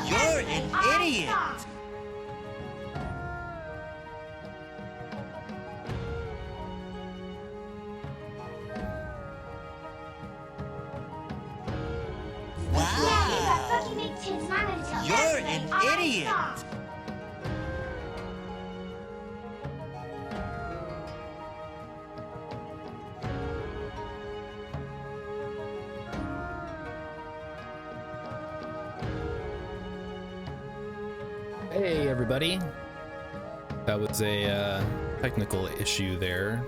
You're an idiot! Wow! You're an idiot! Hey everybody, that was a technical issue there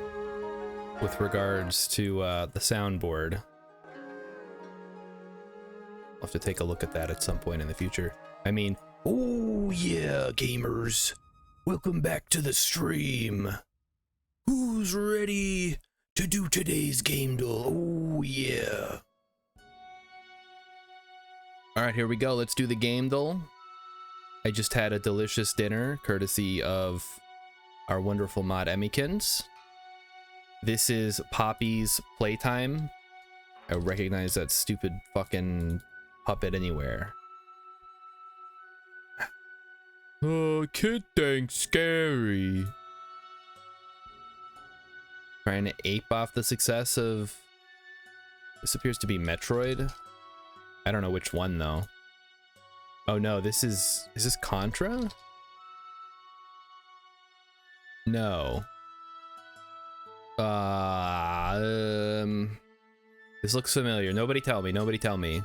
with regards to the soundboard. I'll have to take a look at that at some point in the future. I mean, oh yeah, gamers, welcome back to the stream. Who's ready to do today's game duel? Oh yeah. All right, here we go. Let's do the game duel. I just had a delicious dinner courtesy of our wonderful mod Emmykins. This is Poppy's Playtime. I recognize that stupid fucking puppet anywhere. Oh, kid thinks scary. Trying to ape off the success of... This appears to be Metroid. I don't know which one though. Oh no, this is this Contra? No. This looks familiar. Nobody tell me, nobody tell me.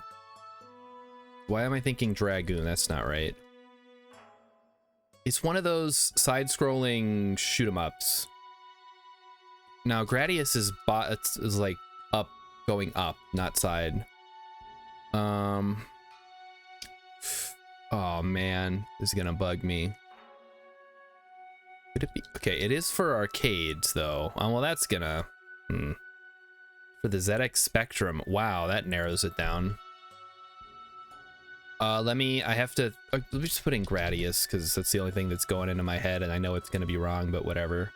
Why am I thinking Dragoon? That's not right. It's one of those side-scrolling shoot-em-ups. Now, Gradius is like up, going up, not side. Oh man, this is gonna bug me. Could it be? Okay, it is for arcades though. Well, that's gonna... For the ZX Spectrum. Wow, that narrows it down. I have to... let me just put in Gradius, because that's the only thing that's going into my head, and I know it's gonna be wrong, but whatever.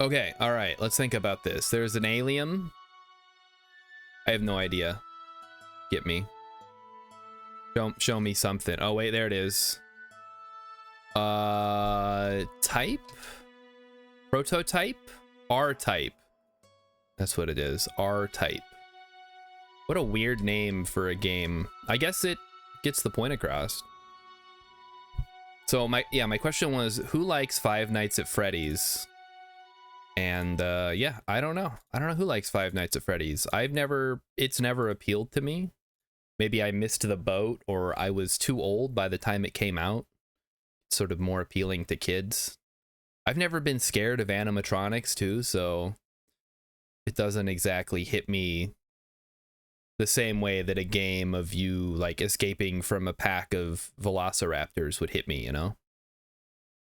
Okay, alright, let's think about this. There's an alien. I have no idea. Get me. Show me something. Oh wait, there it is. Type? Prototype? R-type. That's what it is. R-type. What a weird name for a game. I guess it gets the point across. So my question was, who likes Five Nights at Freddy's? And yeah, I don't know. I don't know who likes Five Nights at Freddy's. It's never appealed to me. Maybe I missed the boat, or I was too old by the time it came out. It's sort of more appealing to kids. I've never been scared of animatronics too, so it doesn't exactly hit me the same way that a game of you like escaping from a pack of velociraptors would hit me, you know?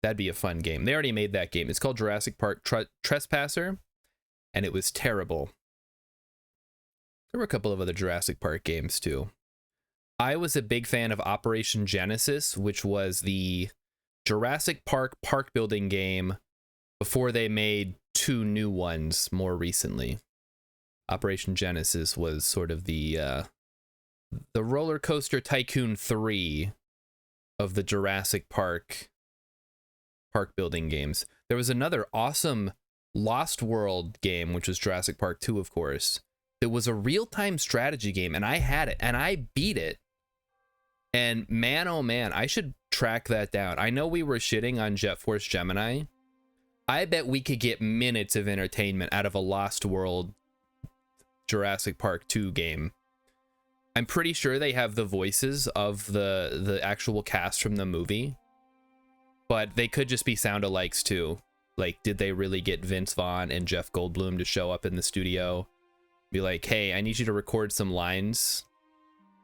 That'd be a fun game. They already made that game. It's called Jurassic Park Trespasser, and it was terrible. There were a couple of other Jurassic Park games too. I was a big fan of Operation Genesis, which was the Jurassic Park park building game before they made 2 new ones more recently. Operation Genesis was sort of the Roller Coaster Tycoon 3 of the Jurassic Park building games. There was another awesome Lost World game, which was Jurassic Park 2, of course. It was a real-time strategy game, and I had it, and I beat it. And man, oh man, I should track that down. I know we were shitting on Jet Force Gemini. I bet we could get minutes of entertainment out of a Lost World Jurassic Park 2 game. I'm pretty sure they have the voices of the actual cast from the movie, but they could just be sound-alikes too. Like, did they really get Vince Vaughn and Jeff Goldblum to show up in the studio? Be like, hey, I need you to record some lines.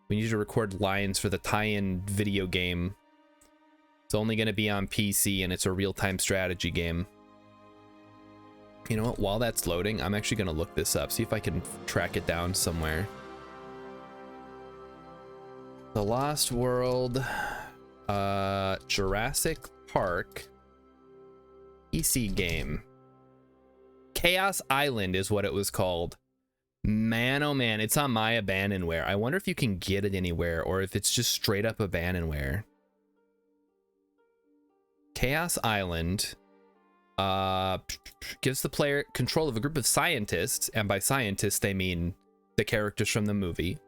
We need you to record lines for the tie-in video game. It's only going to be on PC, and it's a real-time strategy game. You know what? While that's loading, I'm actually going to look this up, see if I can track it down somewhere. The Lost World, Jurassic Park PC game. Chaos Island is what it was called. Man, oh man, it's on my abandonware. I wonder if you can get it anywhere or if it's just straight up abandonware. Chaos Island gives the player control of a group of scientists, and by scientists they mean the characters from the movie,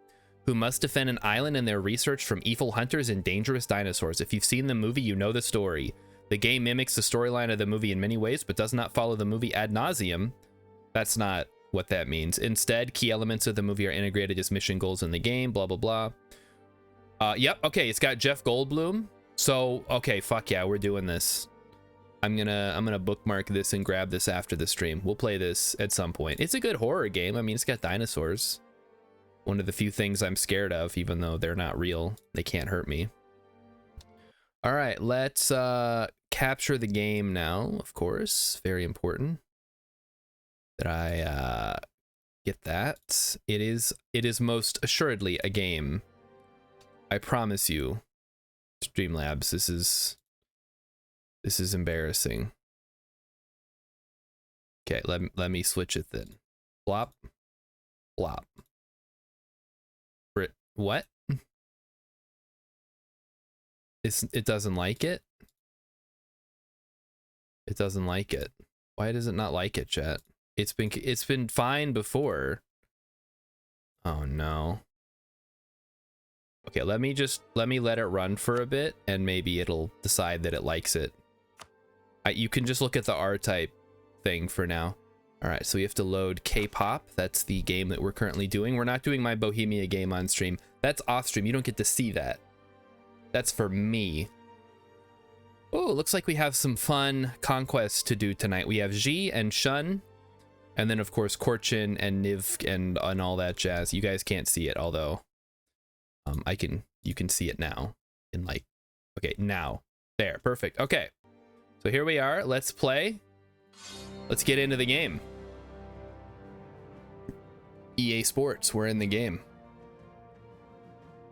who must defend an island in their research from evil hunters and dangerous dinosaurs. If you've seen the movie, you know the story. The game mimics the storyline of the movie in many ways, but does not follow the movie ad nauseum. That's not what that means. Instead, key elements of the movie are integrated as mission goals in the game, blah, blah, blah. Yep, okay, it's got Jeff Goldblum. So, okay, fuck yeah, we're doing this. I'm gonna bookmark this and grab this after the stream. We'll play this at some point. It's a good horror game. I mean, it's got dinosaurs. One of the few things I'm scared of, even though they're not real. They can't hurt me. All right, let's capture the game now, of course. Very important that I get that. It is most assuredly a game. I promise you, Streamlabs, this is embarrassing. Okay, let me switch it then. Flop. Flop. What? It doesn't like it? It doesn't like it. Why does it not like it, chat? It's been fine before. Oh no. Okay, let me let it run for a bit and maybe it'll decide that it likes it. You can just look at the R-type thing for now. All right, so we have to load K-pop. That's the game that we're currently doing. We're not doing my Bohemia game on stream. That's off stream. You don't get to see that. That's for me. Oh, looks like we have some fun conquests to do tonight. We have Ji and Shun, and then of course Korchin and Niv and all that jazz. You guys can't see it, although you can see it now. In like, okay, now. There, perfect. Okay. So here we are. Let's play. Let's get into the game. EA Sports, we're in the game.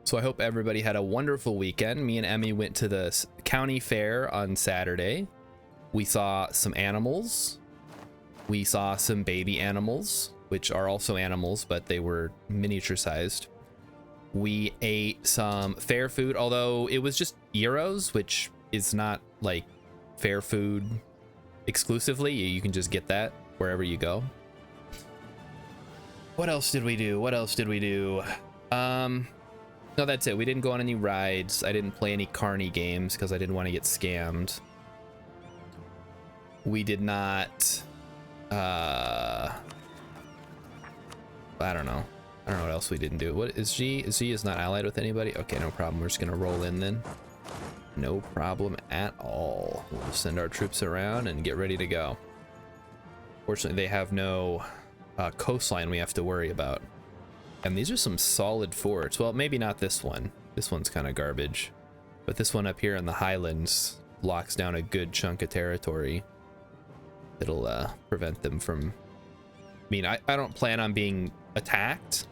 So I hope everybody had a wonderful weekend. Me and Emmy went to the county fair on Saturday. We saw some animals. We saw some baby animals, which are also animals, but they were miniature sized. We ate some fair food, although it was just gyros, which is not like fair food exclusively. You can just get that wherever you go. What else did we do? No, that's it. We didn't go on any rides. I didn't play any Carney games because I didn't want to get scammed. We did not I don't know what else we didn't do. What is G? Z is not allied with anybody? Okay, no problem. We're just gonna roll in then. No problem at all. We'll send our troops around and get ready to go. Fortunately, they have no coastline we have to worry about. And these are some solid forts. Well, maybe not this one. This one's kind of garbage. But this one up here in the Highlands locks down a good chunk of territory. It'll prevent them from... I mean, I don't plan on being attacked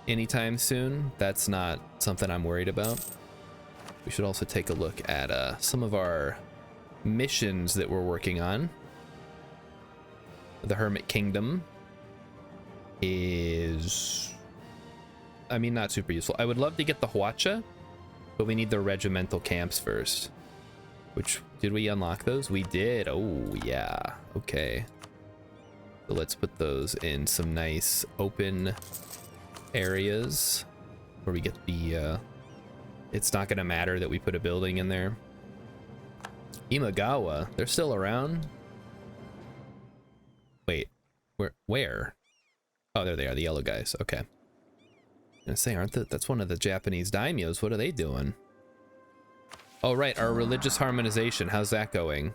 anytime soon. That's not something I'm worried about. We should also take a look at some of our missions that we're working on. The Hermit Kingdom is... I mean, not super useful. I would love to get the Huacha, but we need the regimental camps first. Which, did we unlock those? We did. Oh, yeah. Okay. So let's put those in some nice open areas where we get the... it's not going to matter that we put a building in there. Imagawa, they're still around? Wait, where? Oh, there they are, the yellow guys. Okay. I'm gonna say, that's one of the Japanese daimyos. What are they doing? Oh, right, our religious harmonization. How's that going?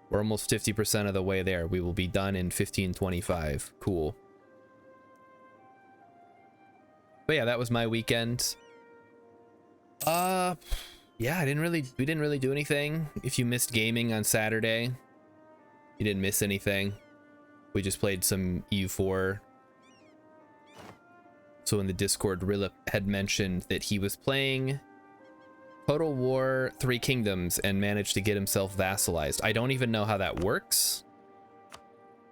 We're almost 50% of the way there. We will be done in 1525. Cool. But yeah, that was my weekend. Yeah, we didn't really do anything. If you missed gaming on Saturday, you didn't miss anything. We just played some EU4. So in the Discord, Rilip had mentioned that he was playing Total War 3 Kingdoms and managed to get himself vassalized. I don't even know how that works.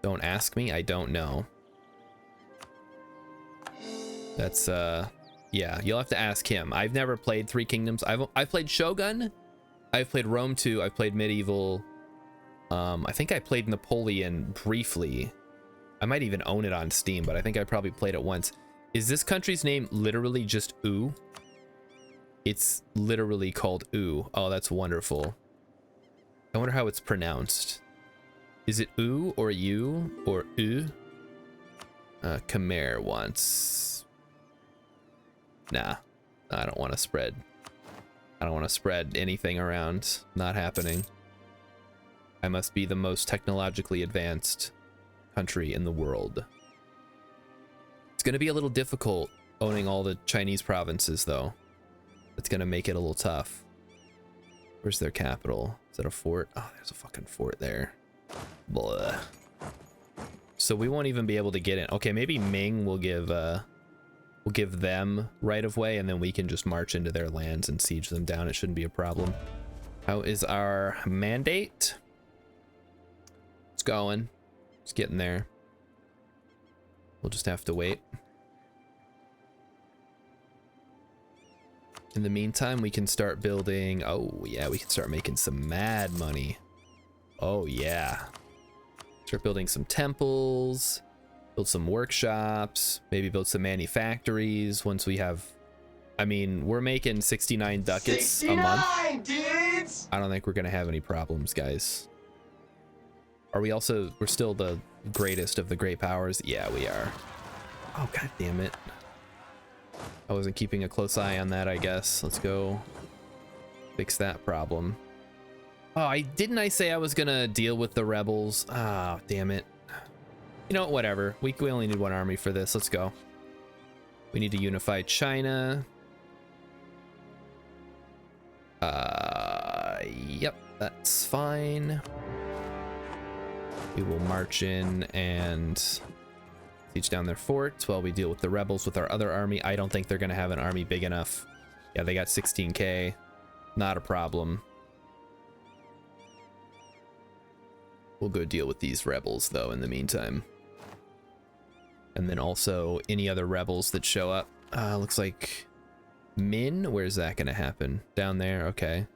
Don't ask me, I don't know. That's yeah, you'll have to ask him. I've never played 3 Kingdoms. I've played Shogun, I've played Rome 2, I've played Medieval. I think I played Napoleon briefly. I might even own it on Steam, but I think I probably played it once. Is this country's name literally just U? It's literally called U. Oh, that's wonderful. I wonder how it's pronounced. Is it U or U or U? Khmer wants... Nah, I don't want to spread. I don't want to spread anything around. Not happening. I must be the most technologically advanced country in the world. It's going to be a little difficult owning all the Chinese provinces, though. It's going to make it a little tough. Where's their capital? Is that a fort? Oh, there's a fucking fort there. Blah. So we won't even be able to get in. Okay, maybe Ming will give them right of way, and then we can just march into their lands and siege them down. It shouldn't be a problem. How is our mandate? It's going. It's getting there. We'll just have to wait. In the meantime, we can start building... Oh, yeah, we can start making some mad money. Oh, yeah. Start building some temples, build some workshops, maybe build some manufactories once we have... I mean, we're making 69 ducats a month. Dudes! I don't think we're going to have any problems, guys. Are we also... We're still the greatest of the great powers? Yeah, we are. Oh, god damn it. I wasn't keeping a close eye on that, I guess. Let's go fix that problem. Oh, didn't I say I was gonna deal with the rebels? Oh, damn it. You know what, whatever. We only need one army for this. Let's go. We need to unify China. Yep, that's fine. We will march in and siege down their forts while we deal with the rebels with our other army. I don't think they're going to have an army big enough. Yeah, they got 16k. Not a problem. We'll go deal with these rebels, though, in the meantime. And then also any other rebels that show up. Looks like Min. Where's that going to happen? Down there. Okay.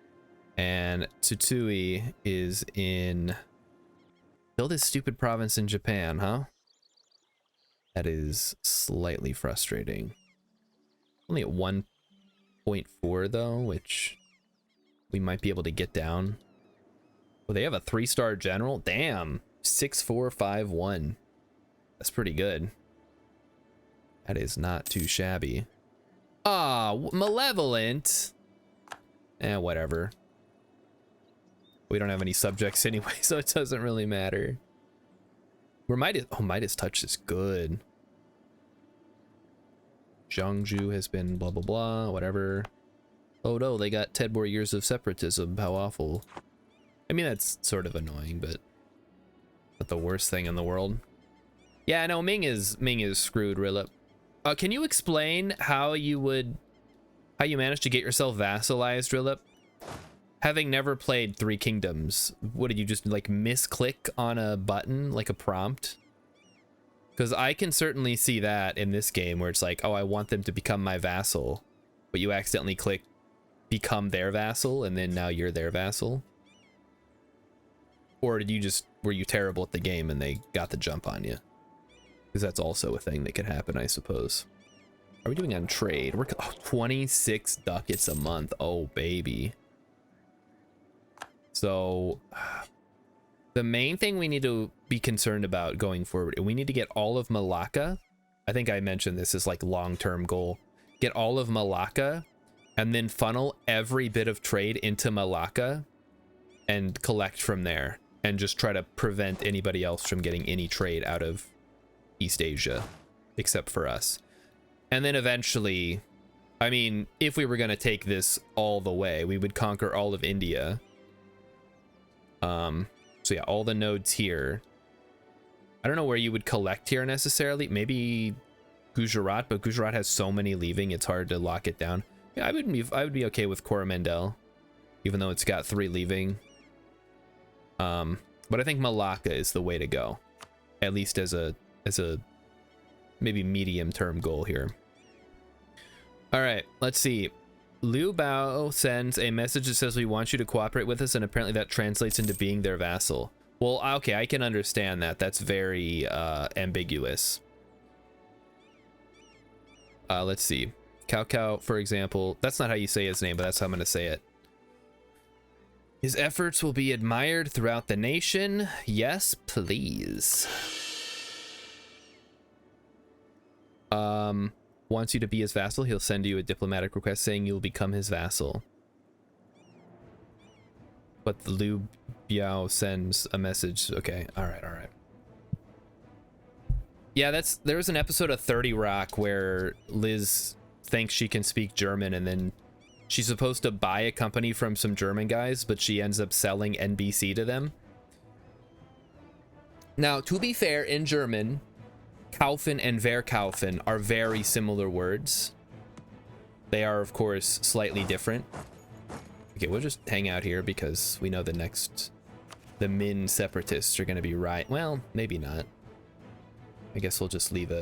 And Tsutsui is in... Still this stupid province in Japan, huh? That is slightly frustrating. Only at 1.4 though, which we might be able to get down. Well, they have a 3-star general? Damn. 6451. That's pretty good. That is not too shabby. Ah, Malevolent. Whatever. We don't have any subjects anyway, so it doesn't really matter. We're Midas. Oh, Midas Touch is good. Jiangsu has been blah blah blah, whatever. Oh no, they got 10 more years of separatism. How awful. I mean, that's sort of annoying, but not the worst thing in the world. Yeah, no, Ming is screwed, Rilip. Can you explain how you managed to get yourself vassalized, Rilip? Having never played Three Kingdoms, what did you just like misclick on a button, like a prompt? Because I can certainly see that in this game where it's like, oh, I want them to become my vassal, but you accidentally click become their vassal and then now you're their vassal. Or were you terrible at the game and they got the jump on you? Because that's also a thing that could happen, I suppose. Are we doing on trade? We're 26 ducats a month. Oh, baby. So the main thing we need to be concerned about going forward, and we need to get all of Malacca. I think I mentioned this as like long-term goal. Get all of Malacca and then funnel every bit of trade into Malacca and collect from there and just try to prevent anybody else from getting any trade out of East Asia except for us. And then eventually, I mean, if we were going to take this all the way, we would conquer all of India. So yeah, all the nodes here. I don't know where you would collect here necessarily. Maybe Gujarat, but Gujarat has so many leaving, it's hard to lock it down. Yeah, I would be okay with Coromandel, even though it's got 3 leaving. But I think Malacca is the way to go, at least as a maybe medium-term goal here. All right, let's see. Liu Bao sends a message that says we want you to cooperate with us, and apparently that translates into being their vassal. Well, okay, I can understand that. That's very ambiguous. Let's see. Cao Cao, for example, that's not how you say his name, but that's how I'm going to say it. His efforts will be admired throughout the nation. Yes, please. Wants you to be his vassal. He'll send you a diplomatic request saying you'll become his vassal. But the Liu Biao sends a message. Okay, all right. Yeah, there was an episode of 30 Rock where Liz thinks she can speak German, and then she's supposed to buy a company from some German guys, but she ends up selling NBC to them. Now, to be fair, in German, Kaufen and Verkaufen are very similar words. They are, of course, slightly different. Okay, we'll just hang out here because we know the Min separatists are going to be right. Well, maybe not. I guess we'll just leave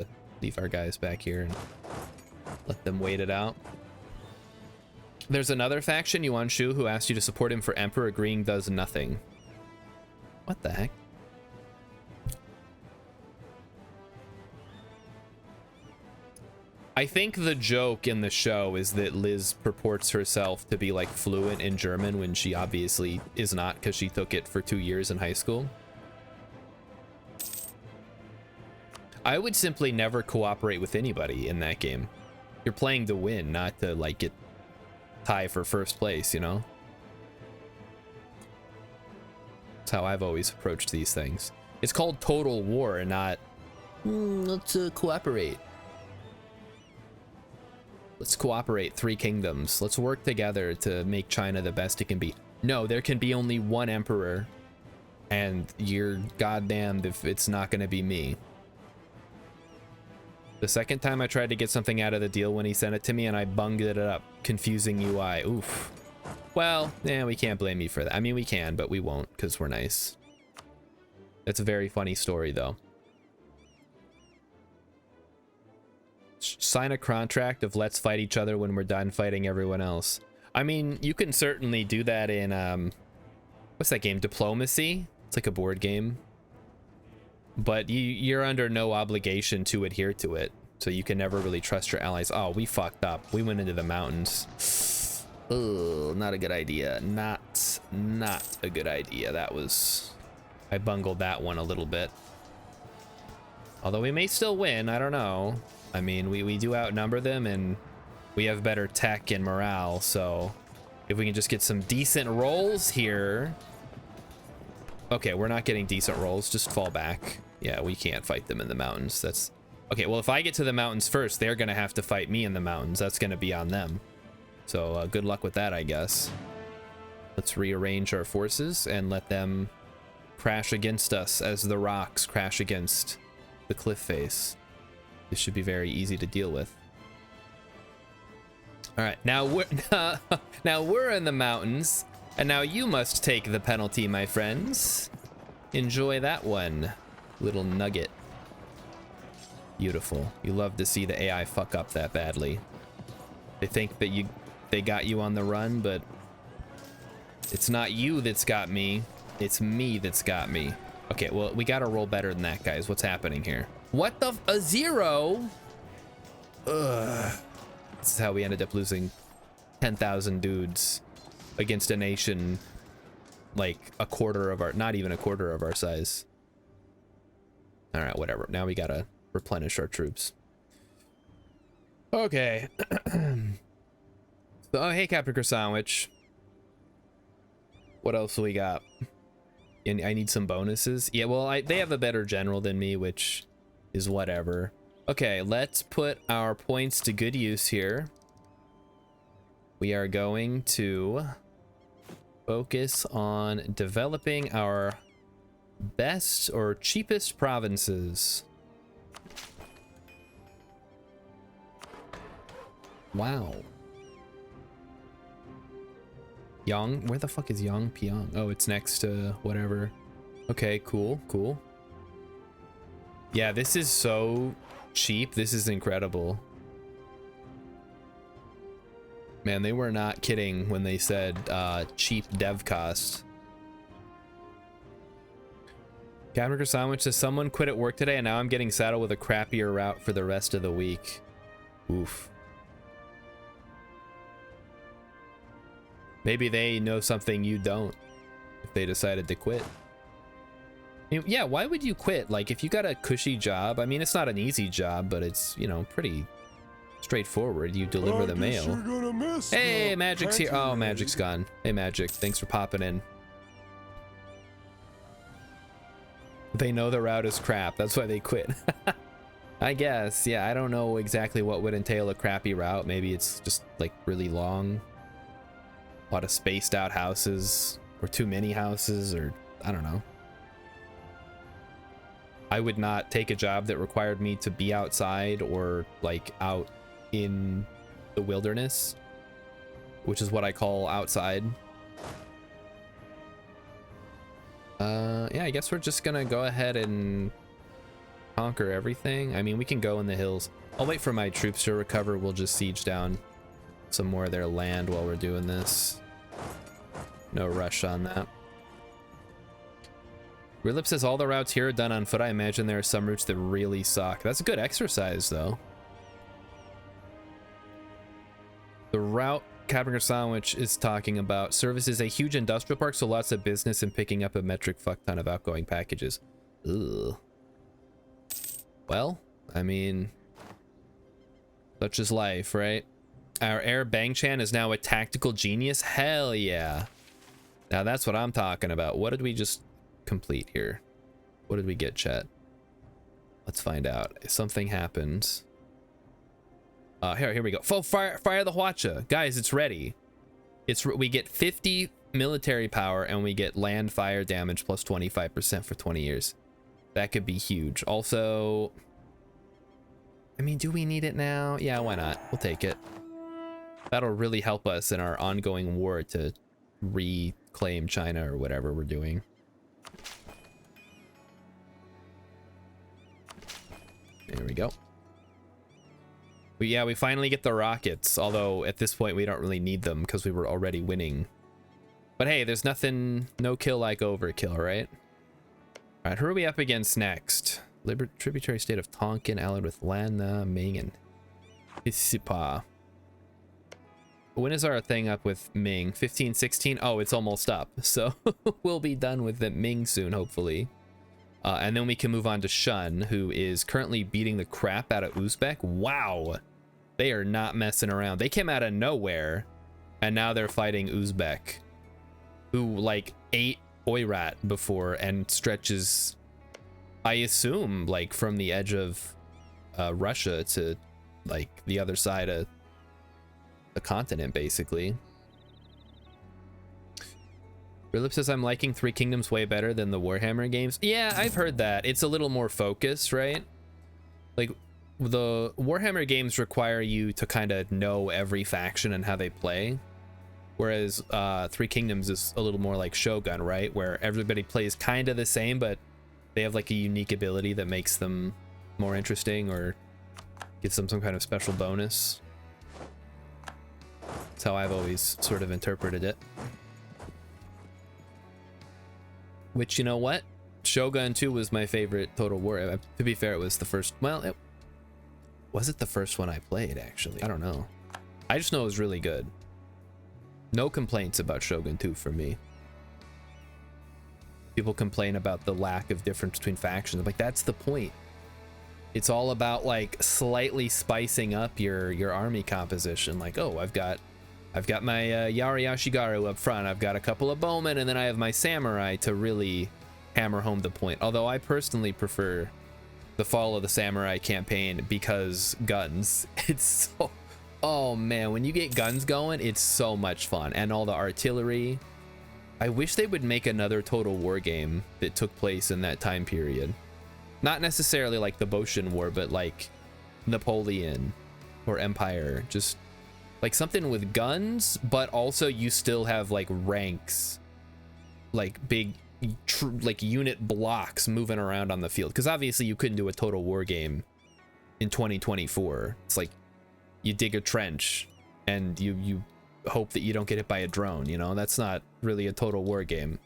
our guys back here and let them wait it out. There's another faction, Yuan Shu, who asked you to support him for Emperor. Agreeing does nothing. What the heck? I think the joke in the show is that Liz purports herself to be like fluent in German when she obviously is not, because she took it for 2 years in high school. I would simply never cooperate with anybody in that game. You're playing to win, not to like get tie for first place, you know? That's how I've always approached these things. It's called Total War and not let's cooperate. Let's cooperate, 3 kingdoms. Let's work together to make China the best it can be. No, there can be only one emperor, and you're goddamned if it's not going to be me. The second time I tried to get something out of the deal when he sent it to me and I bunged it up. Confusing UI. Oof. Well, yeah, we can't blame you for that. I mean, we can, but we won't because we're nice. That's a very funny story, though. Sign a contract of let's fight each other when we're done fighting everyone else. I mean, you can certainly do that in, what's that game? Diplomacy? It's like a board game. But you're under no obligation to adhere to it. So you can never really trust your allies. Oh, we fucked up. We went into the mountains. Oh, not a good idea. Not a good idea. I bungled that one a little bit. Although we may still win, I don't know. I mean, we do outnumber them and we have better tech and morale, so if we can just get some decent rolls here. Okay, we're not getting decent rolls, just fall back. Yeah, we can't fight them in the mountains. Okay, well, if I get to the mountains first, they're gonna have to fight me in the mountains. That's gonna be on them. So good luck with that, I guess. Let's rearrange our forces and let them crash against us as the rocks crash against the cliff face. This should be very easy to deal with. All right, now we're in the mountains, and now you must take the penalty, my friends. Enjoy that one, little nugget. Beautiful. You love to see the AI fuck up that badly. They think that they got you on the run, but it's not you that's got me. It's me that's got me. Okay, well, we gotta roll better than that, guys. What's happening here? What the a 0? Ugh. This is how we ended up losing 10,000 dudes against a nation like a quarter of our, not even a quarter of our size. All right, whatever. Now we gotta replenish our troops. Okay. So, oh, hey, Captain Sandwich. What else do we got? And I need some bonuses. Yeah, well, they have a better general than me, which is whatever. Okay, let's put our points to good use here. We are going to focus on developing our best or cheapest provinces. Wow. Yang? Where the fuck is Yangpyong? Oh, it's next to whatever. Okay, cool, cool. Yeah, this is so cheap. This is incredible. Man, they were not kidding when they said cheap dev cost. Captain Sandwich says, someone quit at work today and now I'm getting saddled with a crappier route for the rest of the week. Oof. Maybe they know something you don't if they decided to quit. I mean, yeah, why would you quit? Like, if you got a cushy job, I mean, it's not an easy job, but it's, you know, pretty straightforward. You deliver the mail. Hey, Magic's here. Oh, Magic's gone. Hey, Magic, thanks for popping in. They know the route is crap. That's why they quit. I guess. Yeah, I don't know exactly what would entail a crappy route. Maybe it's just, like, really long. A lot of spaced out houses, or too many houses, or I don't know. I would not take a job that required me to be outside or like out in the wilderness, which is what I call outside. Yeah, I guess we're just gonna go ahead and conquer everything. I mean, we can go in the hills. I'll wait for my troops to recover. We'll just siege down some more of their land while we're doing this. No rush on that. Rilip says all the routes here are done on foot. I imagine there are some routes that really suck. That's a good exercise, though. The route Captain Sandwich is talking about services a huge industrial park, so lots of business and picking up a metric fuck ton of outgoing packages. Ugh. Well, I mean, such is life, right? Our heir Bangchan is now a tactical genius. Hell yeah. Now that's what I'm talking about. What did we just complete here? What did we get, chat? Let's find out. Something happened. Here we go. Fire the Hwacha. Guys, it's ready. We get 50 military power and we get land fire damage plus 25% for 20 years. That could be huge. Also, I mean, do we need it now? Yeah, why not? We'll take it. That'll really help us in our ongoing war to reclaim China or whatever we're doing. There we go. But yeah, we finally get the rockets, although at this point we don't really need them because we were already winning. But hey, there's nothing, no kill like overkill, right? All right, who are we up against next? Tributary state of Tonkin, allied with Lanna, Ming, and Isipa. When is our thing up with Ming? 15, 16? Oh, it's almost up. So we'll be done with the Ming soon, hopefully. And then we can move on to Shun, who is currently beating the crap out of Uzbek. Wow. They are not messing around. They came out of nowhere, and now they're fighting Uzbek, who, like, ate Oirat before and stretches, I assume, like, from the edge of Russia to like the other side of the continent, basically. Philip says, I'm liking Three Kingdoms way better than the Warhammer games. Yeah, I've heard that. It's a little more focused, right? Like, the Warhammer games require you to kind of know every faction and how they play. Whereas Three Kingdoms is a little more like Shogun, right? Where everybody plays kind of the same, but they have like a unique ability that makes them more interesting or gives them some kind of special bonus. That's how I've always sort of interpreted it. Which, you know what? Shogun 2 was my favorite Total War. To be fair, it was the first... Well, was it the first one I played, actually? I don't know. I just know it was really good. No complaints about Shogun 2 for me. People complain about the lack of difference between factions. I'm like, that's the point. It's all about like slightly spicing up your army composition. Like, oh, I've got my Yari Ashigaru up front. I've got a couple of bowmen, and then I have my samurai to really hammer home the point. Although I personally prefer the Fall of the Samurai campaign because guns. It's so... Oh man, when you get guns going, it's so much fun. And all the artillery. I wish they would make another Total War game that took place in that time period. Not necessarily like the Boshin War, but like Napoleon or Empire. Just like something with guns, but also you still have like ranks, like big like unit blocks moving around on the field. Because obviously you couldn't do a Total War game in 2024. It's like you dig a trench and you hope that you don't get hit by a drone, you know? That's not really a Total War game.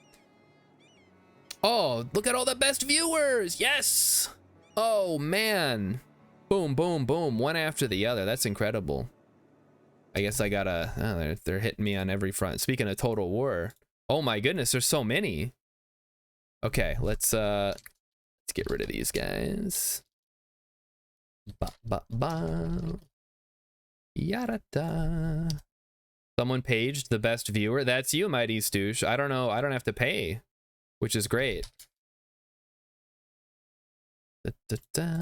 Oh, look at all the best viewers. Yes. Oh man. Boom, boom, boom. One after the other. That's incredible. I guess I gotta... Oh, they're hitting me on every front. Speaking of Total War. Oh my goodness, there's so many. Okay, let's get rid of these guys. Ba ba ba. Yarata. Someone paged the best viewer. That's you, Mighty Stoosh. I don't know. I don't have to pay, which is great. Da, da, da.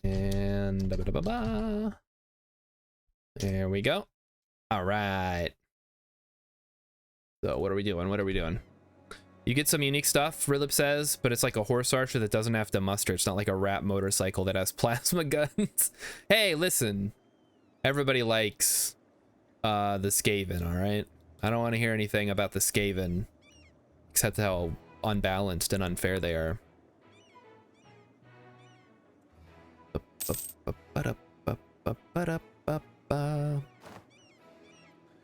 And da, ba, ba, ba. There we go. All right. So what are we doing? What are we doing? You get some unique stuff, Rilip says, but it's like a horse archer that doesn't have to muster. It's not like a rat motorcycle that has plasma guns. Hey, listen. Everybody likes the Skaven, all right? I don't want to hear anything about the Skaven, except how unbalanced and unfair they are.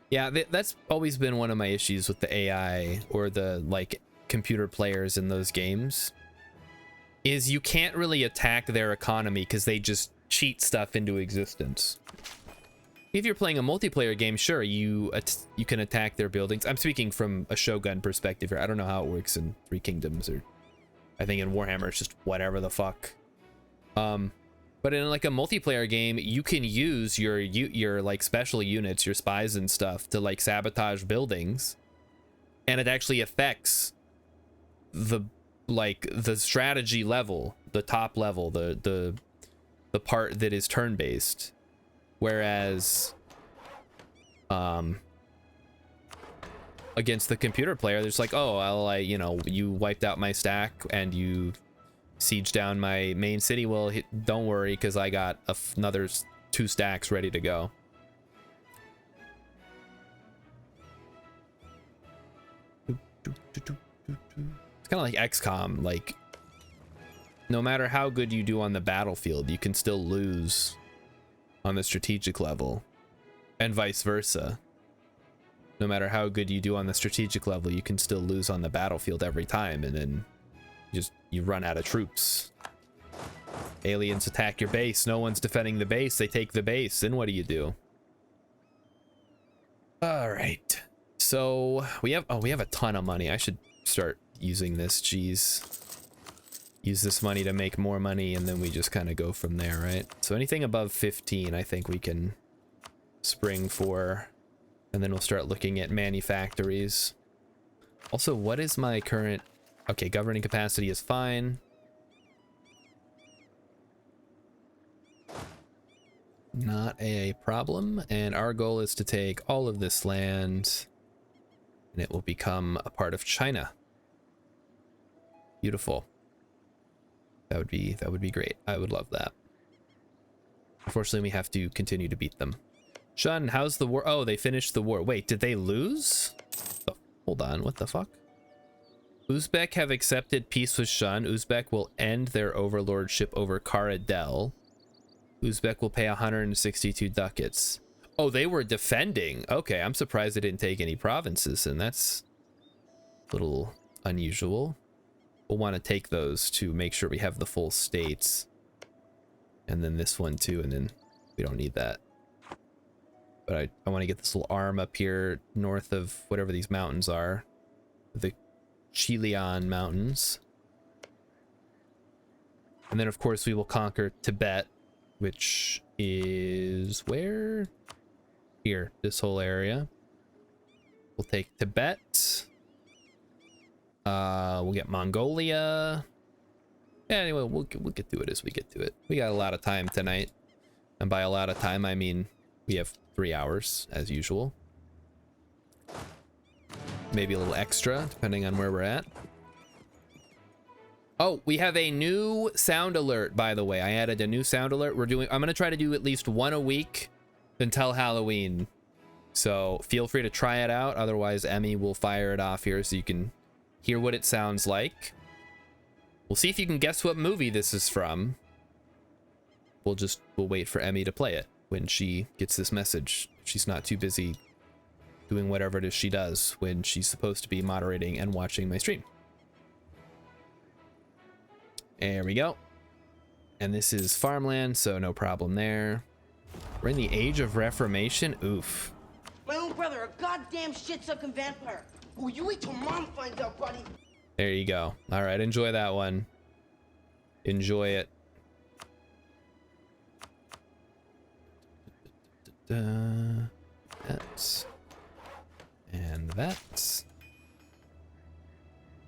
Yeah, that's always been one of my issues with the AI or the like computer players in those games, is you can't really attack their economy because they just cheat stuff into existence. If you're playing a multiplayer game, sure, you can attack their buildings. I'm speaking from a Shogun perspective here. I don't know how it works in Three Kingdoms, or I think in Warhammer it's just whatever the fuck. But in like a multiplayer game, you can use your like special units, your spies and stuff, to like sabotage buildings, and it actually affects the strategy level, the top level, the part that is turn-based. Whereas against the computer player, there's like, oh, you know, you wiped out my stack and you siege down my main city. Well, don't worry, because I got another 2 stacks ready to go. It's kind of like XCOM. Like, no matter how good you do on the battlefield, you can still lose on the strategic level, and vice versa. No matter how good you do on the strategic level, you can still lose on the battlefield every time, and then you run out of troops. Aliens attack your base. No one's defending the base. They take the base. Then what do? All right. So we have a ton of money. I should start using this. Jeez. Use this money to make more money, and then we just kind of go from there, right? So anything above 15, I think we can spring for, and then we'll start looking at manufactories. Also, what is my current... Okay, governing capacity is fine. Not a problem. And our goal is to take all of this land and it will become a part of China. Beautiful. That would be great. I would love that. Unfortunately, we have to continue to beat them. Shun, how's the war? Oh, they finished the war. Wait, did they lose? Oh, hold on, what the fuck? Uzbek have accepted peace with Shun. Uzbek will end their overlordship over Karadel. Uzbek will pay 162 ducats. Oh, they were defending. Okay, I'm surprised they didn't take any provinces, and that's a little unusual. We'll want to take those to make sure we have the full states. And then this one too, and then we don't need that. But I want to get this little arm up here north of whatever these mountains are. The Chilian Mountains. And then of course we will conquer Tibet, which is where? Here, this whole area. We'll take Tibet. We'll get Mongolia. Yeah, anyway, we'll get to it as we get to it. We got a lot of time tonight. And by a lot of time, I mean we have 3 hours, as usual. Maybe a little extra, depending on where we're at. Oh, we have a new sound alert, by the way. I added a new sound alert. I'm going to try to do at least one a week until Halloween. So feel free to try it out. Otherwise, Emmy will fire it off here so you can hear what it sounds like. We'll see if you can guess what movie this is from. We'll wait for Emmy to play it when she gets this message. She's not too busy doing whatever it is she does when she's supposed to be moderating and watching my stream. There we go. And this is farmland, so no problem there. We're in the Age of Reformation. Oof. My own brother, a goddamn shit-sucking vampire. Will you wait till mom finds out, buddy? There you go. All right, enjoy that one. Enjoy it. That. And that.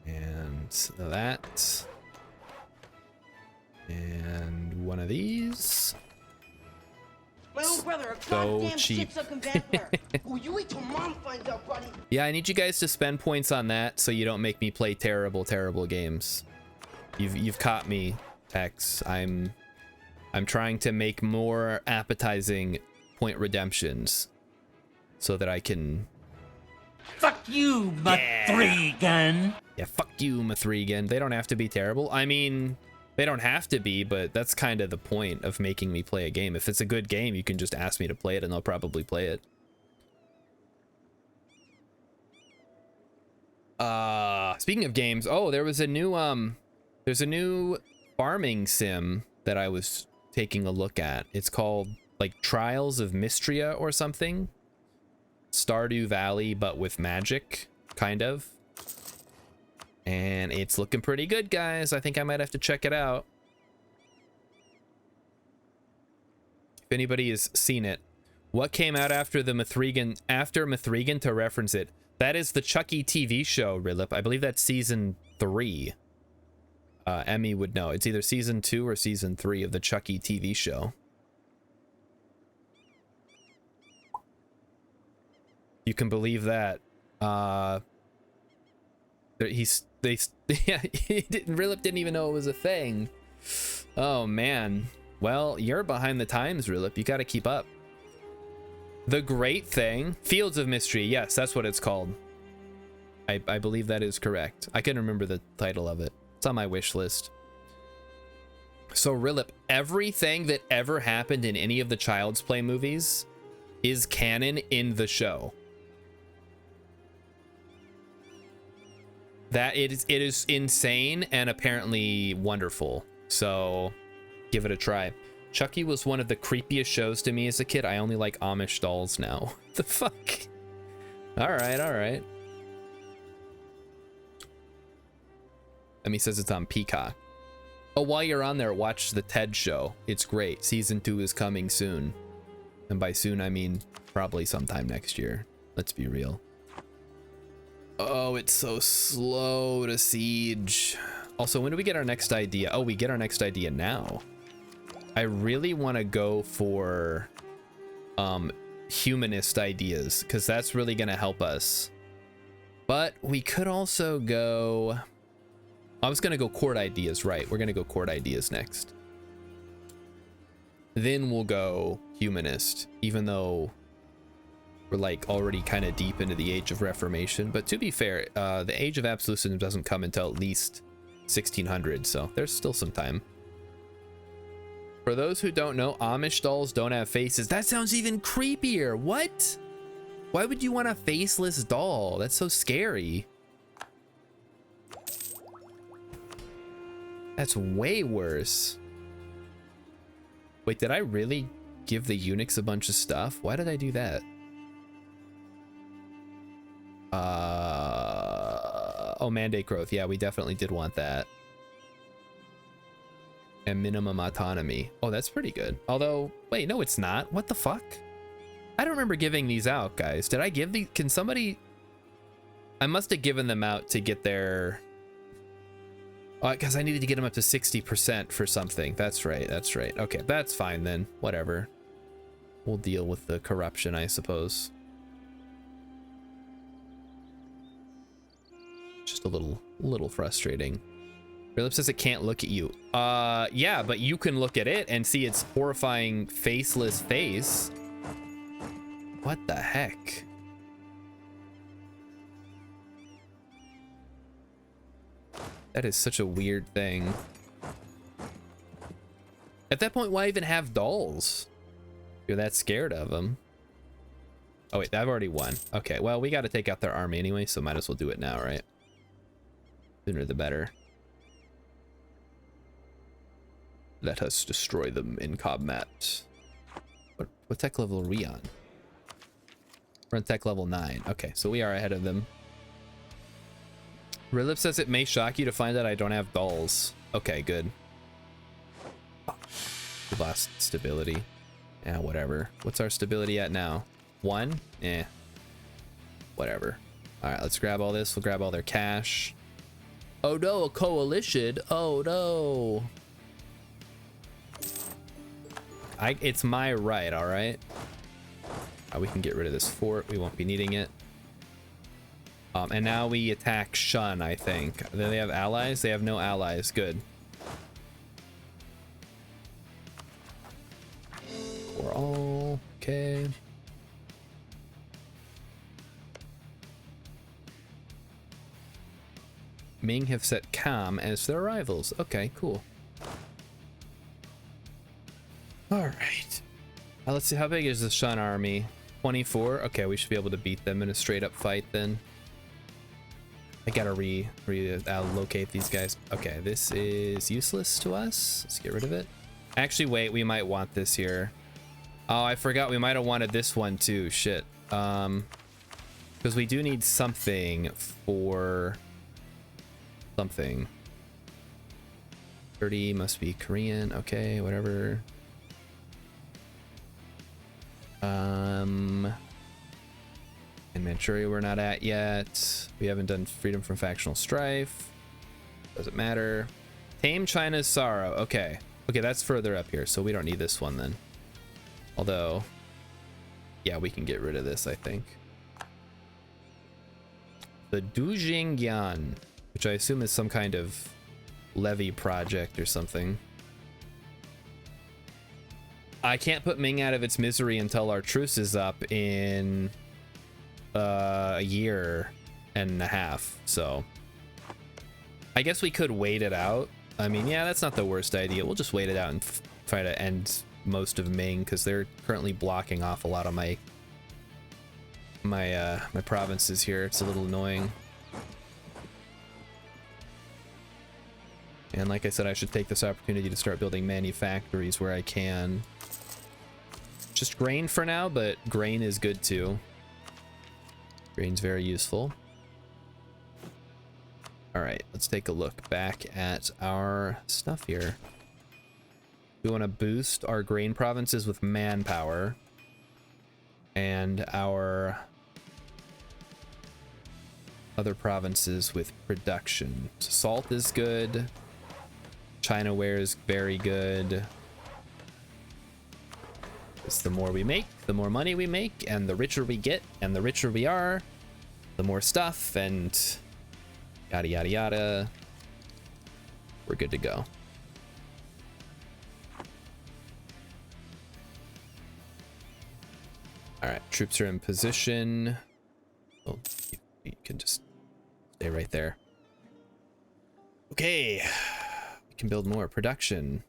And that. And one of these. My own brother, a So goddamn cheap. shit-sucking vampire. Will you wait till mom finds out, buddy? Yeah, I need you guys to spend points on that so you don't make me play terrible games. You've caught me, X. I'm trying to make more appetizing point redemptions so that I can. Fuck you, Mathregan. Yeah, fuck you, Mathregan. They don't have to be terrible. I mean, they don't have to be, but that's kind of the point of making me play a game. If it's a good game, you can just ask me to play it and I'll probably play it. Speaking of games, oh, there's a new farming sim that I was taking a look at. It's called like Trials of Mystria or something. Stardew Valley, but with magic, kind of. And it's looking pretty good, guys. I think I might have to check it out. If anybody has seen it. What came out after Mathregan to reference it? That is the Chucky TV show, Rilip. I believe that's season 3. Emmy would know. It's either season 2 or season 3 of the Chucky TV show. You can believe that. Rilip didn't even know it was a thing. Oh man. Well, you're behind the times, Rilip. You got to keep up. The Great Thing, Fields of Mystery. Yes, that's what it's called. I believe that is correct. I can remember the title of it. It's on my wish list. So Rilip, everything that ever happened in any of the Child's Play movies is canon in the show. That it is insane and apparently wonderful. So give it a try. Chucky was one of the creepiest shows to me as a kid. I only like Amish dolls now. The fuck? All right, all right. Emmy says it's on Peacock. Oh, while you're on there, watch the Ted show. It's great. Season 2 is coming soon. And by soon, I mean probably sometime next year. Let's be real. Oh, it's so slow to siege. Also, when do we get our next idea? Oh, we get our next idea now. I really want to go for humanist ideas, because that's really going to help us. But we could also go, I was going to go court ideas, right? We're going to go court ideas next. Then we'll go humanist, even though we're like already kind of deep into the Age of Reformation. But to be fair, the Age of Absolutism doesn't come until at least 1600, so there's still some time. For those who don't know, Amish dolls don't have faces. That sounds even creepier. What? Why would you want a faceless doll? That's so scary. That's way worse. Wait, did I really give the eunuchs a bunch of stuff? Why did I do that? Oh, mandate growth. Yeah, we definitely did want that. And minimum autonomy. Oh, that's pretty good. Although, wait, no, it's not. What the fuck? I don't remember giving these out, guys. Did I give these? Can somebody? I must have given them out to get their... because I needed to get them up to 60% for something. That's right. That's right. Okay, that's fine then. Whatever. We'll deal with the corruption, I suppose. Just a little frustrating. Philip says it can't look at you. Yeah, but you can look at it and see its horrifying faceless face. What the heck? That is such a weird thing. At that point, why even have dolls? You're that scared of them. Oh wait, I've already won. Okay, well, we got to take out their army anyway, so might as well do it now, right? Sooner the better. Let us destroy them in combat. What tech level are we on? We're on tech level 9. Okay, so we are ahead of them. Rilip says it may shock you to find out I don't have dolls. Okay, good. We lost stability. Yeah, whatever. What's our stability at now? 1? Eh. Whatever. Alright, let's grab all this. We'll grab all their cash. Oh no, a coalition. Oh no. It's my right, alright? We can get rid of this fort. We won't be needing it. And now we attack Shun, I think. Do they have allies? They have no allies. Good. We're all okay. Ming have set Kam as their rivals. Okay, cool. All right. Let's see, how big is the Shun army? 24? Okay, we should be able to beat them in a straight up fight then. I gotta reallocate these guys. Okay, this is useless to us. Let's get rid of it. Actually, wait, we might want this here. Oh, I forgot we might have wanted this one too. Shit. Because we do need something for something. 30 must be Korean. Okay, whatever. In Manchuria we're not at yet. We haven't done freedom from factional strife. Doesn't matter. Tame China's sorrow. Okay. Okay, that's further up here, so we don't need this one then. Although, yeah, we can get rid of this, I think. The Dujingyan, which I assume is some kind of levy project or something. I can't put Ming out of its misery until our truce is up in a year and a half, so I guess we could wait it out. I mean, yeah, that's not the worst idea. We'll just wait it out and try to end most of Ming, because they're currently blocking off a lot of my provinces here. It's a little annoying. And like I said, I should take this opportunity to start building manufactories where I can. Just grain for now, but grain is good too. Grain's very useful. All right, let's take a look back at our stuff here. We want to boost our grain provinces with manpower and our other provinces with production. Salt is good. China ware is very good. It's the more we make, the more money we make, and the richer we get, and the richer we are, the more stuff, and yada yada yada. We're good to go. All right, troops are in position. Oh, you can just stay right there. Okay, we can build more production.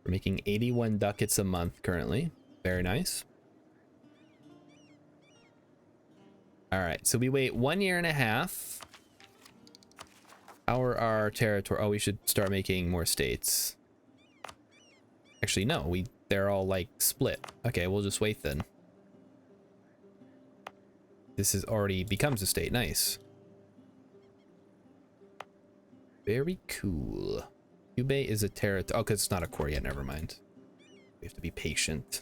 We're making 81 ducats a month currently. Very nice. All right, so we wait 1.5 years. How are our territory? Oh, we should start making more states. Actually, no, they're all like split. Okay, we'll just wait then. This is already becomes a state. Nice. Very cool. Hubei is a territory. Oh, because it's not a core yet. Never mind. We have to be patient.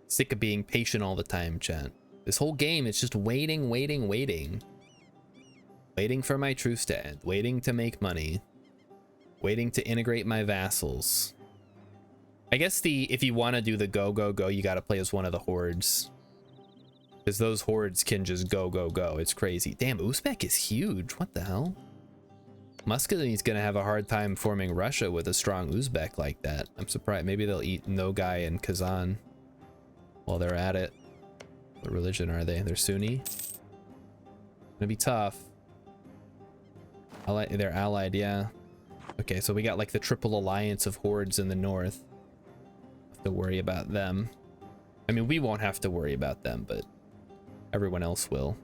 Sick of being patient all the time, chat. This whole game, it's just waiting, waiting, waiting. Waiting for my truce to end. Waiting to make money. Waiting to integrate my vassals. I guess if you want to do the go, go, go, you got to play as one of the hordes. Because those hordes can just go, go, go. It's crazy. Damn, Uzbek is huge. What the hell? Muscadini's going to have a hard time forming Russia with a strong Uzbek like that. I'm surprised. Maybe they'll eat Nogai and Kazan while they're at it. What religion are they? They're Sunni? Gonna be tough. They're allied, yeah. Okay, so we got like the triple alliance of hordes in the north. Have to worry about them. I mean, we won't have to worry about them, but everyone else will.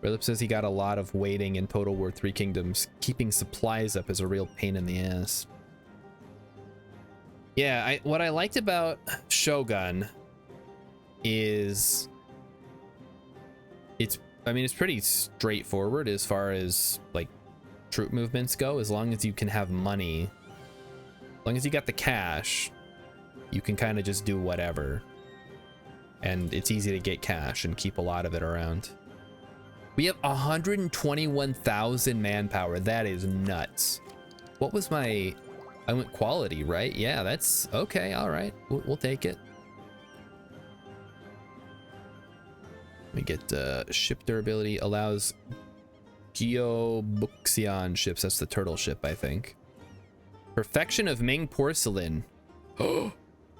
Philip says he got a lot of waiting in Total War 3 Kingdoms. Keeping supplies up is a real pain in the ass. Yeah, what I liked about Shogun is it's pretty straightforward as far as like troop movements go. As long as you can have money, as long as you got the cash, you can kind of just do whatever. And it's easy to get cash and keep a lot of it around. We have 121,000 manpower. That is nuts. What was my... I went quality, right? Yeah, that's okay. All right, we'll take it. Let me get ship durability. Allows Gyeobuxian ships. That's the turtle ship, I think. Perfection of Ming porcelain.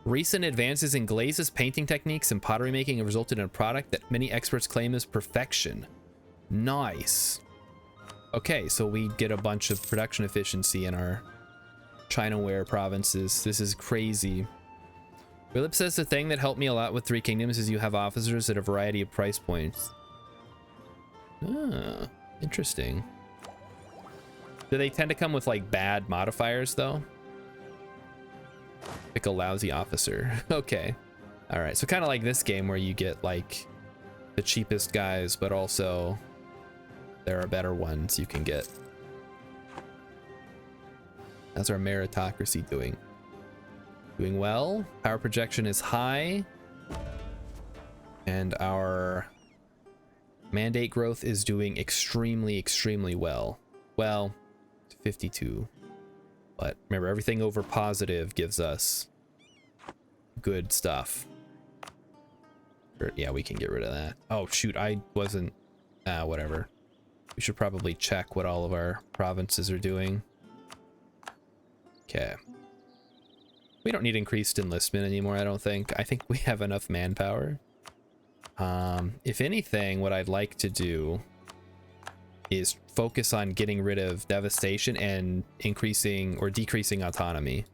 Recent advances in glazes, painting techniques, and pottery making have resulted in a product that many experts claim is perfection. Nice. Okay, so we get a bunch of production efficiency in our Chinaware provinces. This is crazy. Philip says the thing that helped me a lot with Three Kingdoms is you have officers at a variety of price points. Ah, interesting. Do they tend to come with like bad modifiers though? Pick a lousy officer. Okay. All right. So kind of like this game where you get like the cheapest guys, but also there are better ones you can get. How's our meritocracy doing? Doing well. Power projection is high. And our mandate growth is doing extremely, extremely well. Well, 52. But remember, everything over positive gives us good stuff. Yeah, we can get rid of that. Oh, shoot, I wasn't... whatever. We should probably check what all of our provinces are doing. Okay. We don't need increased enlistment anymore, I don't think. I think we have enough manpower. If anything, what I'd like to do is focus on getting rid of devastation and increasing or decreasing autonomy.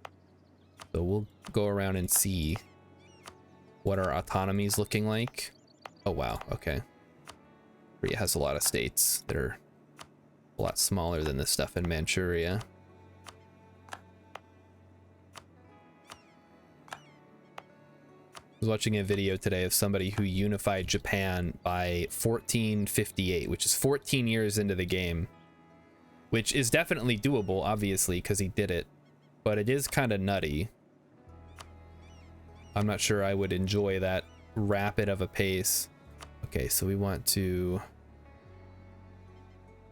So we'll go around and see what our autonomy is looking like. Oh, wow. Okay. Korea has a lot of states that are a lot smaller than this stuff in Manchuria. I was watching a video today of somebody who unified Japan by 1458, which is 14 years into the game, which is definitely doable, obviously, because he did it, but it is kind of nutty. I'm not sure I would enjoy that rapid of a pace. Okay, so we want to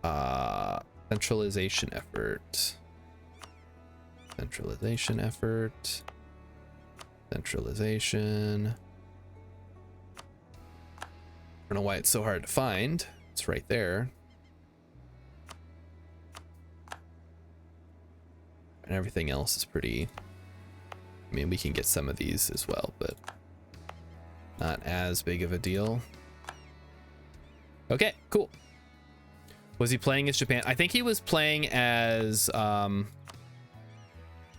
Centralization effort. Centralization effort. Centralization. I don't know why it's so hard to find. It's right there. And everything else is pretty... I mean, we can get some of these as well, but not as big of a deal. Okay, cool. Was he playing as Japan? I think he was playing as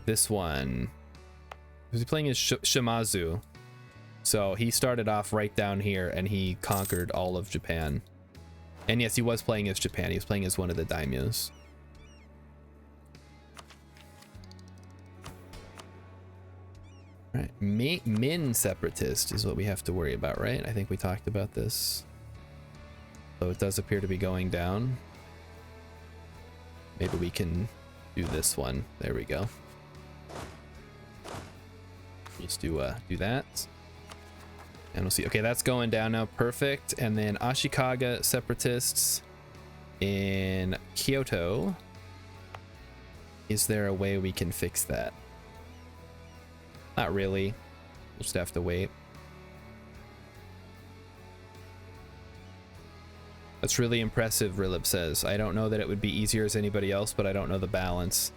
this one. Was he playing as Shimazu? So he started off right down here and he conquered all of Japan. And yes, he was playing as Japan. He was playing as one of the daimyos. Right, Min separatist is what we have to worry about, right? I think we talked about this. So it does appear to be going down. Maybe we can do this one. There we go. Just do that. And we'll see. Okay, that's going down now. Perfect. And then Ashikaga separatists in Kyoto. Is there a way we can fix that? Not really. We'll just have to wait. That's really impressive, Rilib says. I don't know that it would be easier as anybody else, but I don't know the balance.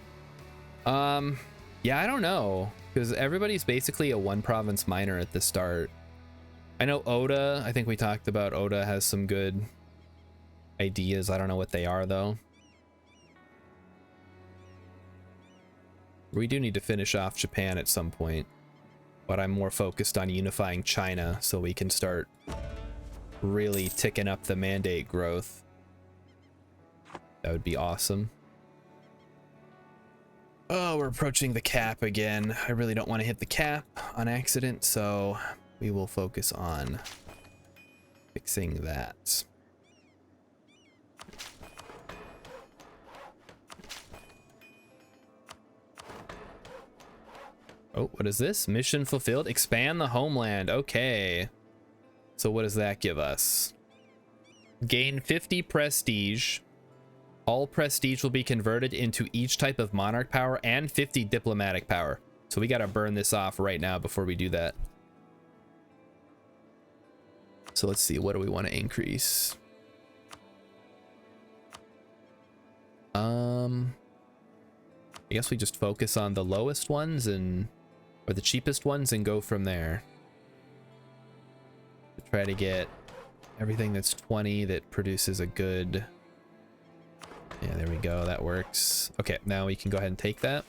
Yeah, I don't know. Because everybody's basically a one province minor at the start. I know Oda, I think we talked about Oda has some good ideas. I don't know what they are though. We do need to finish off Japan at some point, but I'm more focused on unifying China so we can start really ticking up the mandate growth. That would be awesome. Oh, we're approaching the cap again. I really don't want to hit the cap on accident, so we will focus on fixing that. Oh, what is this? Mission fulfilled. Expand the homeland. Okay. So what does that give us? Gain 50 prestige. All prestige will be converted into each type of monarch power and 50 diplomatic power. So we got to burn this off right now before we do that. So let's see. What do we want to increase? I guess we just focus on the lowest ones and... or the cheapest ones and go from there. Try to get everything that's 20 that produces a good... yeah, there we go. That works. Okay, now we can go ahead and take that.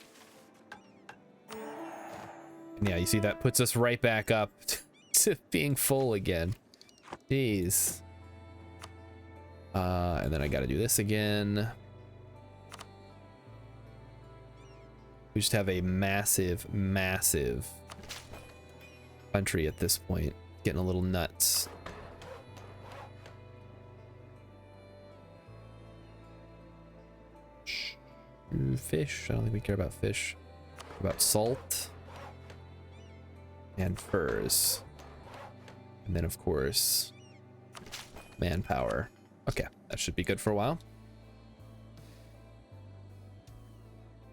And yeah, you see that puts us right back up to being full again. Jeez. And then I got to do this again. We just have a massive, massive country at this point. Getting a little nuts. Fish. I don't think we care about fish. About salt. And furs. And then, of course, manpower. Okay, that should be good for a while.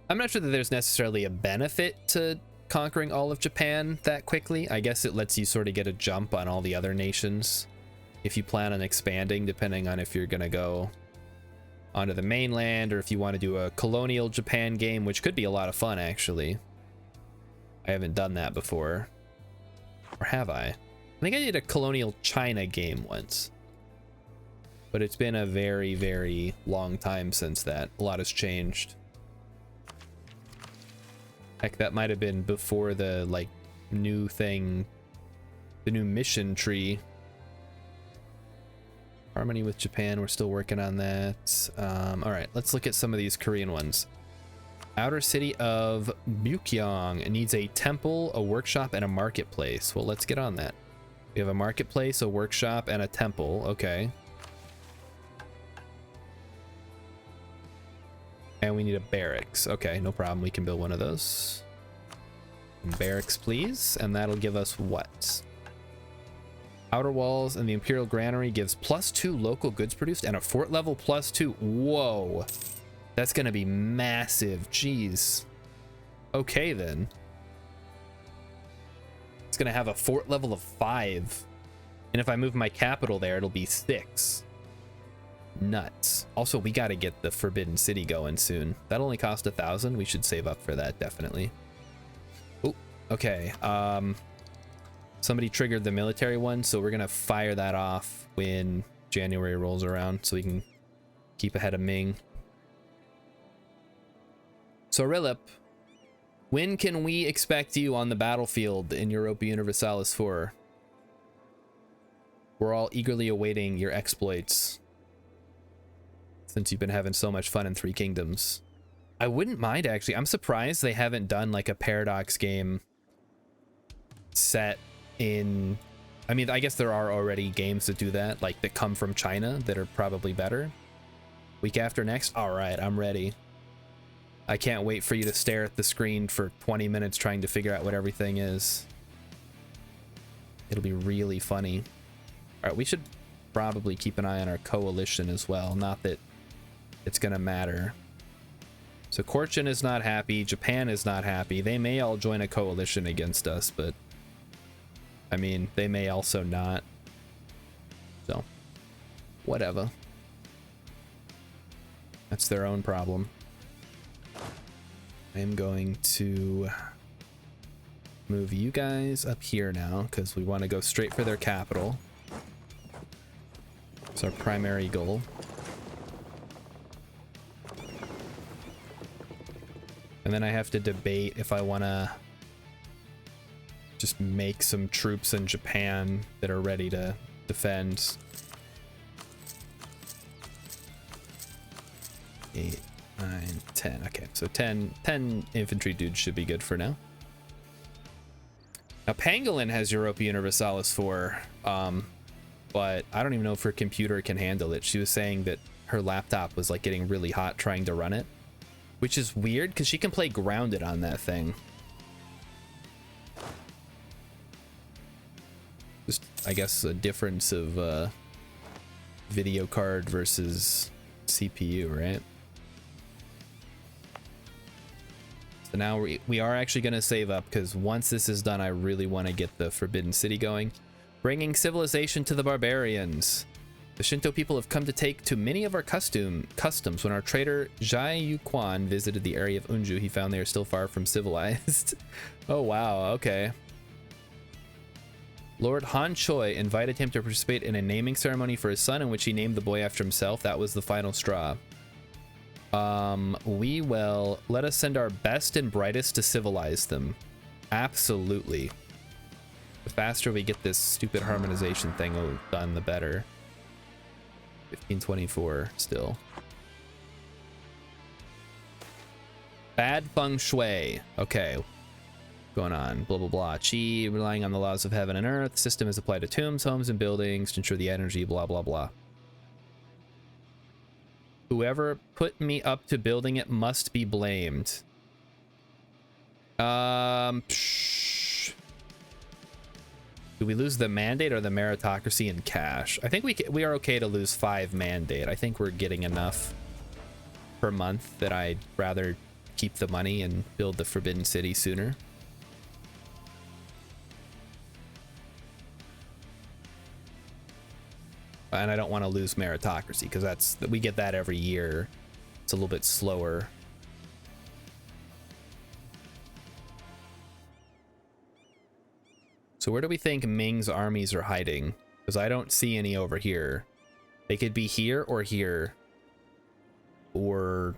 I'm not sure that there's necessarily a benefit to conquering all of Japan that quickly. I guess it lets you sort of get a jump on all the other nations if you plan on expanding, depending on if you're gonna go onto the mainland or if you want to do a colonial Japan game, which could be a lot of fun actually. I haven't done that before. Or have I? I think I did a colonial China game once, but it's been a very, very long time since that. A lot has changed. Heck, that might have been before the like new thing, the new mission tree. Harmony with Japan, we're still working on that. All right, let's look at some of these Korean ones. Outer city of Bukyeong needs a temple, a workshop, and a marketplace. Well, let's get on that. We have a marketplace, a workshop, and a temple. Okay. And we need a barracks. Okay, no problem. We can build one of those. Barracks, please. And that'll give us what? Outer walls and the Imperial Granary gives +2 local goods produced and a fort level +2. Whoa. That's gonna be massive. Jeez. Okay then. It's gonna have a fort level of 5. And if I move my capital there, it'll be 6. Nuts. Also, we gotta get the Forbidden City going soon. That only cost 1,000. We should save up for that, definitely. Oh, okay. Somebody triggered the military one, so we're gonna fire that off when January rolls around so we can keep ahead of Ming. So Rilip, when can we expect you on the battlefield in Europa Universalis 4? We're all eagerly awaiting your exploits since you've been having so much fun in Three Kingdoms. I wouldn't mind, actually. I'm surprised they haven't done like a Paradox game set in... I mean, I guess there are already games that do that, like that come from China that are probably better. Week after next? All right, I'm ready. I can't wait for you to stare at the screen for 20 minutes trying to figure out what everything is. It'll be really funny. All right, we should probably keep an eye on our coalition as well. Not that it's gonna matter. So Korchin is not happy. Japan is not happy. They may all join a coalition against us, but I mean, they may also not. So, whatever. That's their own problem. I am going to move you guys up here now because we want to go straight for their capital. It's our primary goal. And then I have to debate if I want to just make some troops in Japan that are ready to defend. 8, 9, 10. Okay, so 10 infantry dudes should be good for now. Now Pangolin has Europa Universalis 4, but I don't even know if her computer can handle it. She was saying that her laptop was like getting really hot trying to run it, which is weird because she can play Grounded on that thing. Just, I guess, a difference of video card versus CPU, right? So now we are actually going to save up because once this is done, I really want to get the Forbidden City going. Bringing civilization to the barbarians. The Shinto people have come to take to many of our customs. When our trader Jai Yuquan visited the area of Unju, he found they are still far from civilized. Oh, wow. Okay. Lord Han Choi invited him to participate in a naming ceremony for his son in which he named the boy after himself. That was the final straw. We will let us send our best and brightest to civilize them. Absolutely. The faster we get this stupid harmonization thing done, the better. 1524 still. Bad feng shui. Okay. Going on. Blah, blah, blah. Qi, relying on the laws of heaven and earth. System is applied to tombs, homes, and buildings to ensure the energy, blah, blah, blah. Whoever put me up to building it must be blamed. Do we lose the mandate or the meritocracy in cash? I think we are okay to lose 5 mandate. I think we're getting enough per month that I'd rather keep the money and build the Forbidden City sooner. And I don't want to lose meritocracy because we get that every year. It's a little bit slower. So where do we think Ming's armies are hiding? Because I don't see any over here. They could be here or here. Or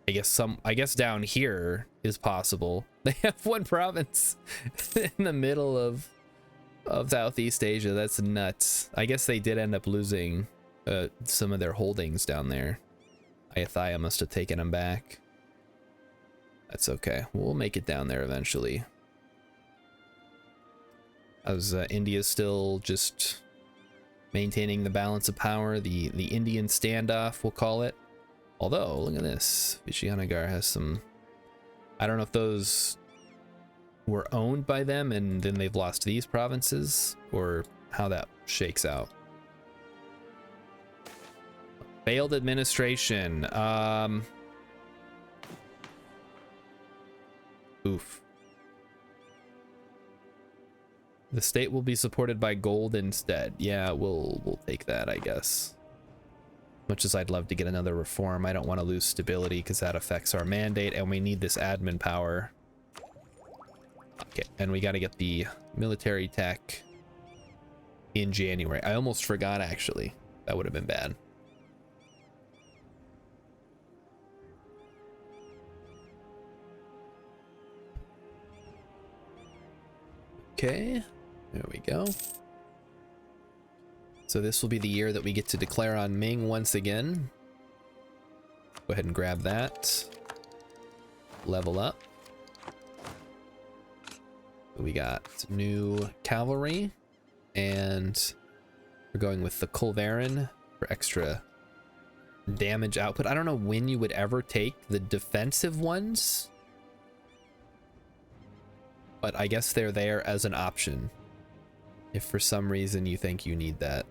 I guess down here is possible. They have one province in the middle of Southeast Asia. That's nuts. I guess they did end up losing some of their holdings down there. Ayutthaya must have taken them back. That's okay. We'll make it down there eventually. As India's still just maintaining the balance of power, the Indian standoff, we'll call it. Although, look at this. Vijayanagar has some... I don't know if those were owned by them and then they've lost these provinces, or how that shakes out. Failed administration. Oof. The state will be supported by gold instead. Yeah, we'll take that, I guess. Much as I'd love to get another reform, I don't want to lose stability because that affects our mandate, and we need this admin power. Okay, and we got to get the military tech in January. I almost forgot, actually. That would have been bad. Okay, there we go. So this will be the year that we get to declare on Ming once again. Go ahead and grab that. Level up. We got new cavalry, and we're going with the Culverin for extra damage output. I don't know when you would ever take the defensive ones, but I guess they're there as an option if for some reason you think you need that.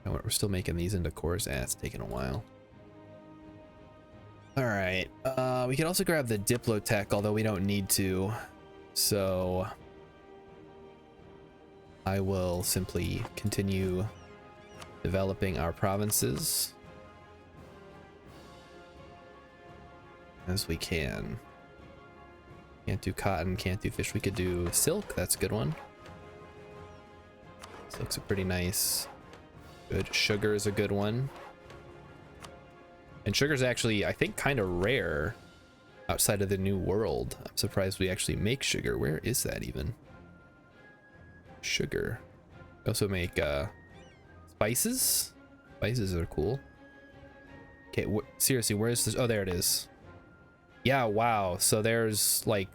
Oh, we're still making these into cores. It's taking a while. All right, we can also grab the Diplotech, although we don't need to. So I will simply continue developing our provinces as we can. Can't do cotton, can't do fish. We could do silk. That's a good one. Silk's a pretty nice. Good. Sugar is a good one. And sugar's actually, I think, kind of rare outside of the New World. I'm surprised we actually make sugar. Where is that even? Sugar. We also make spices. Spices are cool. Okay, seriously, where's this? Oh, there it is. Yeah, wow. So there's like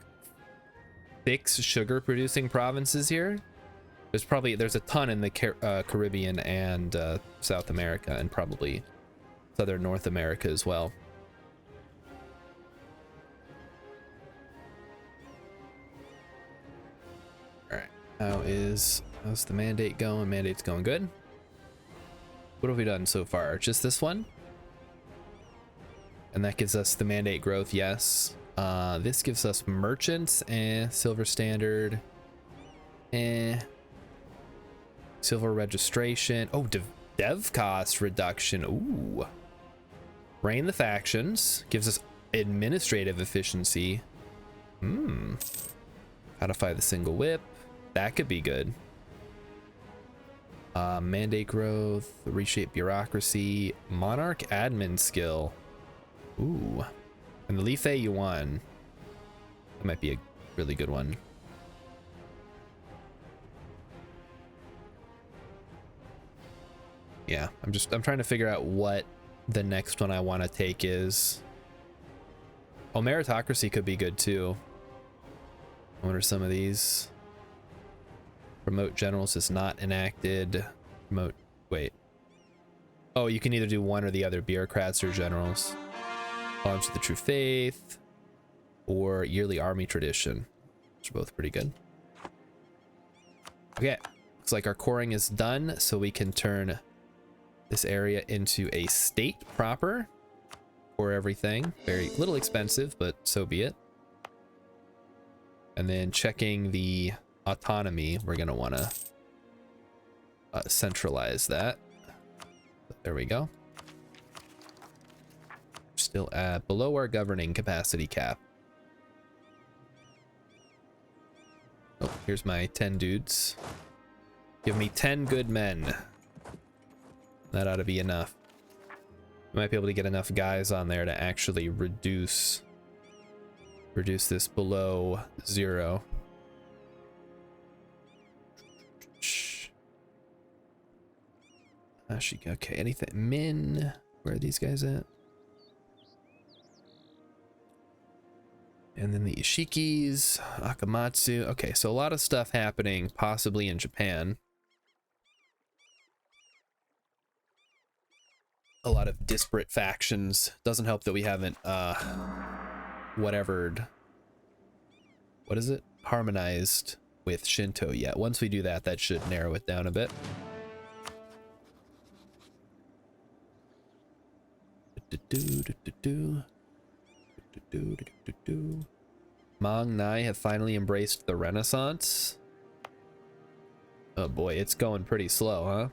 6 sugar producing provinces here. There's a ton in the Caribbean and South America, and probably Southern North America as well. All right, how's the mandate going? Mandate's going good. What have we done so far? Just this one, and that gives us the mandate growth. Yes. This gives us merchants and silver standard. Silver registration. Oh, dev cost reduction. Ooh. Reign the factions. Gives us administrative efficiency. Codify the single whip. That could be good. Mandate growth. Reshape bureaucracy. Monarch admin skill. Ooh. And the Life Yuan. That might be a really good one. Yeah, I'm trying to figure out what the next one I want to take is. Oh, meritocracy could be good too. What are some of these? Promote generals is not enacted. Promote, wait. Oh, you can either do one or the other, bureaucrats or generals. Arms of the True Faith or yearly army tradition, which are both pretty good. Okay, looks like our coring is done, so we can turn this area into a state proper for everything. Very little expensive, but so be it. And then checking the autonomy, we're gonna want to centralize that. There we go. Still at below our governing capacity cap. Oh, here's my 10 dudes. Give me 10 good men. That ought to be enough. We might be able to get enough guys on there to actually reduce this below 0. Okay, anything? Min, where are these guys at? And then the Ishikis, Akamatsu. Okay, so a lot of stuff happening, possibly in Japan. A lot of disparate factions. Doesn't help that we haven't whatevered. What is it? Harmonized with Shinto yet. Once we do that, that should narrow it down a bit. Hmong Nai have finally embraced the Renaissance. Oh boy, it's going pretty slow, huh?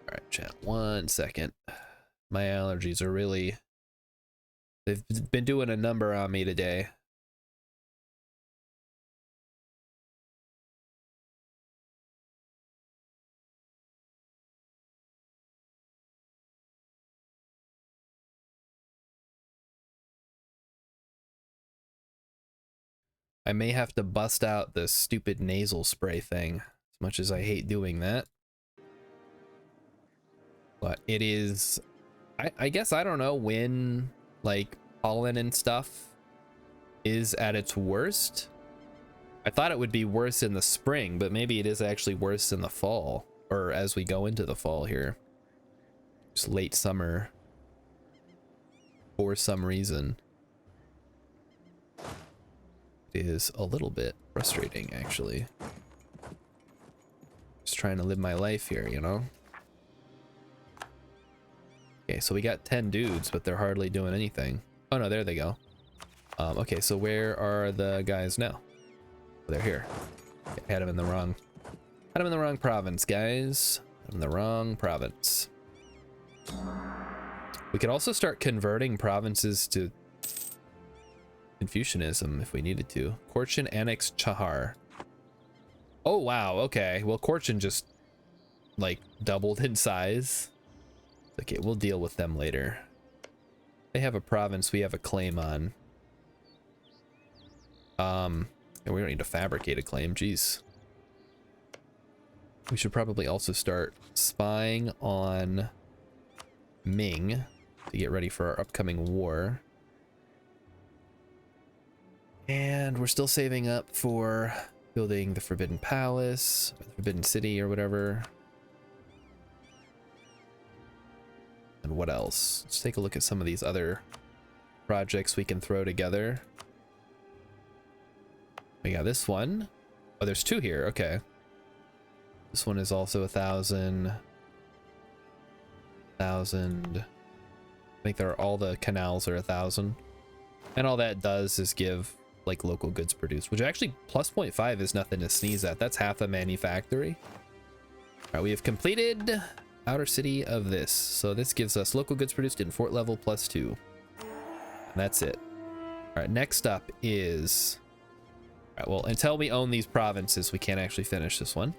Alright, chat, 1 second. My allergies are really... They've been doing a number on me today. I may have to bust out the stupid nasal spray thing, as much as I hate doing that. But it is, I guess, I don't know when, like, pollen and stuff is at its worst. I thought it would be worse in the spring, but maybe it is actually worse in the fall, or as we go into the fall here. Just late summer, for some reason. Is a little bit frustrating, actually. Just trying to live my life here, you know? Okay, so we got 10 dudes, but they're hardly doing anything. Oh no, there they go. Okay, so where are the guys now? They're here. Okay, I had them in the wrong province, guys. Had them in the wrong province. We could also start converting provinces to Confucianism if we needed to. Korchin annexed Chahar. Oh wow, okay. Well, Korchin just like doubled in size. Okay, we'll deal with them later. They have a province we have a claim on. And we don't need to fabricate a claim, jeez. We should probably also start spying on Ming to get ready for our upcoming war. And we're still saving up for building the Forbidden Palace, or the Forbidden City, or whatever. And what else? Let's take a look at some of these other projects we can throw together. We got this one. Oh, there's 2 here. Okay. This one is also 1,000. 1,000. I think all the canals are 1,000. And all that does is give like local goods produced, which actually plus 0.5 is nothing to sneeze at. That's half a manufactory. All right, we have completed outer city of this. So this gives us local goods produced in fort level plus 2. And that's it. All right, next up is, all right, well, until we own these provinces, we can't actually finish this one.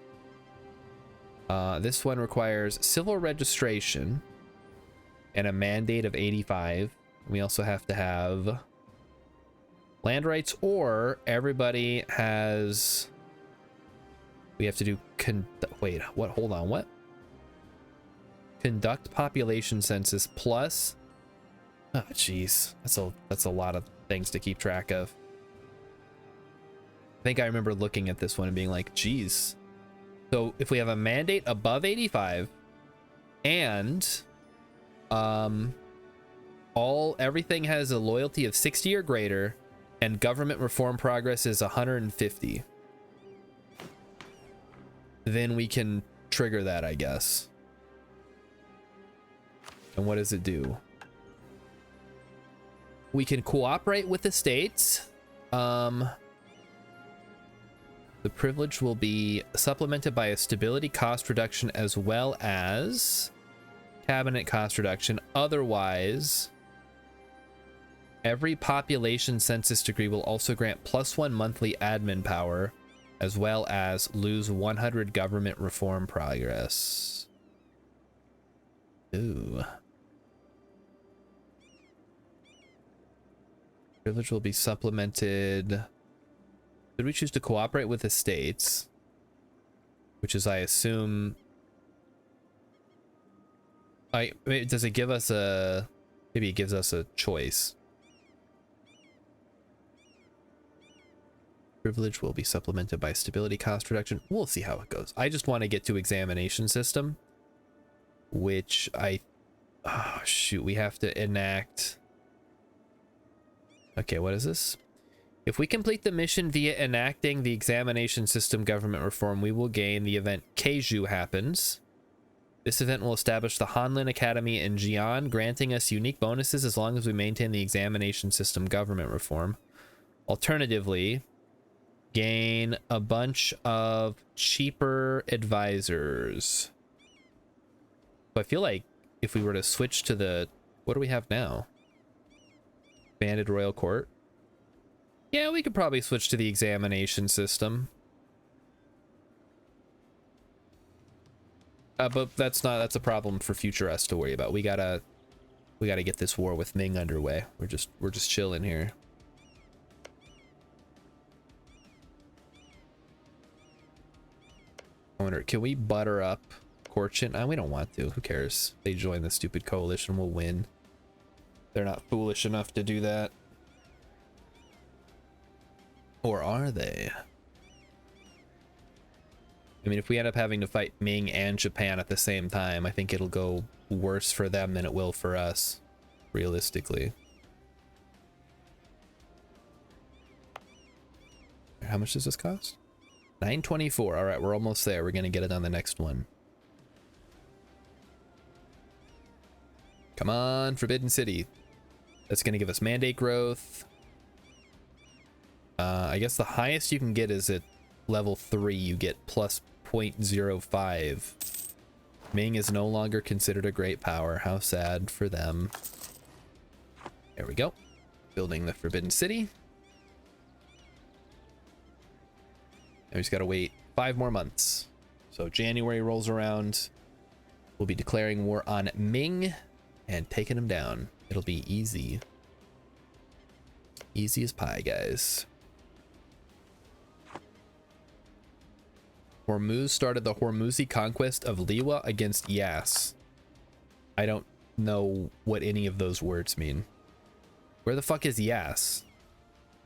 This one requires civil registration and a mandate of 85. We also have to have land rights, or everybody has, we have to do wait, what, hold on, what? Conduct population census plus, oh jeez, that's a lot of things to keep track of. I think I remember looking at this one and being like, geez. So if we have a mandate above 85 and everything has a loyalty of 60 or greater and government reform progress is 150, then we can trigger that, I guess. And what does it do? We can cooperate with the states. The privilege will be supplemented by a stability cost reduction as well as cabinet cost reduction. Otherwise, every population census degree will also grant +1 monthly admin power, as well as lose 100 government reform progress. Ooh. Privilege will be supplemented. Should we choose to cooperate with the states? Which is, I assume... does it give us a... Maybe it gives us a choice. Privilege will be supplemented by stability cost reduction. We'll see how it goes. I just want to get to examination system, which I... Oh, shoot. We have to enact... Okay, what is this? If we complete the mission via enacting the examination system government reform, we will gain the event Keiju Happens. This event will establish the Hanlin Academy in Jian, granting us unique bonuses as long as we maintain the examination system government reform. Alternatively, gain a bunch of cheaper advisors. So I feel like if we were to switch to the... What do we have now? Banded Royal Court. Yeah, we could probably switch to the examination system. But that's a problem for future us to worry about. We gotta get this war with Ming underway. We're just chilling here. I wonder, can we butter up Korchin? We don't want to. Who cares? They join the stupid coalition, we'll win. They're not foolish enough to do that. Or are they? I mean, if we end up having to fight Ming and Japan at the same time, I think it'll go worse for them than it will for us, realistically. How much does this cost? 924. All right, we're almost there. We're gonna get it on the next one. Come on, Forbidden City. That's gonna give us mandate growth. I guess the highest you can get is at level 3. You get plus 0.05. Ming is no longer considered a great power. How sad for them. There we go. Building the Forbidden City. And we just gotta wait 5 more months. So January rolls around. We'll be declaring war on Ming and taking them down. It'll be easy. Easy as pie, guys. Hormuz started the Hormuzi conquest of Liwa against Yas. I don't know what any of those words mean. Where the fuck is Yas?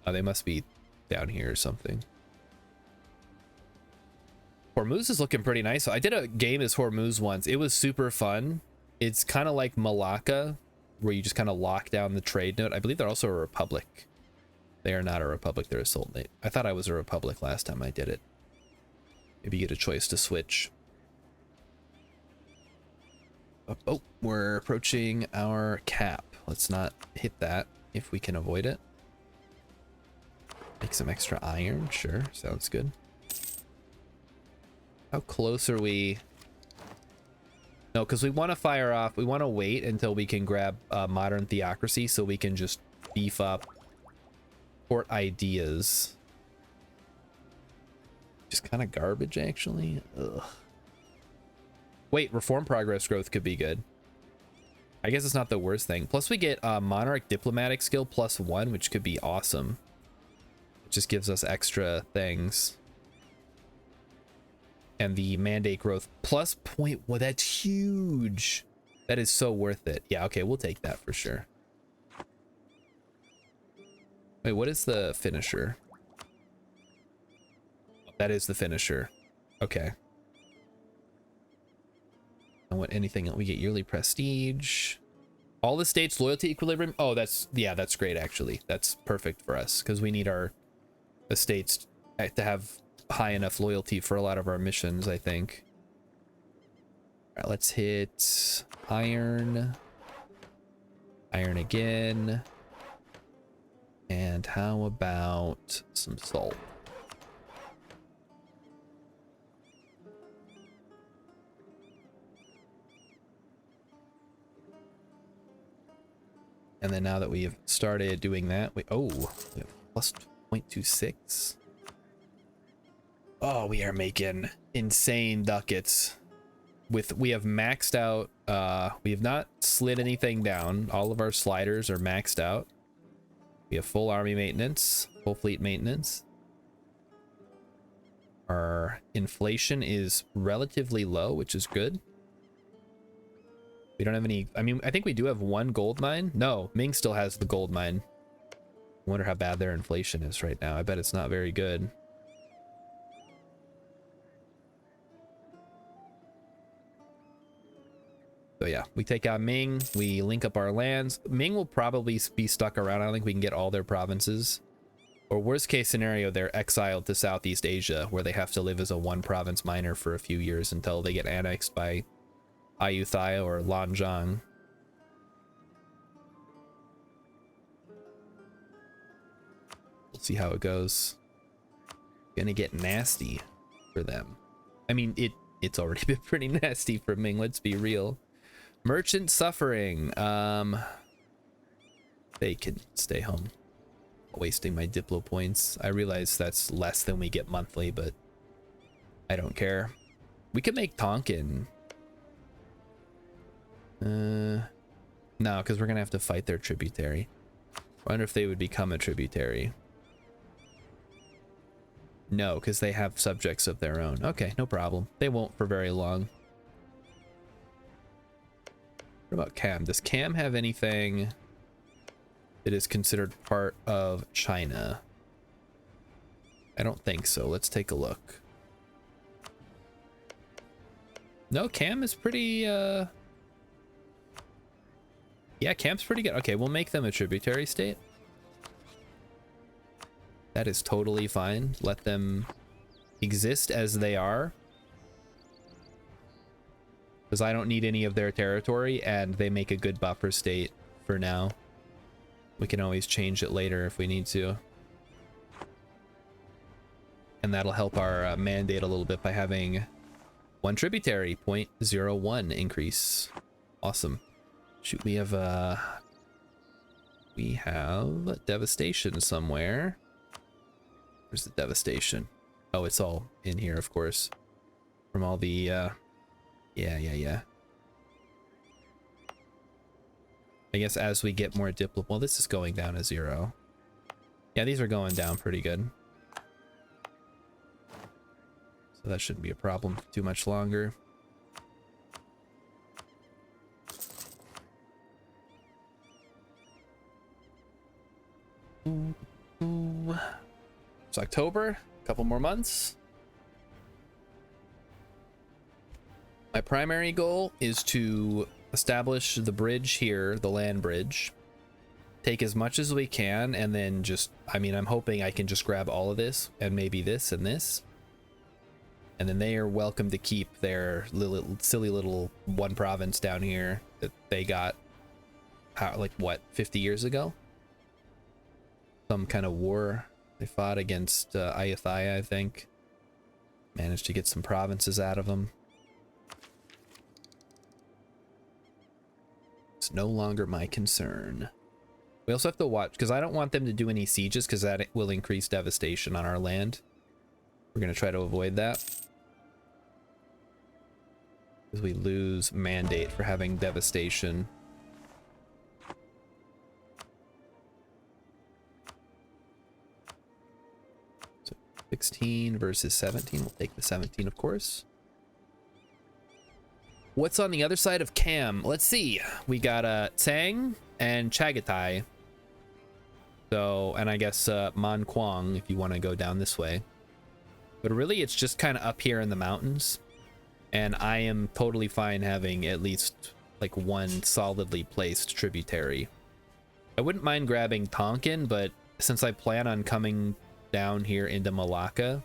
Oh, they must be down here or something. Hormuz is looking pretty nice. I did a game as Hormuz once. It was super fun. It's kind of like Malacca, where you just kind of lock down the trade node. I believe they're also a republic. They are not a republic, they're a sultanate. I thought I was a republic last time I did it. Maybe you get a choice to switch. Oh, we're approaching our cap. Let's not hit that if we can avoid it. Make some extra iron. Sure, sounds good. How close are we? No, because we want to fire off. We want to wait until we can grab modern theocracy so we can just beef up port ideas. Just kind of garbage, actually. Ugh. Wait, reform progress growth could be good. I guess it's not the worst thing. Plus we get monarch diplomatic skill +1, which could be awesome. It just gives us extra things. And the mandate growth plus point. Well, that's huge. That is so worth it. Yeah, okay, we'll take that for sure. Wait, what is the finisher? That is the finisher. Okay. And what anything else? We get yearly prestige. All the states loyalty equilibrium. Oh, that's, yeah, that's great actually. That's perfect for us because we need our estates to have high enough loyalty for a lot of our missions, I think. All right, let's hit iron. Iron again. And how about some salt? And then now that we've started doing that, we have plus 0.26. Oh, we are making insane ducats. We have maxed out, we have not slid anything down. All of our sliders are maxed out. We have full army maintenance, full fleet maintenance. Our inflation is relatively low, which is good. We don't have any, I mean, I think we do have one gold mine. No, Ming still has the gold mine. I wonder how bad their inflation is right now. I bet it's not very good. So yeah, we take out Ming, we link up our lands. Ming will probably be stuck around. I don't think we can get all their provinces. Or worst case scenario, they're exiled to Southeast Asia, where they have to live as a one province minor for a few years until they get annexed by Ayutthaya or Lanzhang. We'll see how it goes. Gonna get nasty for them. I mean, it's already been pretty nasty for Ming, let's be real. Merchant suffering. They can stay home. Wasting my Diplo points. I realize that's less than we get monthly, but I don't care. We could make Tonkin. No, because we're gonna have to fight their tributary. I wonder if they would become a tributary. No, because they have subjects of their own. Okay, no problem. They won't for very long. What about Cam? Does Cam have anything that is considered part of China? I don't think so. Let's take a look. No, Cam is pretty, yeah, Cam's pretty good. Okay, we'll make them a tributary state. That is totally fine. Let them exist as they are. Because I don't need any of their territory, and they make a good buffer state for now. We can always change it later if we need to. And that'll help our mandate a little bit by having one tributary, 0.01 increase. Awesome. Shoot, we have devastation somewhere. Where's the devastation? Oh, it's all in here, of course. From all the, yeah. I guess as we get more diplo... Well, this is going down to 0. Yeah, these are going down pretty good. So that shouldn't be a problem too much longer. It's October, a couple more months. My primary goal is to establish the bridge here, the land bridge. Take as much as we can, and then just, I mean, I'm hoping I can just grab all of this, and maybe this and this. And then they are welcome to keep their little, silly little one province down here that they got, like, what, 50 years ago? Some kind of war they fought against Ayutthaya, I think. Managed to get some provinces out of them. It's no longer my concern. We also have to watch, because I don't want them to do any sieges, because that will increase devastation on our land. We're going to try to avoid that. Because we lose mandate for having devastation. So 16 versus 17. We'll take the 17, of course. What's on the other side of Cam? Let's see. We got Tsang and Chagatai. So, and I guess Man Quang if you want to go down this way. But really, it's just kind of up here in the mountains. And I am totally fine having at least like one solidly placed tributary. I wouldn't mind grabbing Tonkin, but since I plan on coming down here into Malacca,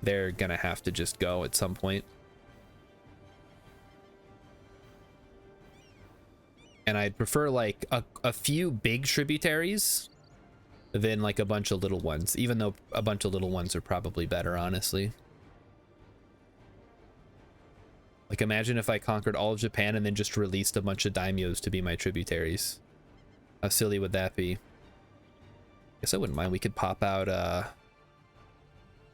they're gonna have to just go at some point. And I'd prefer like a few big tributaries than like a bunch of little ones, even though a bunch of little ones are probably better, honestly. Like, imagine if I conquered all of Japan and then just released a bunch of daimyos to be my tributaries. How silly would that be? Guess I wouldn't mind. We could pop out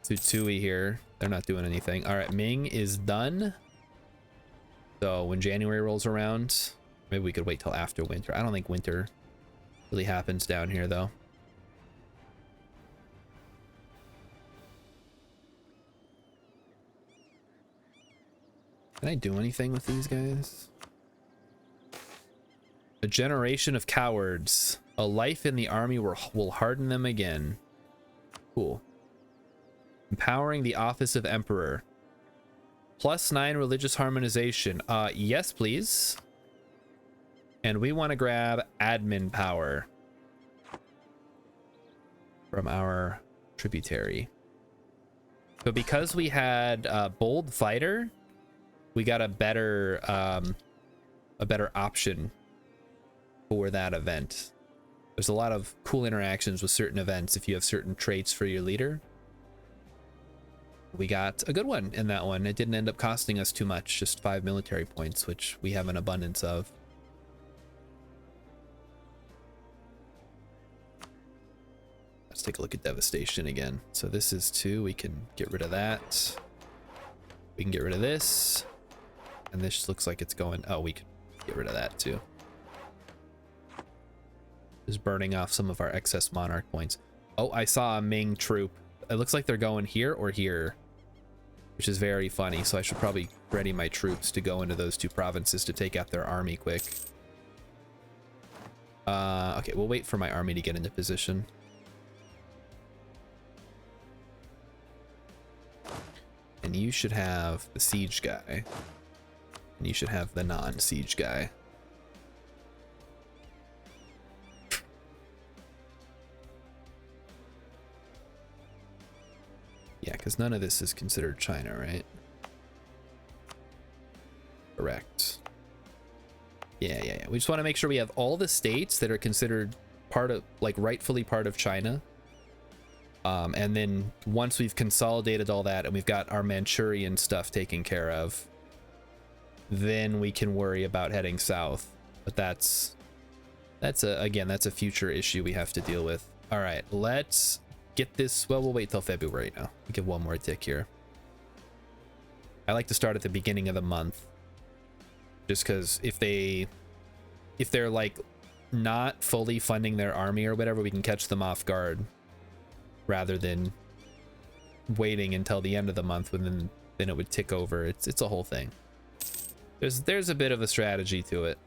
Tsutsui here. They're not doing anything. All right, Ming is done. So when January rolls around, maybe we could wait till after winter. I don't think winter really happens down here, though. Can I do anything with these guys? A generation of cowards. A life in the army will harden them again. Cool. Empowering the office of emperor. +9 religious harmonization. Yes, please. And we want to grab admin power from our tributary. So because we had bold fighter, we got a better option for that event. There's a lot of cool interactions with certain events if you have certain traits for your leader. We got a good one in that one. It didn't end up costing us too much, just 5 military points, which we have an abundance of. Let's take a look at devastation again. So this is 2. We can get rid of that. We can get rid of this. And this looks like it's going... Oh, we can get rid of that too. Just burning off some of our excess monarch points. Oh, I saw a Ming troop. It looks like they're going here or here, which is very funny. So I should probably ready my troops to go into those 2 provinces to take out their army quick. Okay, we'll wait for my army to get into position. And you should have the siege guy. And you should have the non-siege guy. Yeah, because none of this is considered China, right? Correct. Yeah. We just want to make sure we have all the states that are considered part of, like, rightfully part of China. And then once we've consolidated all that and we've got our Manchurian stuff taken care of, then we can worry about heading south. But that's a future issue we have to deal with. All right, let's get this. Well, we'll wait till February now. We give one more tick here. I like to start at the beginning of the month, just because if they're like not fully funding their army or whatever, we can catch them off guard rather than waiting until the end of the month when then it would tick over. It's a whole thing. There's a bit of a strategy to it.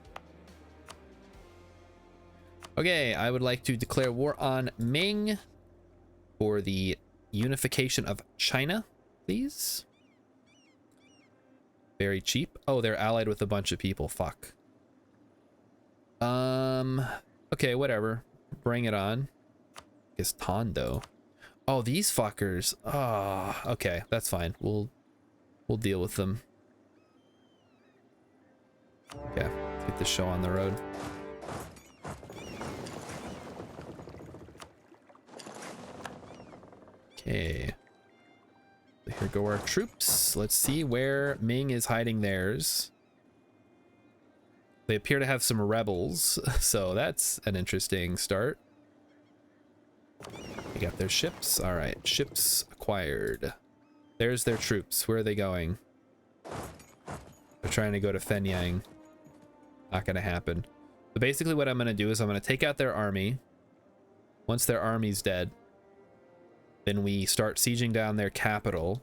Okay, I would like to declare war on Ming for the unification of China, please. Very cheap. Oh, they're allied with a bunch of people. Fuck. Okay, whatever. Bring it on. I guess Tondo. Oh, these fuckers. Ah, oh, okay, that's fine. We'll deal with them. Okay, let's get this show on the road. Okay. Here go our troops. Let's see where Ming is hiding theirs. They appear to have some rebels, so that's an interesting start. They got their ships. All right, ships acquired. There's their troops. Where are they going? They're trying to go to Fenyang. Not gonna happen. So basically what I'm gonna do is I'm gonna take out their army. Once their army's dead, then we start sieging down their capital.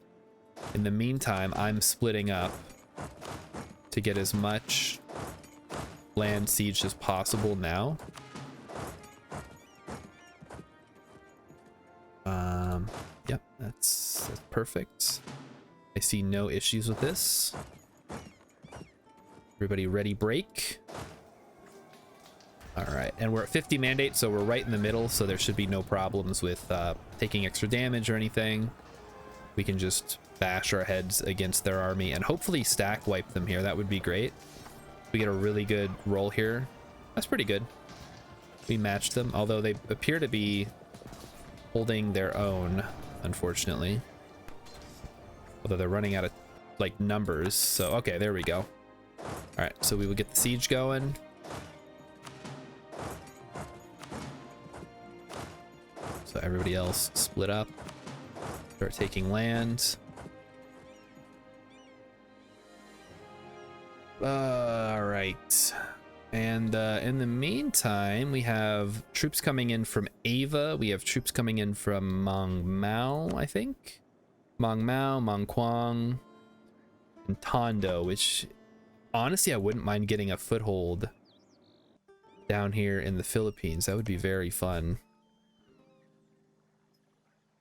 In the meantime, I'm splitting up to get as much land sieged as possible now. Yep, that's perfect. I see no issues with this. Everybody ready, break. All right, and we're at 50 mandate, so we're right in the middle, so there should be no problems with taking extra damage or anything. We can just bash our heads against their army and hopefully stack wipe them here. That would be great. We get a really good roll here. That's pretty good. We matched them, although they appear to be holding their own, unfortunately. Although they're running out of like numbers, so okay, there we go. All right, so we will get the siege going. So everybody else split up, start taking land. All right, and in the meantime, we have troops coming in from Ava. We have troops coming in from Mong Mao, I think. Mong Mao, Mong Quang, and Tondo, which honestly I wouldn't mind getting a foothold down here in the Philippines. That would be very fun.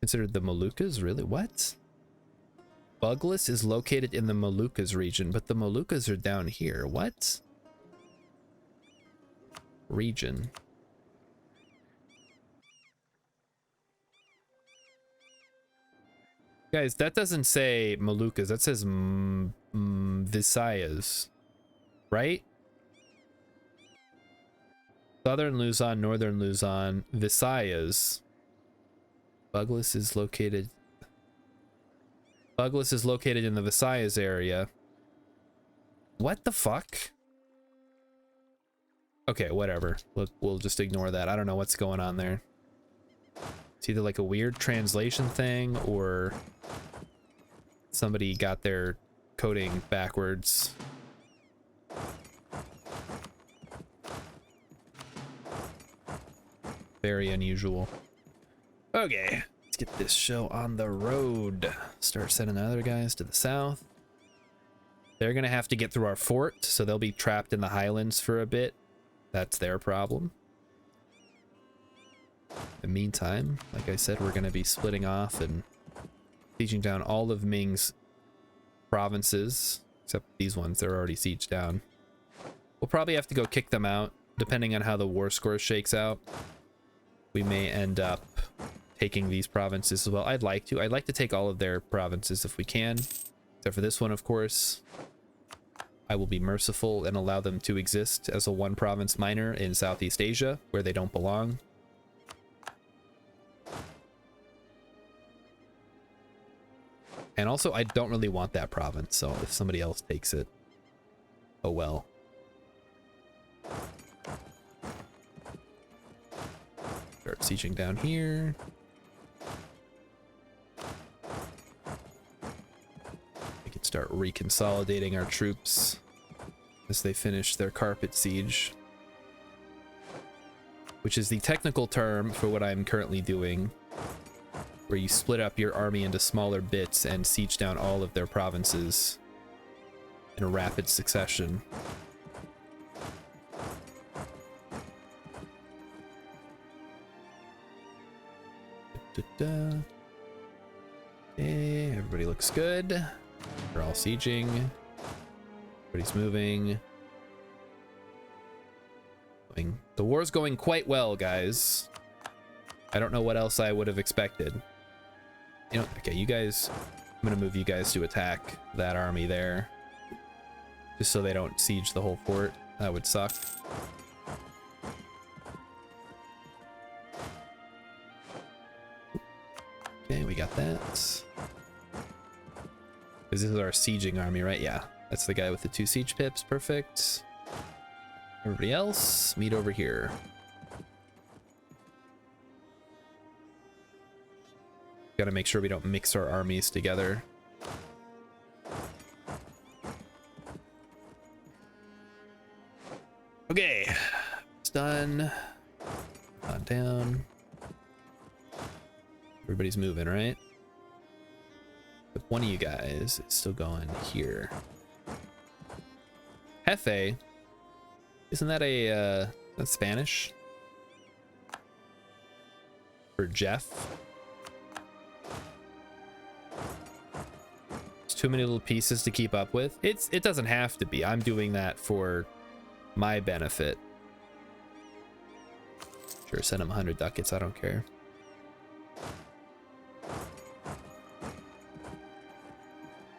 Considered the Moluccas? Really? What? Buglas is located in the Moluccas region, but the Moluccas are down here. What? region. Guys, that doesn't say Moluccas. That says Visayas, right? Southern Luzon, Northern Luzon, Visayas. Douglas is located in the Visayas area. What the fuck? Okay, whatever. We'll just ignore that. I don't know what's going on there. It's either like a weird translation thing or somebody got their coding backwards. Very unusual. Okay, let's get this show on the road. Start sending the other guys to the south. They're gonna have to get through our fort, so they'll be trapped in the highlands for a bit. That's their problem. In the meantime, like I said, we're gonna be splitting off and sieging down all of Ming's provinces, except these ones, they're already sieged down. We'll probably have to go kick them out, depending on how the war score shakes out. We may end up taking these provinces as well. I'd like to take all of their provinces if we can, except for this one, of course. I will be merciful and allow them to exist as a one province minor in Southeast Asia, where they don't belong. And also, I don't really want that province, so if somebody else takes it, oh well. Start sieging down here. We can start reconsolidating our troops as they finish their carpet siege, which is the technical term for what I'm currently doing, where you split up your army into smaller bits and siege down all of their provinces in a rapid succession. Okay, everybody looks good. We're all sieging. Everybody's moving. The war's going quite well, guys. I don't know what else I would have expected. You know, okay, you guys, I'm gonna move you guys to attack that army there, just so they don't siege the whole fort. That would suck. Okay, we got that. This is our sieging army, right? Yeah, that's the guy with the 2 siege pips. Perfect. Everybody else, meet over here. Gotta make sure we don't mix our armies together. Okay, it's done. On down. Everybody's moving, right? But one of you guys is still going here. Jefe, isn't that a that's Spanish for Jeff? It's too many little pieces to keep up with. It doesn't have to be. I'm doing that for my benefit. Sure, send him 100 ducats. I don't care.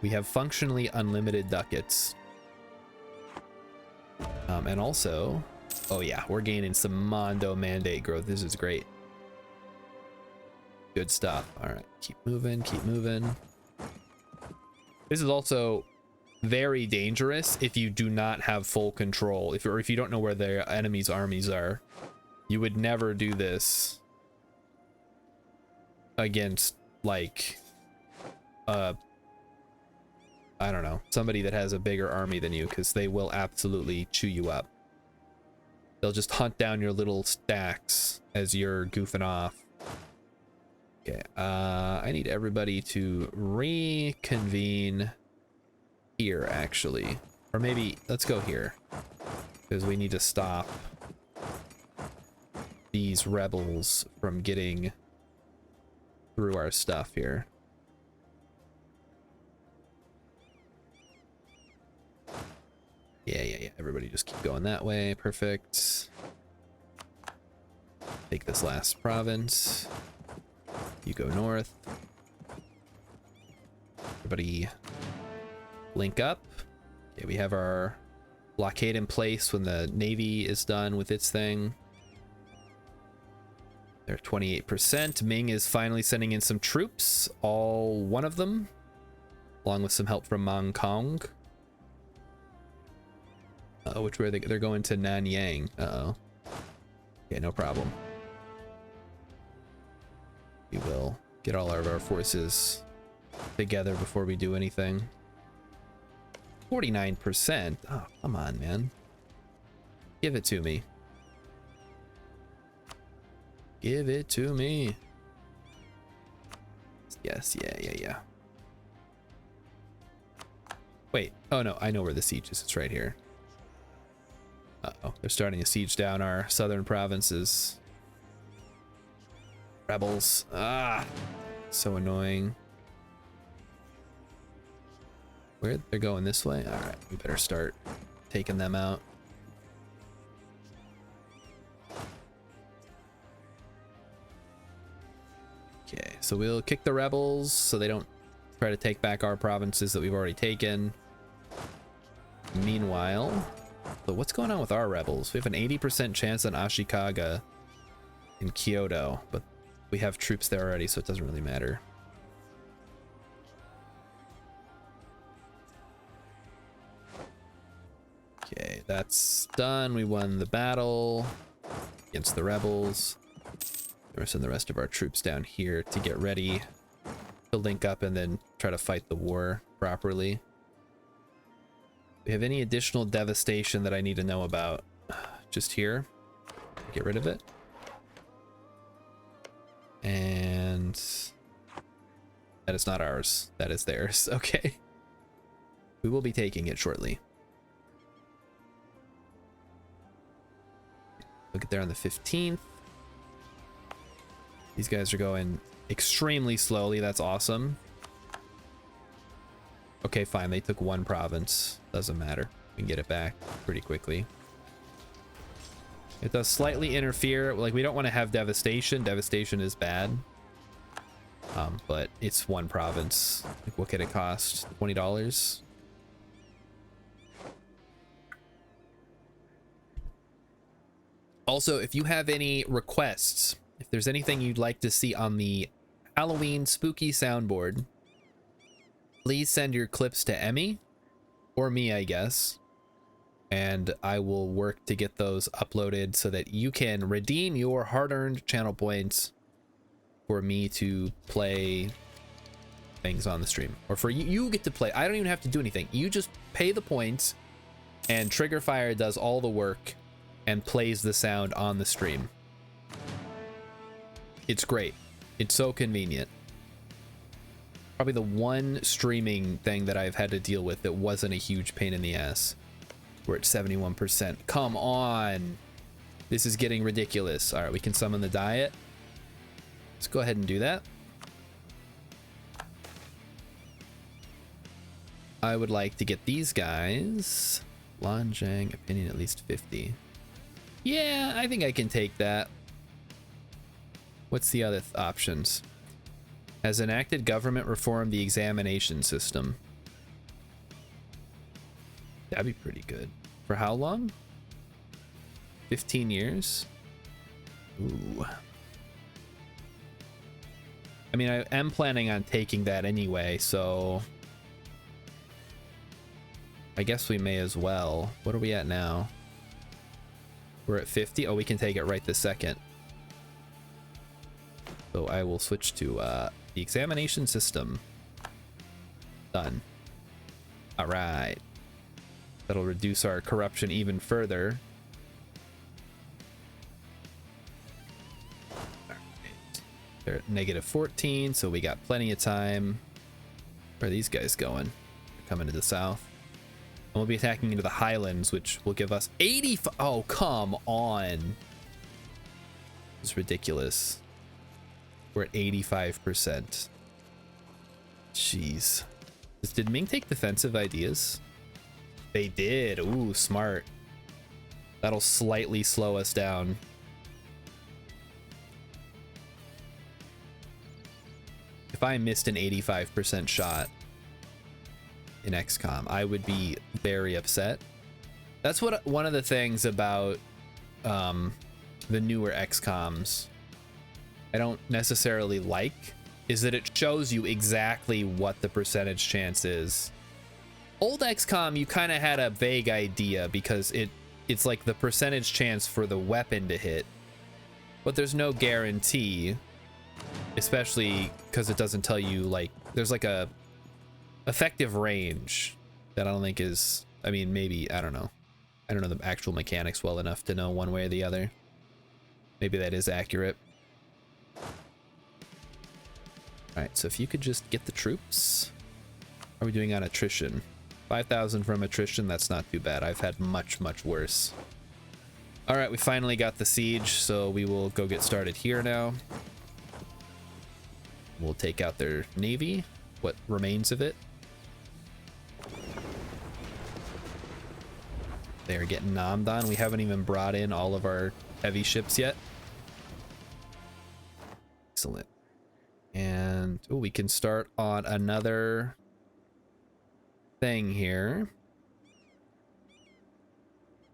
We have functionally unlimited ducats. And also, oh yeah, we're gaining some Mondo mandate growth. This is great. Good stuff. All right, keep moving, keep moving. This is also very dangerous if you do not have full control. If you don't know where the enemy's armies are, you would never do this against, like, I don't know, somebody that has a bigger army than you, because they will absolutely chew you up. They'll just hunt down your little stacks as you're goofing off. Okay, I need everybody to reconvene here, actually. Or maybe, let's go here, because we need to stop these rebels from getting through our stuff here. Yeah. Everybody just keep going that way. Perfect. take this last province. You go north. Everybody link up. Okay, we have our blockade in place when the Navy is done with its thing. They're 28%. Ming is finally sending in some troops, all one of them, along with some help from Mong Kong. Which way they're going to Nanyang. Uh-oh. Okay, no problem. We will get all of our forces together before we do anything. 49%. Oh, come on, man. Give it to me. Give it to me. Yes, yeah. Wait, oh no, I know where the siege is. It's right here. Uh-oh, they're starting to siege down our southern provinces. Rebels. Ah, so annoying. Where they're going this way? All right, we better start taking them out. Okay, so we'll kick the rebels so they don't try to take back our provinces that we've already taken. Meanwhile, but what's going on with our rebels? We have an 80% chance on Ashikaga in Kyoto, but we have troops there already, so it doesn't really matter. Okay, that's done. We won the battle against the rebels. We're sending the rest of our troops down here to get ready to link up and then try to fight the war properly. Do we have any additional devastation that I need to know about? Just here. Get rid of it. And that is not ours. That is theirs. Okay. We will be taking it shortly. We'll get there on the 15th. These guys are going extremely slowly. That's awesome. Okay, fine. They took one province. Doesn't matter. We can get it back pretty quickly. It does slightly interfere. Like, we don't want to have devastation. Devastation is bad. But it's one province. Like, what could it cost? $20? Also, if you have any requests, if there's anything you'd like to see on the Halloween spooky soundboard, please send your clips to Emmy or me, I guess, and I will work to get those uploaded so that you can redeem your hard-earned channel points for me to play things on the stream, or for you get to play. I don't even have to do anything. You just pay the points and Triggerfire does all the work and plays the sound on the stream. It's great. It's so convenient. Probably the one streaming thing that I've had to deal with that wasn't a huge pain in the ass. We're at 71%. Come on. This is getting ridiculous. All right, we can summon the Diet. Let's go ahead and do that. I would like to get these guys. Lanjiang, opinion at least 50. Yeah, I think I can take that. What's the other options? Has enacted government reform the examination system? That'd be pretty good. For how long? 15 years? Ooh. I mean, I am planning on taking that anyway, so I guess we may as well. What are we at now? We're at 50. Oh, we can take it right this second. So I will switch to the examination system. Done. All right. That'll reduce our corruption even further. All right. They're at -14, so we got plenty of time. Where are these guys going? They're coming to the south. And we'll be attacking into the highlands, which will give us 85. Oh, come on. It's ridiculous. We're at 85%. Jeez. Did Ming take defensive ideas? They did. Ooh, smart. That'll slightly slow us down. if I missed an 85% shot in XCOM, I would be very upset. That's what one of the things about the newer XCOMs I don't necessarily like, is that it shows you exactly what the percentage chance is. Old XCOM, you kind of had a vague idea because it's like the percentage chance for the weapon to hit, but there's no guarantee, especially because it doesn't tell you, like, there's like a effective range that I don't think is, I mean, maybe, I don't know the actual mechanics well enough to know one way or the other. Maybe that is accurate. All right, so if you could just get the troops. How are we doing on attrition? 5,000 from attrition, that's not too bad. I've had much, much worse. All right, we finally got the siege, so we will go get started here now. We'll take out their navy, what remains of it. They're getting nommed on. We haven't even brought in all of our heavy ships yet. Excellent. And ooh, we can start on another thing here.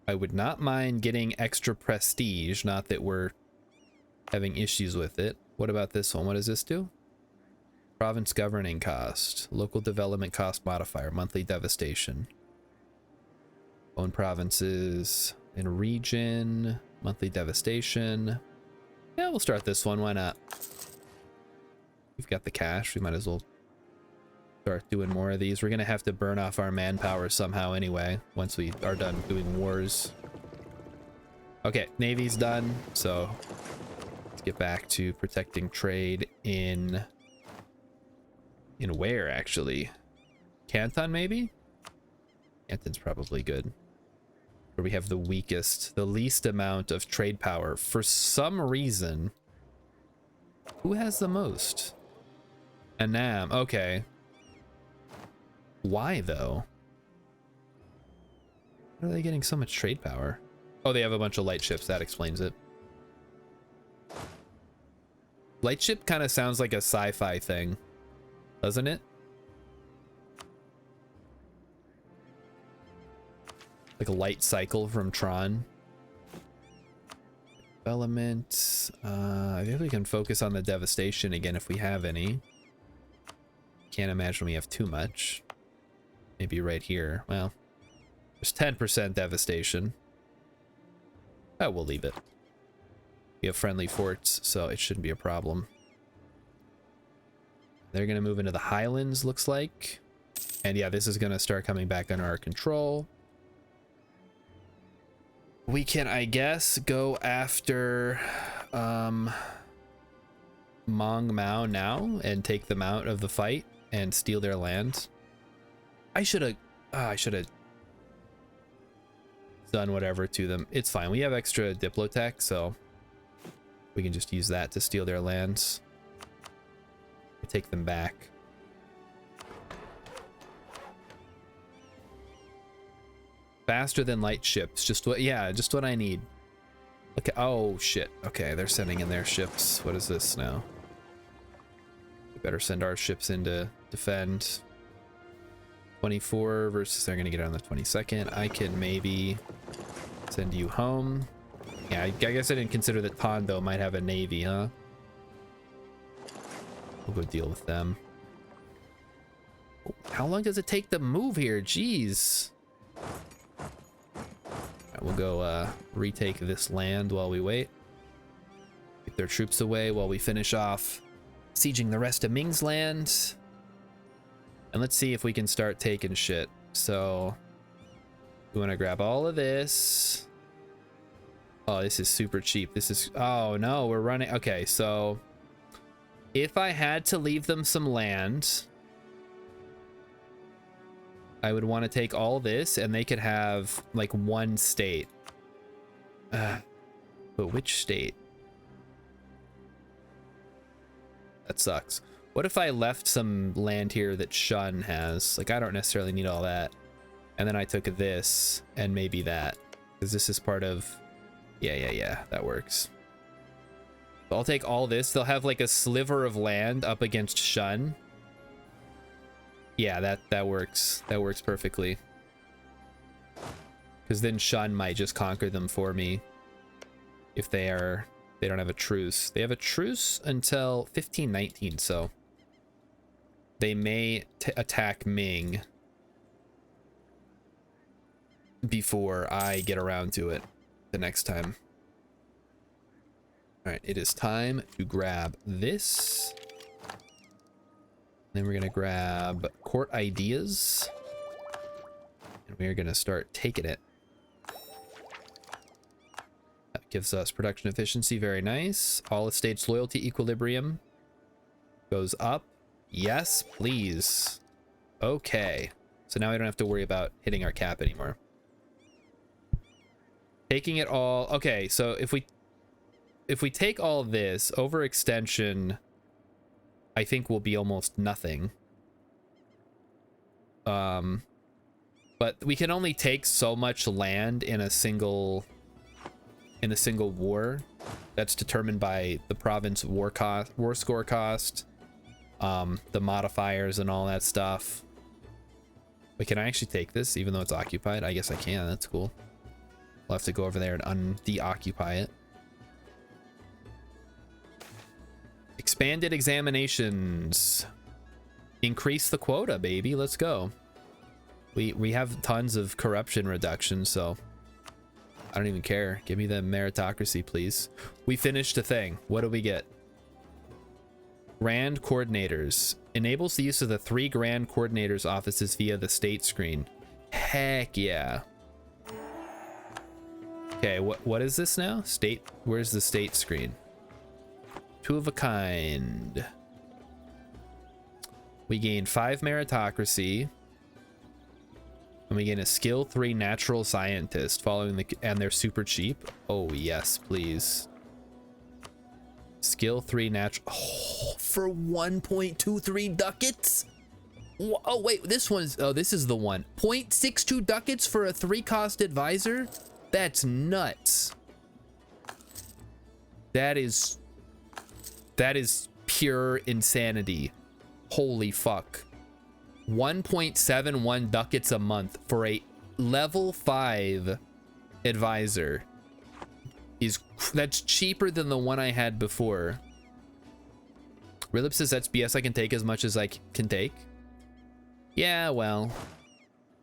I would not mind getting extra prestige, not that we're having issues with it. What about this one? What does this do? Province governing cost, local development cost modifier, monthly devastation. Own provinces in region, monthly devastation. Yeah, we'll start this one, why not? We've got the cash, we might as well start doing more of these. We're gonna have to burn off our manpower somehow anyway, once we are done doing wars. Okay, Navy's done, so let's get back to protecting trade in where, actually? Canton, maybe? Canton's probably good. Where we have the least amount of trade power. For some reason, who has the most? Annam, okay. Why though? Why are they getting so much trade power? Oh, they have a bunch of light ships, that explains it. Light ship kind of sounds like a sci-fi thing, doesn't it? Like a light cycle from Tron. Development. I think we can focus on the devastation again if we have any. Can't imagine we have too much. Maybe right here. Well, there's 10% devastation. Oh, we'll leave it. We have friendly forts, so it shouldn't be a problem. They're gonna move into the Highlands, looks like. And yeah, this is gonna start coming back under our control. We can, I guess, go after Mong Mao now and take them out of the fight and steal their land. I should have done whatever to them. It's fine. We have extra Diplotech, so we can just use that to steal their lands. Take them back. Faster than light ships. Just what I need. Okay. Oh shit. Okay, they're sending in their ships. What is this now? We better send our ships in to defend. 24 versus they're gonna get on the 22nd. I can maybe send you home. Yeah, I guess I didn't consider that Tondo might have a navy, huh? We'll go deal with them. How long does it take to move here? Jeez. Right, we'll go retake this land while we wait. Get their troops away while we finish off sieging the rest of Ming's land. And let's see if we can start taking shit. So we want to grab all of this. Oh, this is super cheap. This is, oh no, we're running. Okay, so if I had to leave them some land, I would want to take all this and they could have like one state. But which state? That sucks. What if I left some land here that Shun has? Like, I don't necessarily need all that. And then I took this and maybe that. Because this is part of... Yeah, that works. I'll take all this. They'll have like a sliver of land up against Shun. Yeah, that works. That works perfectly. Because then Shun might just conquer them for me if they don't have a truce. They have a truce until 1519, so they may attack Ming before I get around to it the next time. All right, it is time to grab this. Then we're gonna grab court ideas, and we're gonna start taking it. That gives us production efficiency, very nice. All estates loyalty equilibrium goes up. Yes, please. Okay, so now we don't have to worry about hitting our cap anymore. Taking it all. Okay, so if we take all this, overextension I think will be almost nothing. But we can only take so much land in a single war. That's determined by the province war score cost, the modifiers and all that stuff. But can I actually take this even though it's occupied? I guess I can. That's cool. I'll have to go over there and de-occupy it. Expanded examinations. Increase the quota, baby. Let's go. We have tons of corruption reduction, so I don't even care. Give me the meritocracy, please. We finished a thing. What do we get? Grand Coordinators. Enables the use of the 3 Grand Coordinators offices via the state screen. Heck yeah. Okay, what is this now? State. Where's the state screen? 2 of a kind. We gain 5 meritocracy. And we gain a skill 3 natural scientist following and they're super cheap. Oh yes, please. Skill 3 natural. Oh, for 1.23 ducats? Oh wait, this one's, oh, this is the one. 0.62 ducats for a 3-cost advisor? That's nuts. That is pure insanity. Holy fuck. 1.71 ducats a month for a level 5 advisor that's cheaper than the one I had before. Rilip says that's BS. I can take as much as I can take. Yeah, well,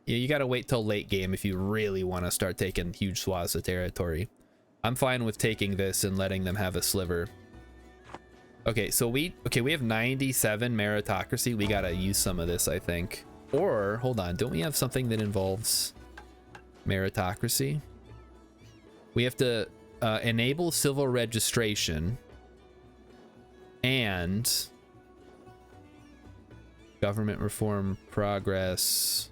yeah, you gotta wait till late game if you really want to start taking huge swaths of territory. I'm fine with taking this and letting them have a sliver. Okay, so we have 97 meritocracy. We gotta use some of this, I think. Or hold on, don't we have something that involves meritocracy? We have to enable civil registration and government reform progress.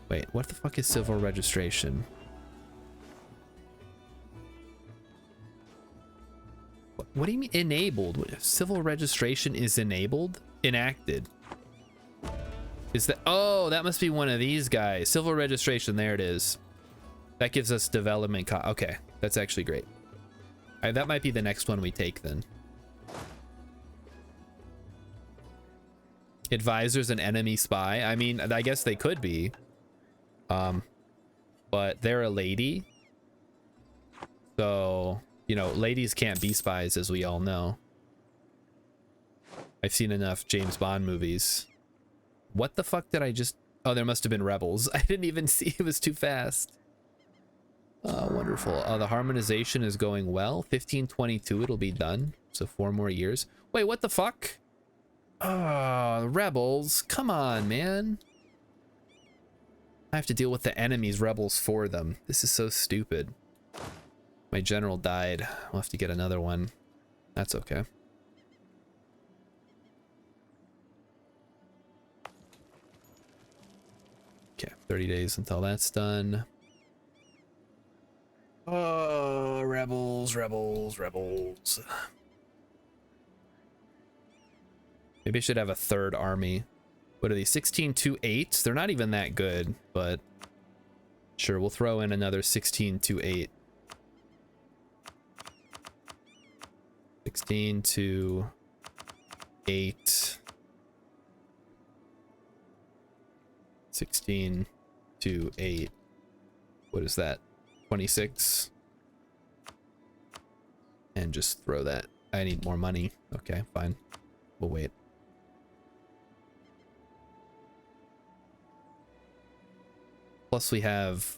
Wait, what the fuck is civil registration? What do you mean enabled? Civil registration is enabled? Enacted. Is that, oh, that must be one of these guys. Civil registration, there it is. That gives us development okay, that's actually great. That might be the next one we take then. Advisors and enemy spy. I mean, I guess they could be. But they're a lady. So, you know, ladies can't be spies, as we all know. I've seen enough James Bond movies. What the fuck did I just... Oh, there must have been rebels. I didn't even see. It was too fast. Wonderful. The harmonization is going well. 1522, it'll be done. So 4 more years. Wait, what the fuck? Oh, rebels. Come on, man. I have to deal with the enemy's rebels for them. This is so stupid. My general died. We'll have to get another one. That's okay. Okay, 30 days until that's done. Oh, rebels, rebels, rebels. Maybe I should have a 3rd army. What are these? 1628s? They're not even that good, but sure, we'll throw in another 1628. 16 to 8. 16 to 8. What is that? 26. And just throw that. I need more money. Okay, fine. We'll wait. Plus we have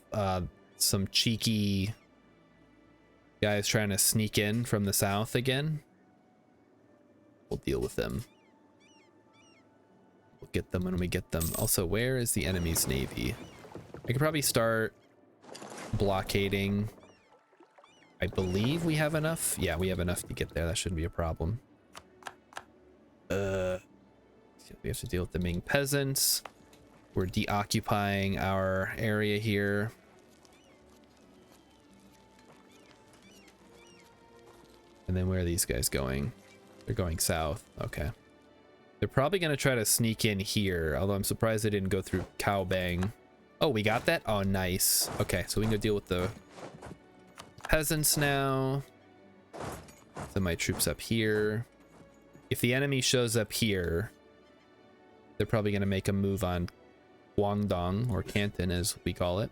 some cheeky guys trying to sneak in from the south again. We'll deal with them. We'll get them when we get them. Also, where is the enemy's navy? I could probably start blockading. I believe we have enough. Yeah, we have enough to get there. That shouldn't be a problem. We have to deal with the Ming peasants. We're deoccupying our area here. And then where are these guys going? They're going south. Okay. They're probably going to try to sneak in here, although I'm surprised they didn't go through Caobang. Oh, we got that? Oh, nice. Okay, so we can go deal with the peasants now. Send my troops up here. If the enemy shows up here, they're probably going to make a move on Guangdong, or Canton as we call it.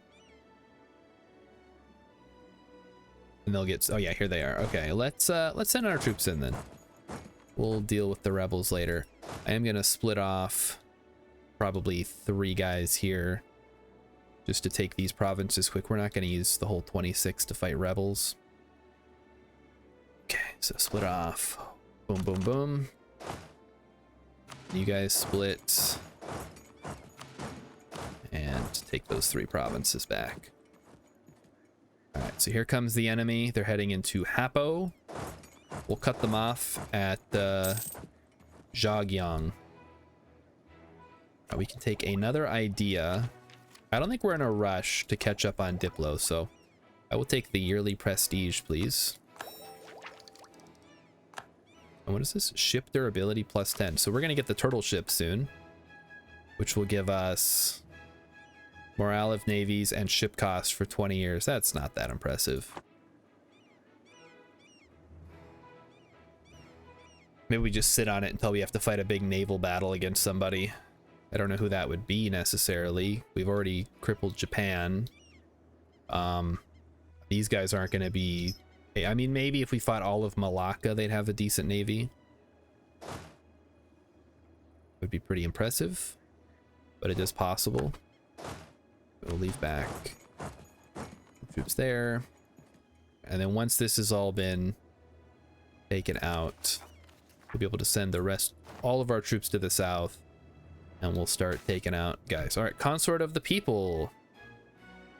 And they'll get, oh yeah, here they are. Okay, let's send our troops in then. We'll deal with the rebels later. I am gonna split off probably 3 guys here just to take these provinces quick. We're not gonna use the whole 26 to fight rebels. Okay, so split off. Boom, boom, boom. You guys split and take those 3 provinces back. All right, so here comes the enemy. They're heading into Hapo. We'll cut them off at Zhaogyang. We can take another idea. I don't think we're in a rush to catch up on Diplo, so I will take the yearly prestige, please. And what is this? Ship durability plus 10. So we're going to get the turtle ship soon, which will give us morale of navies and ship cost for 20 years. That's not that impressive. Maybe we just sit on it until we have to fight a big naval battle against somebody. I don't know who that would be necessarily. We've already crippled Japan. These guys aren't going to be... I mean, maybe if we fought all of Malacca, they'd have a decent navy. Would be pretty impressive, but it is possible. We'll leave back troops there. And then once this has all been taken out, we'll be able to send the rest, all of our troops to the south, and we'll start taking out guys. All right, Consort of the People.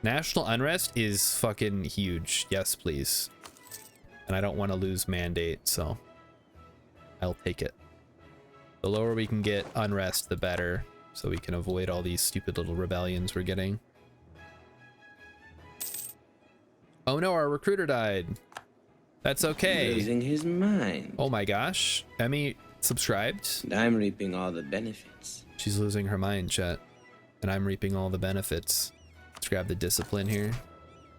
National unrest is fucking huge. Yes, please. And I don't want to lose mandate, so I'll take it. The lower we can get unrest, the better, so we can avoid all these stupid little rebellions we're getting. Oh no, our recruiter died. That's okay. Losing his mind. Oh my gosh. Emmy subscribed. And I'm reaping all the benefits. She's losing her mind, chat. And I'm reaping all the benefits. Let's grab the discipline here.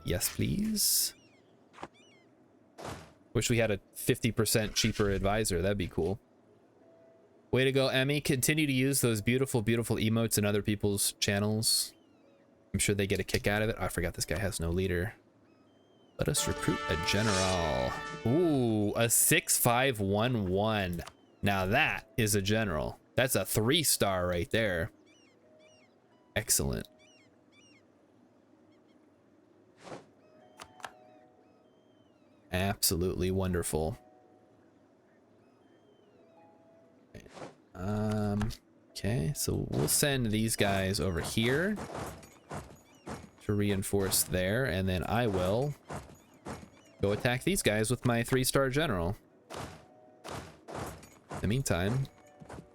Yes, please. Wish we had a 50% cheaper advisor. That'd be cool. Way to go, Emmy. Continue to use those beautiful, beautiful emotes in other people's channels. I'm sure they get a kick out of it. Oh, I forgot this guy has no leader. Let us recruit a general. Ooh, a 6511. Now that is a general. That's a 3-star right there. Excellent. Absolutely wonderful. Okay, so we'll send these guys over here to reinforce there, and then I will go attack these guys with my 3-star general. In the meantime,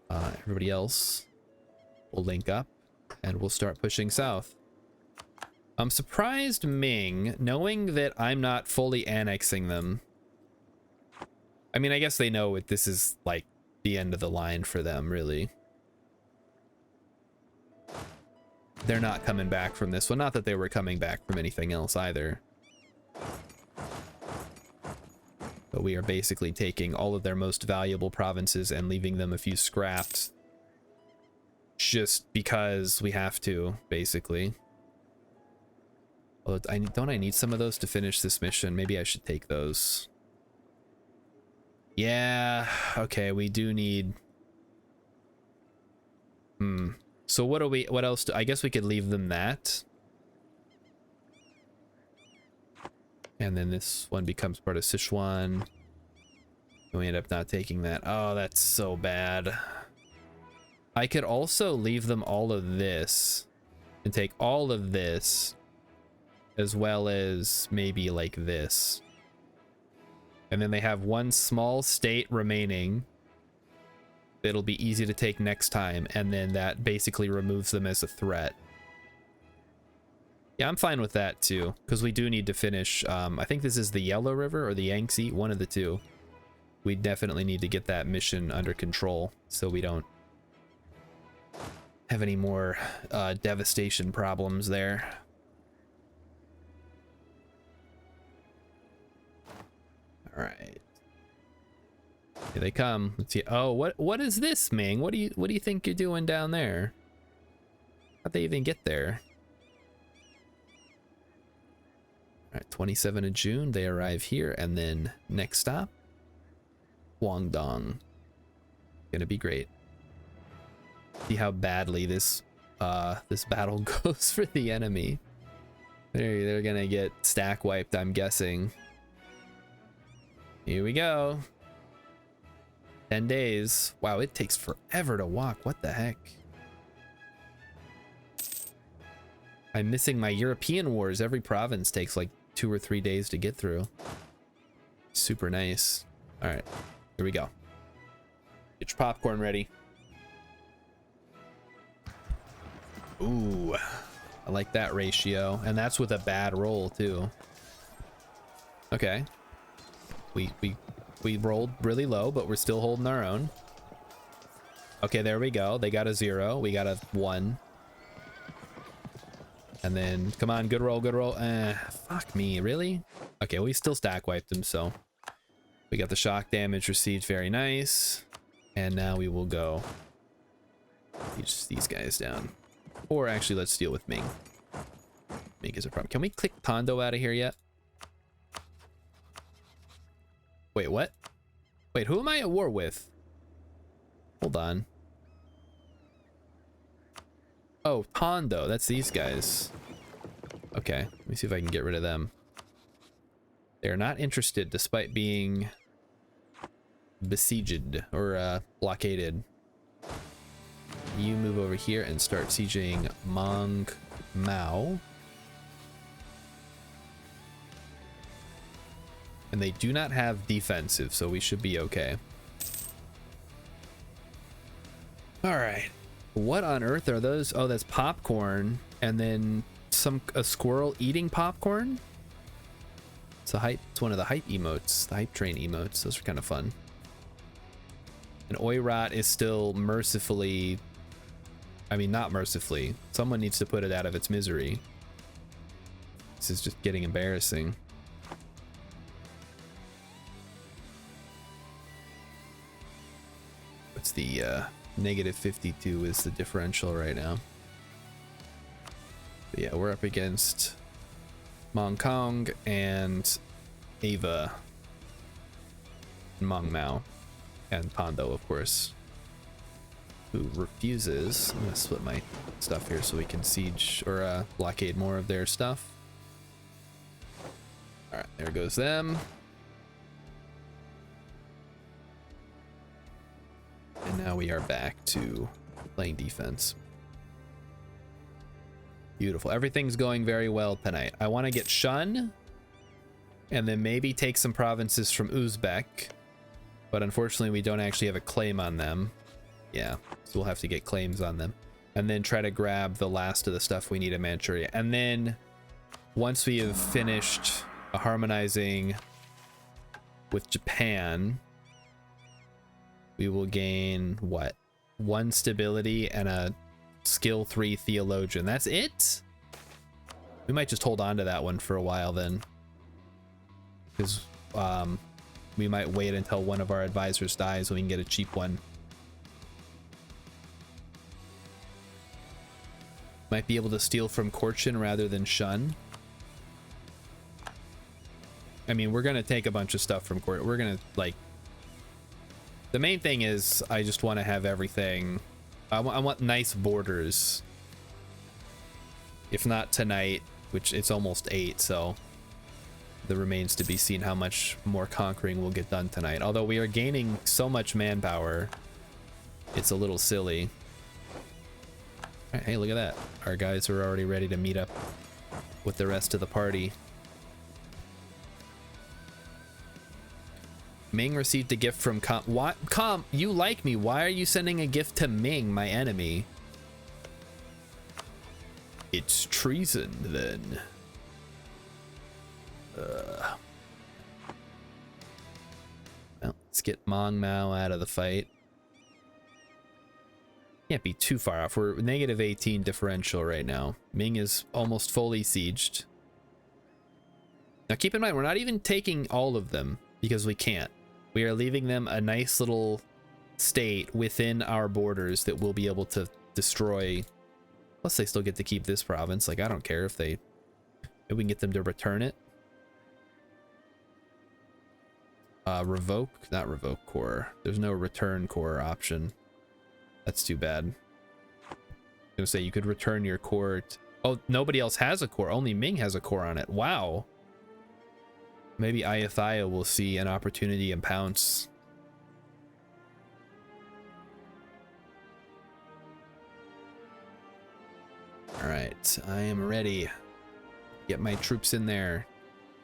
everybody else will link up and we'll start pushing south. I'm surprised Ming, knowing that I'm not fully annexing them. I mean, I guess they know this is like the end of the line for them, really. They're not coming back from this one. Not that they were coming back from anything else either. But we are basically taking all of their most valuable provinces and leaving them a few scrapped. Just because we have to, basically. Well, don't I need some of those to finish this mission? Maybe I should take those. Yeah, okay, we do need... So what else I guess we could leave them that. And then this one becomes part of Sichuan. And we end up not taking that. Oh, that's so bad. I could also leave them all of this and take all of this as well as maybe like this. And then they have one small state remaining. It'll be easy to take next time, and then that basically removes them as a threat. Yeah, I'm fine with that too, because we do need to finish. I think this is the Yellow River or the Yangtze, one of the two. We definitely need to get that mission under control so we don't have any more devastation problems there. All right. Here they come. Let's see. Oh, what is this, Ming? What do you think you're doing down there? How'd they even get there? All right, 27 of June, they arrive here, and then next stop, Guangdong. Gonna be great. See how badly this battle goes for the enemy. They're gonna get stack wiped, I'm guessing. Here we go. 10 days. Wow, it takes forever to walk. What the heck? I'm missing my European wars. Every province takes like 2 or 3 days to get through. Super nice. All right, here we go. Get your popcorn ready. Ooh, I like that ratio. And that's with a bad roll too. Okay. We rolled really low, but we're still holding our own. Okay, there we go. They got a 0. We got a 1. And then, come on, good roll, good roll. Fuck me, really? Okay, we still stack wiped them, so. We got the shock damage received, very nice. And now we will go teach these guys down. Or actually, let's deal with Ming. Ming is a problem. Can we click Tondo out of here yet? Wait, what? Wait, who am I at war with? Hold on. Oh, Tondo. That's these guys. Okay, let me see if I can get rid of them. They're not interested despite being besieged or blockaded. You move over here and start sieging Mong Mao. And they do not have defensive, so we should be okay. All right. What on earth are those? Oh, that's popcorn. And then a squirrel eating popcorn? It's one of the hype emotes, the hype train emotes. Those are kind of fun. And Oirat is still mercifully, I mean, not mercifully. Someone needs to put it out of its misery. This is just getting embarrassing. What's the negative 52 is the differential right now. But yeah, we're up against Mong Kong and Ava, and Mong Mao, and Tondo, of course, who refuses. I'm gonna split my stuff here so we can siege or blockade more of their stuff. All right, there goes them. And now we are back to playing defense. Beautiful. Everything's going very well tonight. I want to get Shun and then maybe take some provinces from Uzbek, but unfortunately we don't actually have a claim on them. Yeah, so we'll have to get claims on them and then try to grab the last of the stuff we need in Manchuria. And then once we have finished harmonizing with Japan, we will gain what? 1 stability and a skill 3 theologian. That's it? We might just hold on to that one for a while then, because we might wait until one of our advisors dies so we can get a cheap one. Might be able to steal from Korchin rather than Shun. I mean, we're gonna take a bunch of stuff from Korchin. We're gonna, like, the main thing is I just want to have everything. I want nice borders. If not tonight, which it's almost 8, so there remains to be seen how much more conquering will get done tonight. Although we are gaining so much manpower, it's a little silly. All right, hey, look at that. Our guys are already ready to meet up with the rest of the party. Ming received a gift from Com. What? Com, you like me. Why are you sending a gift to Ming, my enemy? It's treason, then. Well, let's get Mong Mao out of the fight. Can't be too far off. We're negative 18 differential right now. Ming is almost fully sieged. Now keep in mind, we're not even taking all of them because we can't. We are leaving them a nice little state within our borders that we'll be able to destroy. Plus they still get to keep this province. Like, I don't care if they, if we can get them to return it. Revoke, not revoke core. There's no return core option. That's too bad. I'm gonna say you could return your core. Oh, nobody else has a core. Only Ming has a core on it. Wow. Maybe Ayutthaya will see an opportunity and pounce. All right, I am ready. Get my troops in there.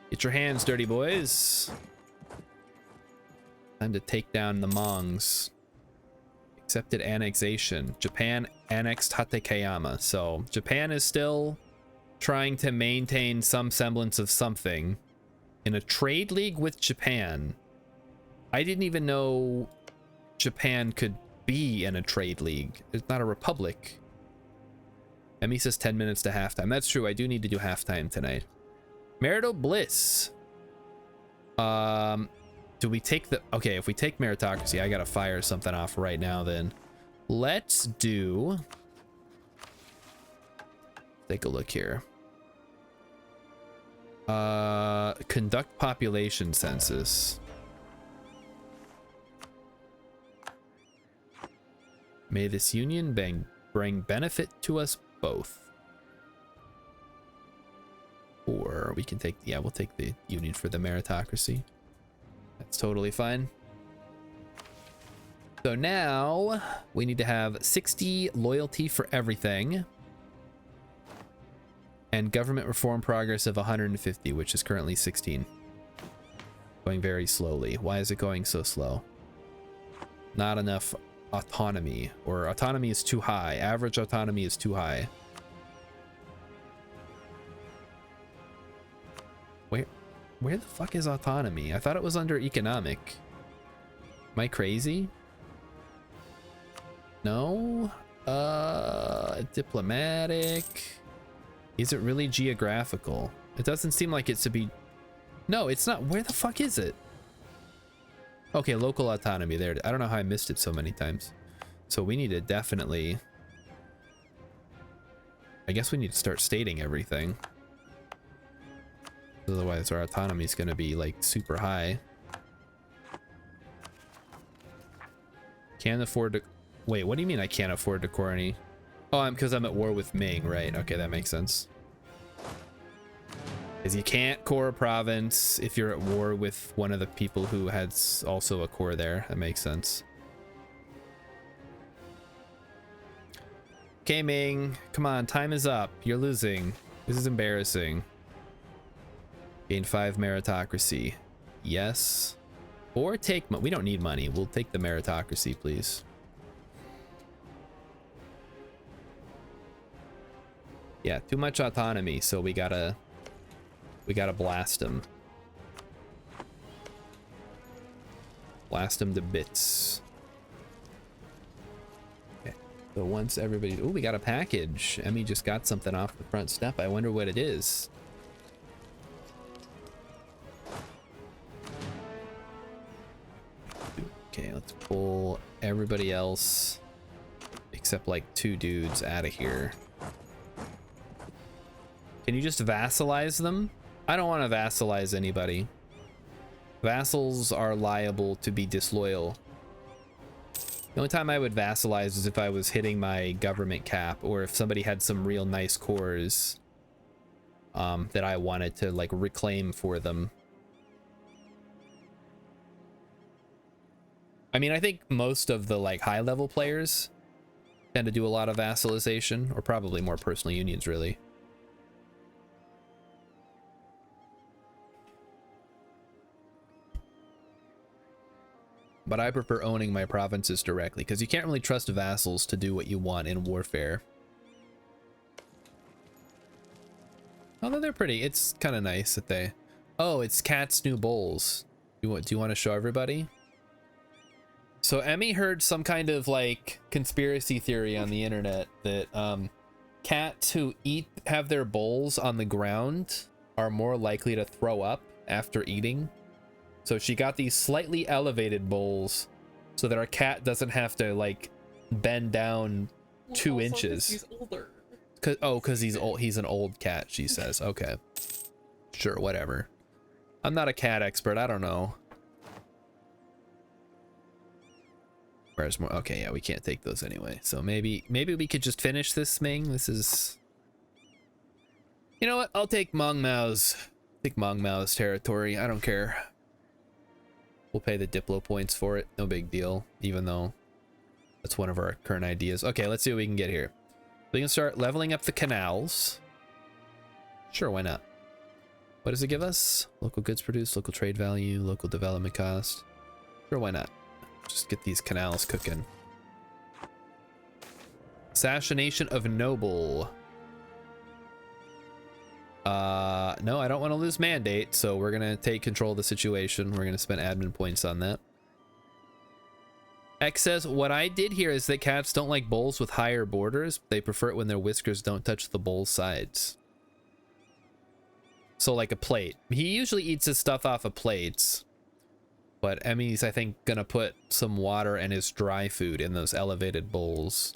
Get your hands dirty, boys. Time to take down the Mongs. Accepted annexation. Japan annexed Hatekeyama. So Japan is still trying to maintain some semblance of something. In a trade league with Japan. I didn't even know Japan could be in a trade league. It's not a republic. Emmy says 10 minutes to halftime. That's true. I do need to do halftime tonight. Marital Bliss. Do we take the... Okay, if we take meritocracy, I gotta fire something off right now then. Let's do... Take a look here. Conduct population census. May this union bring benefit to us both. Or we can take, yeah, we'll take the union for the meritocracy. That's totally fine. So now we need to have 60 loyalty for everything. And government reform progress of 150, which is currently 16. Going very slowly. Why is it going so slow? Not enough autonomy, or autonomy is too high. Average autonomy is too high. Where the fuck is autonomy? I thought it was under economic. Am I crazy? No? Diplomatic. Is it really geographical? It doesn't seem like it's to be... No, it's not. Where the fuck is it? Okay, local autonomy. There. I don't know how I missed it so many times. So we need to definitely... I guess we need to start stating everything. Otherwise our autonomy is going to be like super high. Can't afford to... Wait, what do you mean I can't afford to core any? Oh, because I'm at war with Ming, right? Okay, that makes sense. Because you can't core a province if you're at war with one of the people who has also a core there. That makes sense. Okay, Ming. Come on, time is up. You're losing. This is embarrassing. Gain 5 meritocracy. Yes. Or take... We don't need money. We'll take the meritocracy, please. Yeah, too much autonomy, so we gotta blast him. Blast him to bits. Okay. So once everybody... Oh, we got a package. Emmy just got something off the front step. I wonder what it is. everybody else except like 2 dudes out of here. Can you just vassalize them? I don't want to vassalize anybody. Vassals are liable to be disloyal. The only time I would vassalize is if I was hitting my government cap, or if somebody had some real nice cores that I wanted to like reclaim for them. I mean, I think most of the like high level players tend to do a lot of vassalization, or probably more personal unions really. But I prefer owning my provinces directly, because you can't really trust vassals to do what you want in warfare. Although they're pretty, it's kind of nice that they... Oh, it's Cat's new bowls. Do you want to show everybody? So Emmy heard some kind of like conspiracy theory on the internet that cats who have their bowls on the ground are more likely to throw up after eating. So she got these slightly elevated bowls so that our cat doesn't have to like bend down 2 inches. He's older. Cause he's old. He's an old cat, she says. Okay, sure, whatever. I'm not a cat expert. I don't know. Where's more? Okay, yeah, we can't take those anyway. So maybe we could just finish this Ming. This is. You know what? I'll take Mong Mao's. Take Mong Mao's territory. I don't care. We'll pay the Diplo points for it. No big deal. Even though that's one of our current ideas. Okay, let's see what we can get here. We can start leveling up the canals. Sure, why not? What does it give us? Local goods produced, local trade value, local development cost. Sure, why not? Just get these canals cooking. Assassination of Noble. No, I don't want to lose mandate, so we're gonna take control of the situation. We're gonna spend admin points on that. X says, what I did here is that cats don't like bowls with higher borders. They prefer it when their whiskers don't touch the bowl sides. So like a plate. He usually eats his stuff off of plates. But Emmy's, I think, gonna put some water and his dry food in those elevated bowls.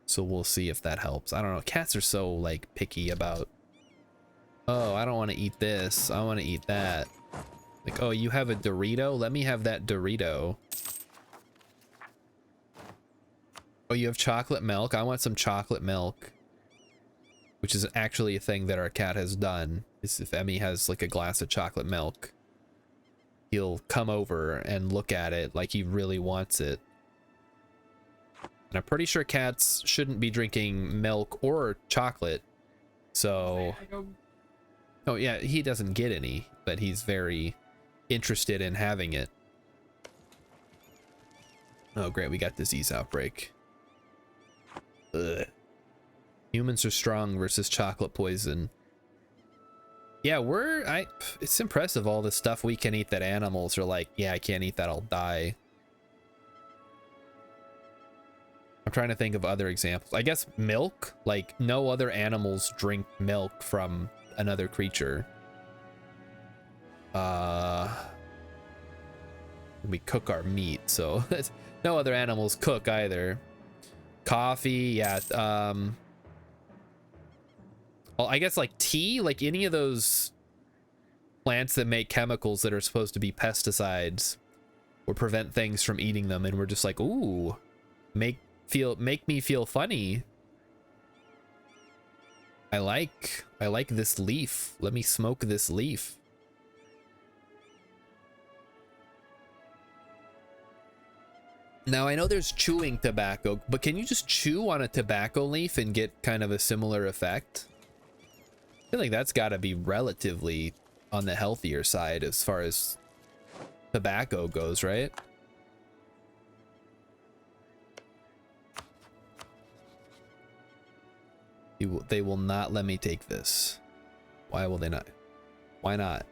So we'll see if that helps. I don't know. Cats are so like picky about, oh, I don't want to eat this. I want to eat that. Like, oh, you have a Dorito? Let me have that Dorito. Oh, you have chocolate milk? I want some chocolate milk. Which is actually a thing that our cat has done. Is if Emmy has like a glass of chocolate milk, he'll come over and look at it like he really wants it. And I'm pretty sure cats shouldn't be drinking milk or chocolate. So, oh yeah, he doesn't get any, but he's very interested in having it. Oh great, we got disease outbreak. Ugh. Humans are strong versus chocolate poison. Yeah, it's impressive all the stuff we can eat that animals are like, yeah, I can't eat that, I'll die. I'm trying to think of other examples. I guess milk, like no other animals drink milk from another creature. We cook our meat, so no other animals cook either. Coffee, yeah. Well, I guess like tea, like any of those plants that make chemicals that are supposed to be pesticides or prevent things from eating them, and we're just like, ooh, make me feel funny. I like this leaf. Let me smoke this leaf. Now I know there's chewing tobacco, but can you just chew on a tobacco leaf and get kind of a similar effect? I feel like that's got to be relatively on the healthier side as far as tobacco goes, right? They will not let me take this. Why will they not? Why not?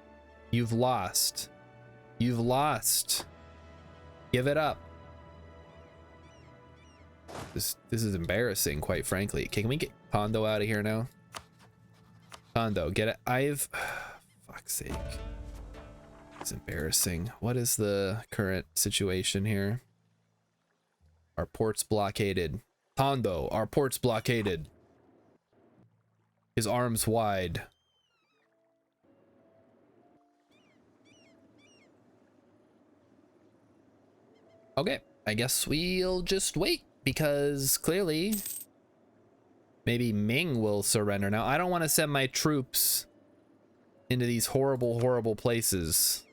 You've lost. You've lost. Give it up. This is embarrassing, quite frankly. Okay, can we get Kondo out of here now? Kondo, get it. Fuck's sake. It's embarrassing. What is the current situation here? Our port's blockaded. Tondo, our port's blockaded. His arms wide. Okay, I guess we'll just wait because clearly maybe Ming will surrender. Now, I don't want to send my troops into these horrible, horrible places.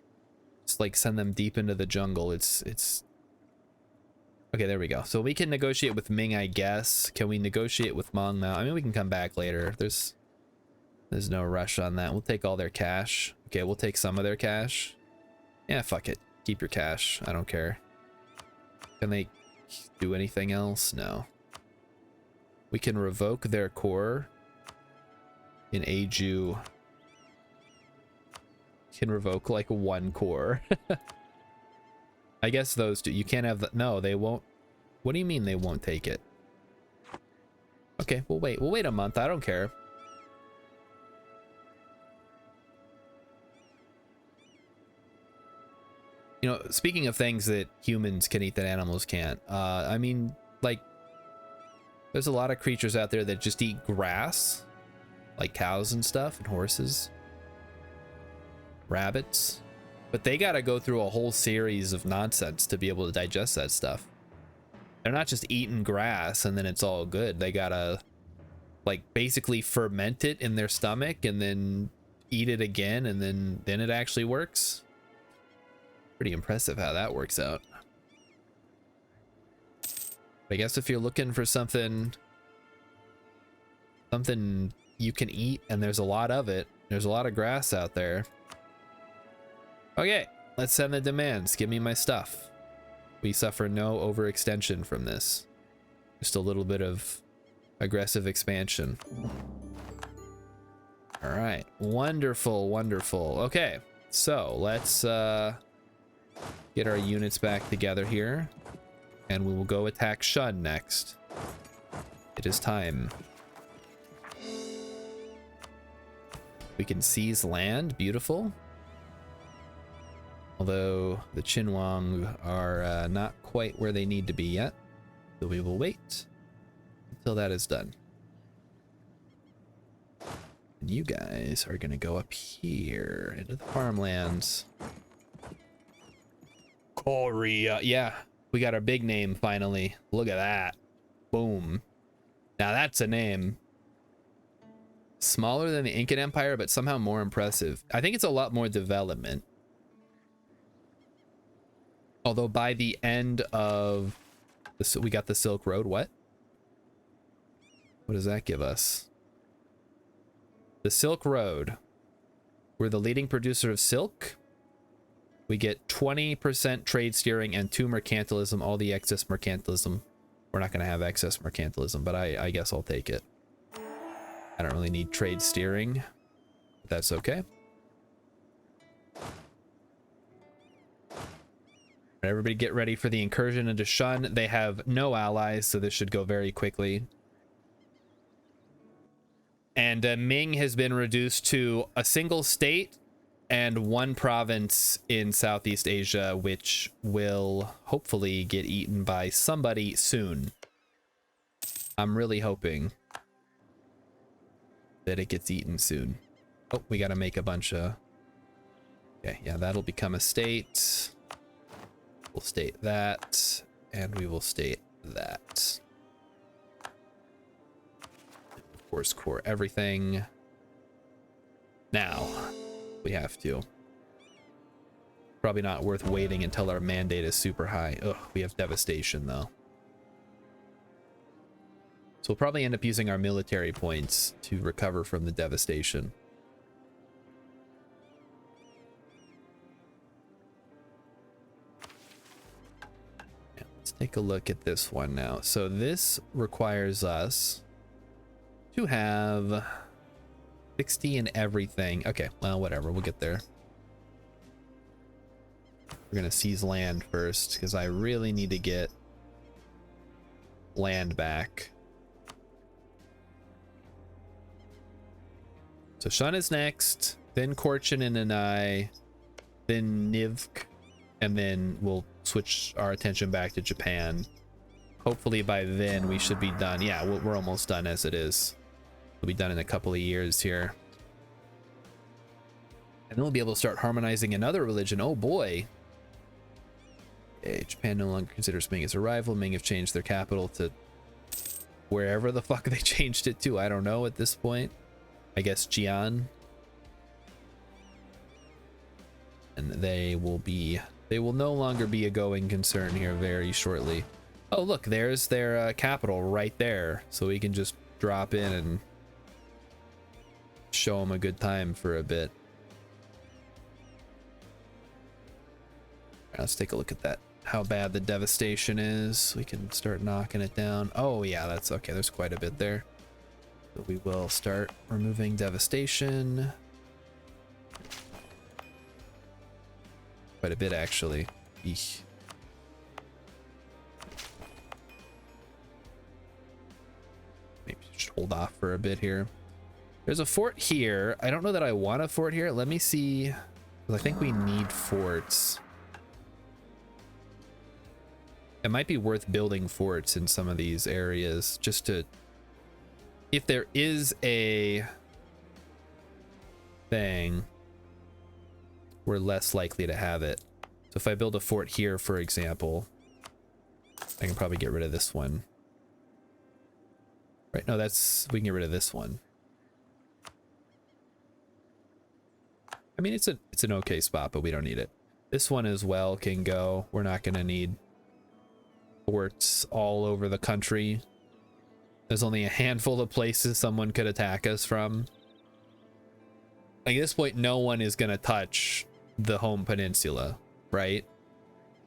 Just like send them deep into the jungle. It's okay, there we go. So we can negotiate with Ming, I guess. Can we negotiate with Meng now? I mean, we can come back later. There's no rush on that. We'll take all their cash. Okay, we'll take some of their cash. Yeah, fuck it. Keep your cash. I don't care. Can they do anything else? No. We can revoke their core in Aju. Can revoke like one core. I guess those two. You can't have the, no, they won't. What do you mean they won't take it? Okay, we'll wait. We'll wait a month. I don't care. You know, speaking of things that humans can eat that animals can't, I mean, like, there's a lot of creatures out there that just eat grass, like cows and stuff, and horses, rabbits, but they gotta go through a whole series of nonsense to be able to digest that stuff. They're not just eating grass and then it's all good. They gotta, like, basically ferment it in their stomach and then eat it again, and then it actually works. Pretty impressive how that works out. I guess if you're looking for something you can eat and there's a lot of it, there's a lot of grass out there. Okay, let's send the demands. Give me my stuff. We suffer no overextension from this. Just a little bit of aggressive expansion. All right, wonderful, wonderful. Okay, so let's get our units back together here, and we will go attack Shun next. It is time. We can seize land. Beautiful. Although the Qinhuang are not quite where they need to be yet, so we will wait until that is done. And you guys are gonna go up here into the farmlands. Korea. Yeah, we got our big name finally. Look at that. Boom. Now that's a name. Smaller than the Incan Empire, but somehow more impressive. I think it's a lot more development. Although by the end of this, we got the Silk Road. What does that give us? The Silk Road. We're the leading producer of silk. We get 20% trade steering and 2 mercantilism, all the excess mercantilism. We're not going to have excess mercantilism, but I guess I'll take it. I don't really need trade steering, but that's okay. Everybody get ready for the incursion into Shun. They have no allies, so this should go very quickly. And Ming has been reduced to a single state and 1 province in Southeast Asia, which will hopefully get eaten by somebody soon. I'm really hoping that it gets eaten soon. Oh, we got to make a bunch of... Okay, yeah, that'll become a state. We'll state that, and we will state that. Of course, core everything. Now, we have to. Probably not worth waiting until our mandate is super high. Ugh, we have devastation though. So we'll probably end up using our military points to recover from the devastation. Yeah, let's take a look at this one now. So this requires us to have 60 in everything. Okay, well, whatever, we'll get there. We're gonna seize land first because I really need to get land back. So Shun is next, then Korchin and Nanai, then Nivk, and then we'll switch our attention back to Japan. Hopefully by then we should be done. Yeah, we're almost done as it is. We'll be done in a couple of years here. And then we'll be able to start harmonizing another religion. Oh boy. Okay, Japan no longer considers Ming as a rival. Ming have changed their capital to wherever the fuck they changed it to. I don't know at this point. I guess Jian. And they will no longer be a going concern here very shortly. Oh look, there's their capital right there. So we can just drop in and show them a good time for a bit. Let's take a look at that. How bad the devastation is. We can start knocking it down. Oh yeah, that's okay. There's quite a bit there. So we will start removing devastation. Quite a bit actually. Eesh. Maybe just hold off for a bit here. There's a fort here. I don't know that I want a fort here. Let me see. I think we need forts. It might be worth building forts in some of these areas just to, if there is a thing, we're less likely to have it. So if I build a fort here, for example, I can probably get rid of this one. Right, no, we can get rid of this one. I mean, it's an okay spot, but we don't need it. This one as well can go. We're not gonna need forts all over the country. There's only a handful of places someone could attack us from. Like at this point, no one is gonna touch the home peninsula, right?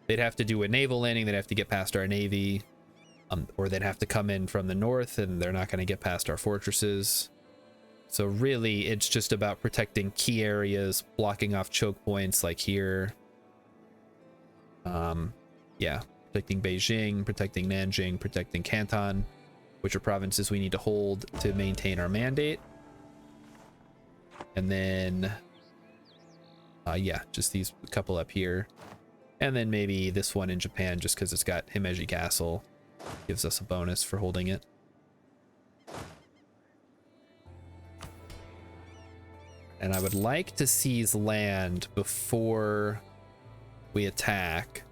They'd have to do a naval landing. They'd have to get past our navy, or they'd have to come in from the north, and they're not gonna get past our fortresses. So really, it's just about protecting key areas, blocking off choke points like here. Yeah. Protecting Beijing, protecting Nanjing, protecting Canton, which are provinces we need to hold to maintain our mandate. And then, yeah, just these couple up here. And then maybe this one in Japan, just because it's got Himeji Castle. Gives us a bonus for holding it. And I would like to seize land before we attack.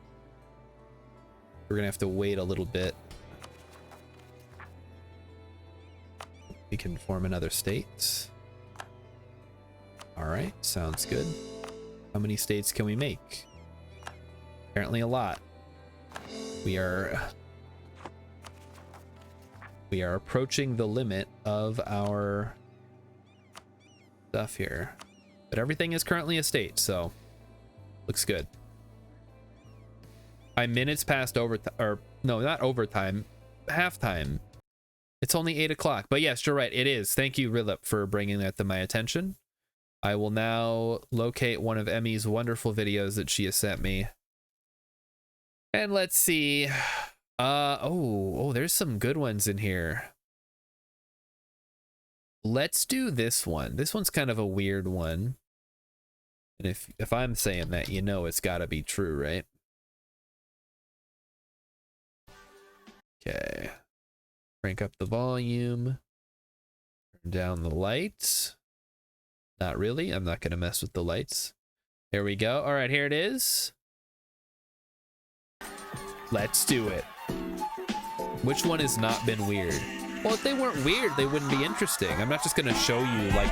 We're gonna have to wait a little bit. We can form another state. All right, sounds good. How many states can we make? Apparently a lot. We are approaching the limit of our stuff here, but everything is currently a state, so looks good. I'm minutes past overtime, or no, not overtime, halftime. It's only 8 o'clock, but yes, you're right, it is. Thank you, Rilip, for bringing that to my attention. I will now locate one of Emmy's wonderful videos that she has sent me. And let's see. Oh, there's some good ones in here. Let's do this one. This one's kind of a weird one. And if I'm saying that, you know it's gotta be true, right? Okay. Crank up the volume. Turn down the lights. Not really. I'm not going to mess with the lights. There we go. All right, here it is. Let's do it. Which one has not been weird? Well, if they weren't weird, they wouldn't be interesting. I'm not just going to show you, like,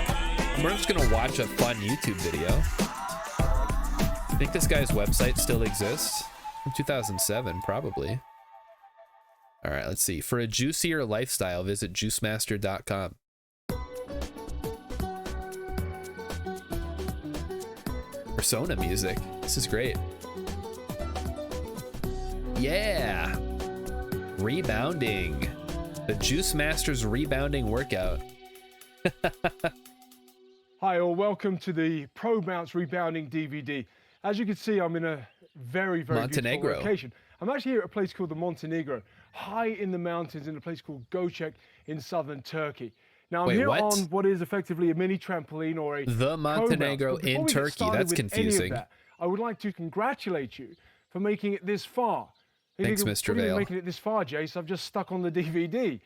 we're just going to watch a fun YouTube video. I think this guy's website still exists. From 2007, probably. All right, let's see. For a juicier lifestyle, visit juicemaster.com. Persona music. This is great. Yeah. Rebounding. The Juice Master's rebounding workout. Hi all, welcome to the Pro Bounce Rebounding DVD. As you can see, I'm in a very, very Montenegro. beautiful location. I'm actually here at a place called the Montenegro, high in the mountains in a place called Göcek in southern Turkey. Now I'm Wait, here what? on what is effectively a mini trampoline or a The Montenegro Pro Bounce. But before in we get Turkey. started That's with any of confusing. that, I would like to congratulate you for making it this far. Thanks, What Mr. do you mean Vale. making it this far, Jace? I've just stuck on the DVD.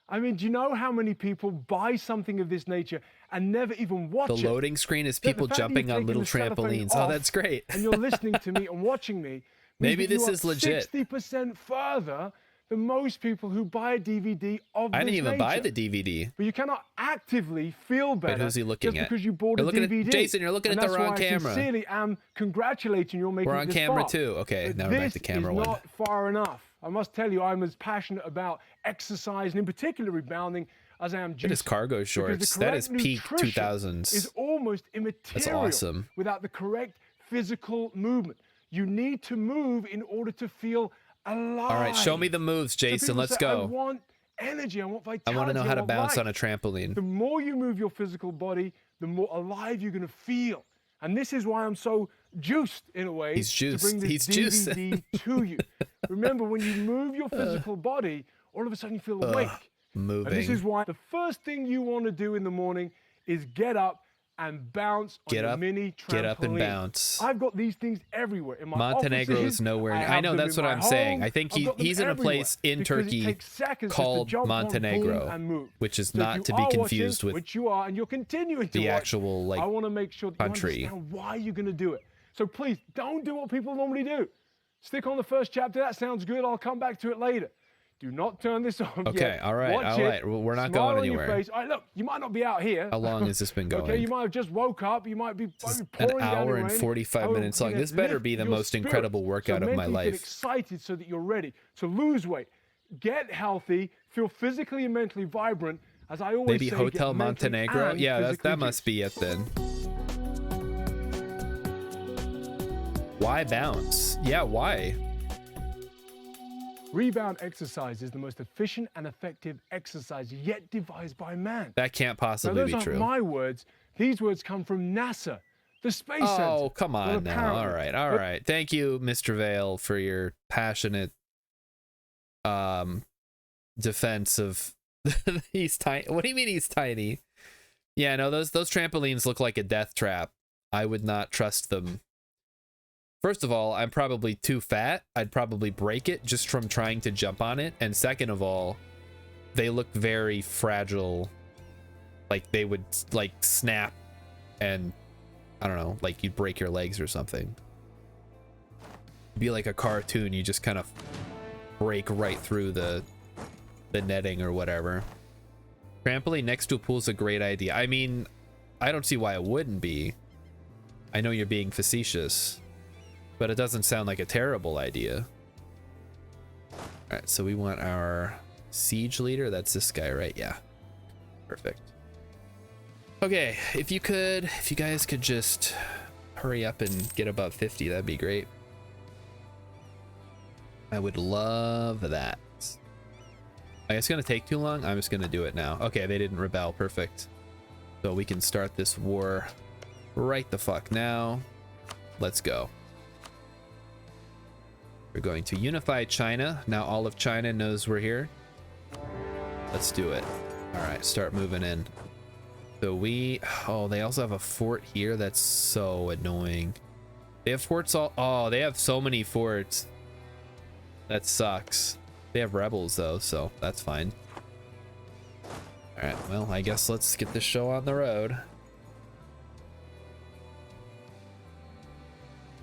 I mean, do you know how many people buy something of this nature and never even watch The it? loading screen is The people fact that jumping you've on taken little the cellophane trampolines. Oh, off that's great. And you're listening to me and watching me. Maybe this is legit. 60% further than most people who buy a DVD of I this didn't even buy nature. the DVD. But you cannot actively feel better who's he looking just at? because you bought You're a looking at- DVD. Jason, you're looking And at the that's wrong why camera. I sincerely am congratulating you on making We're it on this camera far. too. Okay, But now we're back this to camera is one. not far enough. I must tell you, I'm as passionate about exercise and in particular rebounding as I am Look at his juicing. cargo Because the shorts. That is correct peak nutrition 2000s. Is almost immaterial awesome. without the correct physical movement. You need to move in order to feel alive. All right, show me the moves, So Jason. people Let's say, I go. want energy. I want vitality. I want to know how to want bounce on a life." trampoline. The more you move your physical body, the more alive you're going to feel. And this is why I'm so juiced in a way He's juiced. to bring this He's juiced. DVD to you. Remember, when you move your physical body, all of a sudden you feel awake. And this is Moving. why the first thing you want to do in the morning is get up and bounce on Get your up, mini trampoline. get up and bounce. I've got these things everywhere in my Montenegro offices. is nowhere. I have know, them that's in what my I'm saying. home. I think I've got them he's in a everywhere place in because it Turkey takes seconds just to called jump on, boom, Montenegro, and move. which is So if not you to be are confused watching, with which you are, and you're continuing to the watch, actual, like, I want to make sure that country. you understand why you're going to do it. So please don't do what people normally do. Stick on the first chapter. That sounds good. I'll come back to it later. Do not turn this on. Okay, yet. all right, Watch all it, right. Well, we're not smile going on your anywhere. face. All right, look, you might not be out here. How long has this been going? Okay, you might have just woke up. You might be An pouring down hour the and rain. 45 However, minutes we're long. gonna This better lift be the your most spirit. incredible workout So of my mentally life. Get excited so that you're ready to lose weight, get healthy, feel physically and mentally vibrant. As I always Maybe say, Hotel get mentally Montenegro? and Yeah, that physically must juiced. be it then. Why bounce? Yeah, why? Rebound exercise is the most efficient and effective exercise yet devised by man. That can't Now, possibly those be aren't true. my words. These words come from NASA, the space center. Oh, come Well, on now. apparently. All right, all But right. Thank you, Mr. Vale, for your passionate defense of he's tiny. What do you mean he's tiny? Yeah, no, those trampolines look like a death trap. I would not trust them. First of all, I'm probably too fat. I'd probably break it just from trying to jump on it. And second of all, they look very fragile. Like they would like snap and I don't know, like you'd break your legs or something. Be like a cartoon, you just kind of break right through the netting or whatever. Trampoline next to a pool is a great idea. I mean, I don't see why it wouldn't be. I know you're being facetious, but it doesn't sound like a terrible idea. All right, so we want our siege leader. That's this guy, right? Yeah, perfect. Okay, if you guys could just hurry up and get above 50, that'd be great. I would love that. It's gonna take too long. I'm just gonna do it now. Okay, they didn't rebel. Perfect. So we can start this war right the fuck now. Let's go. We're going to unify China. Now all of China knows we're here. Let's do it. All right, start moving in. So oh, they also have a fort here. That's so annoying. They have forts oh, they have so many forts. That sucks. They have rebels though, so that's fine. All right, well, I guess let's get this show on the road.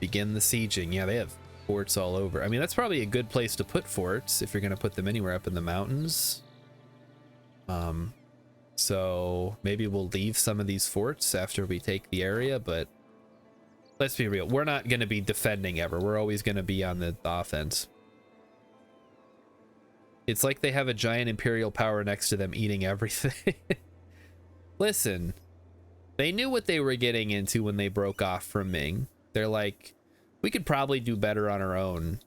Begin the sieging. Yeah, they have forts all over. I mean, that's probably a good place to put forts if you're gonna put them anywhere up in the mountains. So maybe we'll leave some of these forts after we take the area, but let's be real. We're not gonna be defending ever. We're always gonna be on the offense. It's like they have a giant imperial power next to them eating everything. Listen, they knew what they were getting into when they broke off from Ming. They're like, we could probably do better on our own.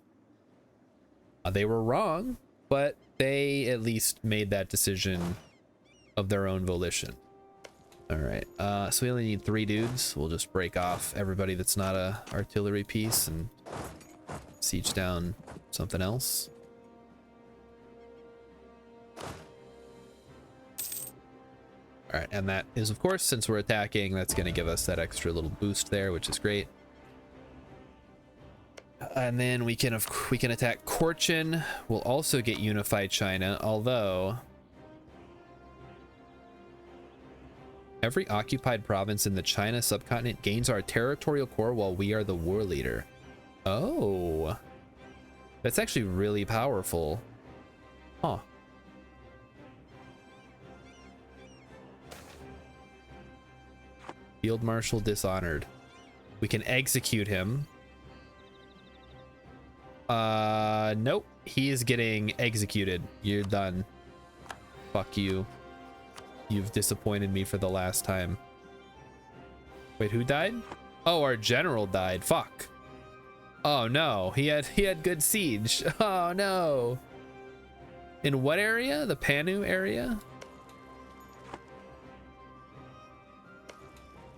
They were wrong, but they at least made that decision of their own volition. All right, so we only need 3 dudes. We'll just break off everybody that's not a artillery piece and siege down something else. All right, and that is, of course, since we're attacking, that's going to give us that extra little boost there, which is great. And then we can attack Korchin. We'll also get unified China, although every occupied province in the China subcontinent gains our territorial core while we are the war leader. Oh, that's actually really powerful. Huh. Field Marshal dishonored. We can execute him. Nope. He is getting executed. You're done. Fuck you. You've disappointed me for the last time. Wait, who died? Oh, our general died. Fuck. Oh no, he had good siege. Oh no. In what area? The Panu area?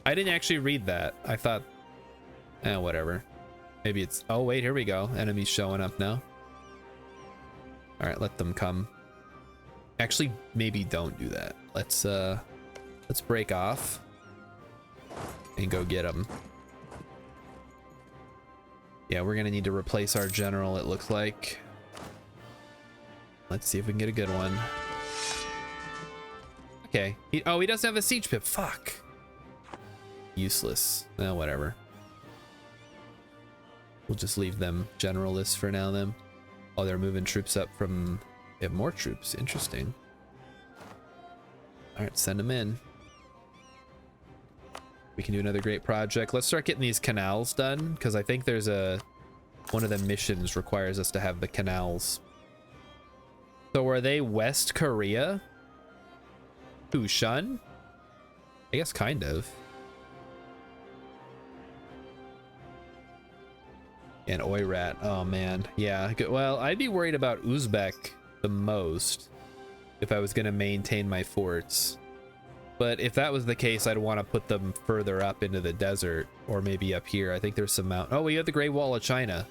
I didn't actually read that. I thought, whatever. Maybe it's, oh wait, here we go. Enemies showing up now. All right, let them come. Actually, maybe don't do that. Let's break off and go get them. Yeah, we're gonna need to replace our general, it looks like. Let's see if we can get a good one. Okay. He doesn't have a siege pip. Fuck. Useless. Whatever. We'll just leave them generalists for now then. Oh, they're moving troops up from... They have more troops. Interesting. All right, send them in. We can do another great project. Let's start getting these canals done, because I think there's one of the missions requires us to have the canals. So are they West Korea? Who, Shun? I guess kind of. And Oirat. Oh man, yeah. Well, I'd be worried about Uzbek the most if I was gonna maintain my forts. But if that was the case, I'd want to put them further up into the desert, or maybe up here. I think there's some mountain. Oh, we have the Great Wall of China.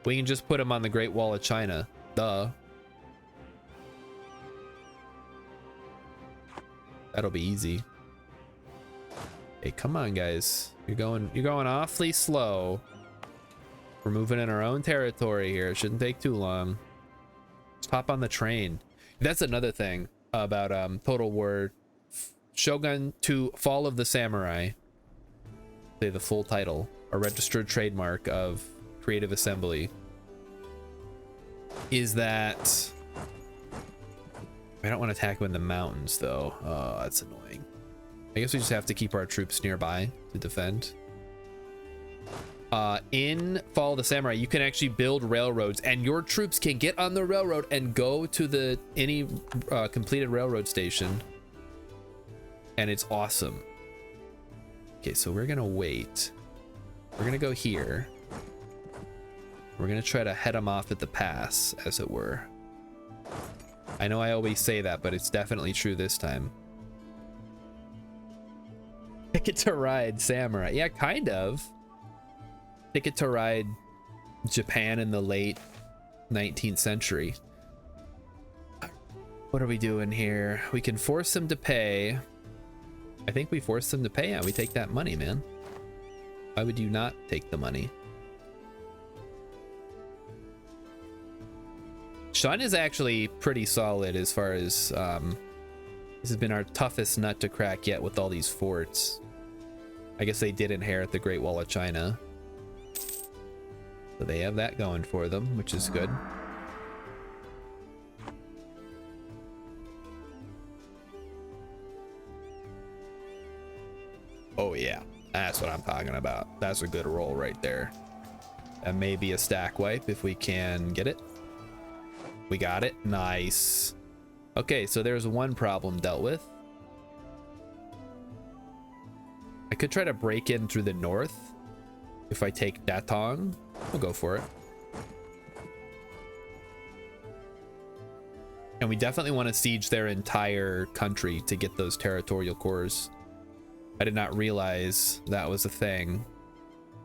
We can just put them on the Great Wall of China. Duh. That'll be easy. Hey, come on, guys. You're going awfully slow. We're moving in our own territory here. It shouldn't take too long. Just hop on the train. That's another thing about Total War Shogun 2 Fall of the Samurai. Say the full title, a registered trademark of Creative Assembly, is that I don't want to attack them in the mountains though. Oh, that's annoying. I guess we just have to keep our troops nearby to defend. In Fall of the Samurai, you can actually build railroads, and your troops can get on the railroad and go to any completed railroad station, and it's awesome. Okay, so we're gonna wait. We're gonna go here. We're gonna try to head them off at the pass, as it were. I know I always say that, but it's definitely true this time. Ticket to Ride Samurai. Yeah, kind of. Ticket to Ride Japan in the late 19th century. What are we doing here? We can force them to pay. I think we force them to pay. Yeah, we take that money, man. Why would you not take the money? Shun is actually pretty solid as far as this has been our toughest nut to crack yet with all these forts. I guess they did inherit the Great Wall of China, so they have that going for them, which is good. Oh yeah, that's what I'm talking about. That's a good roll right there. And maybe a stack wipe if we can get it. We got it. Nice. Okay, so there's one problem dealt with. I could try to break in through the north. If I take Datong, we'll go for it. And we definitely want to siege their entire country to get those territorial cores. I did not realize that was a thing.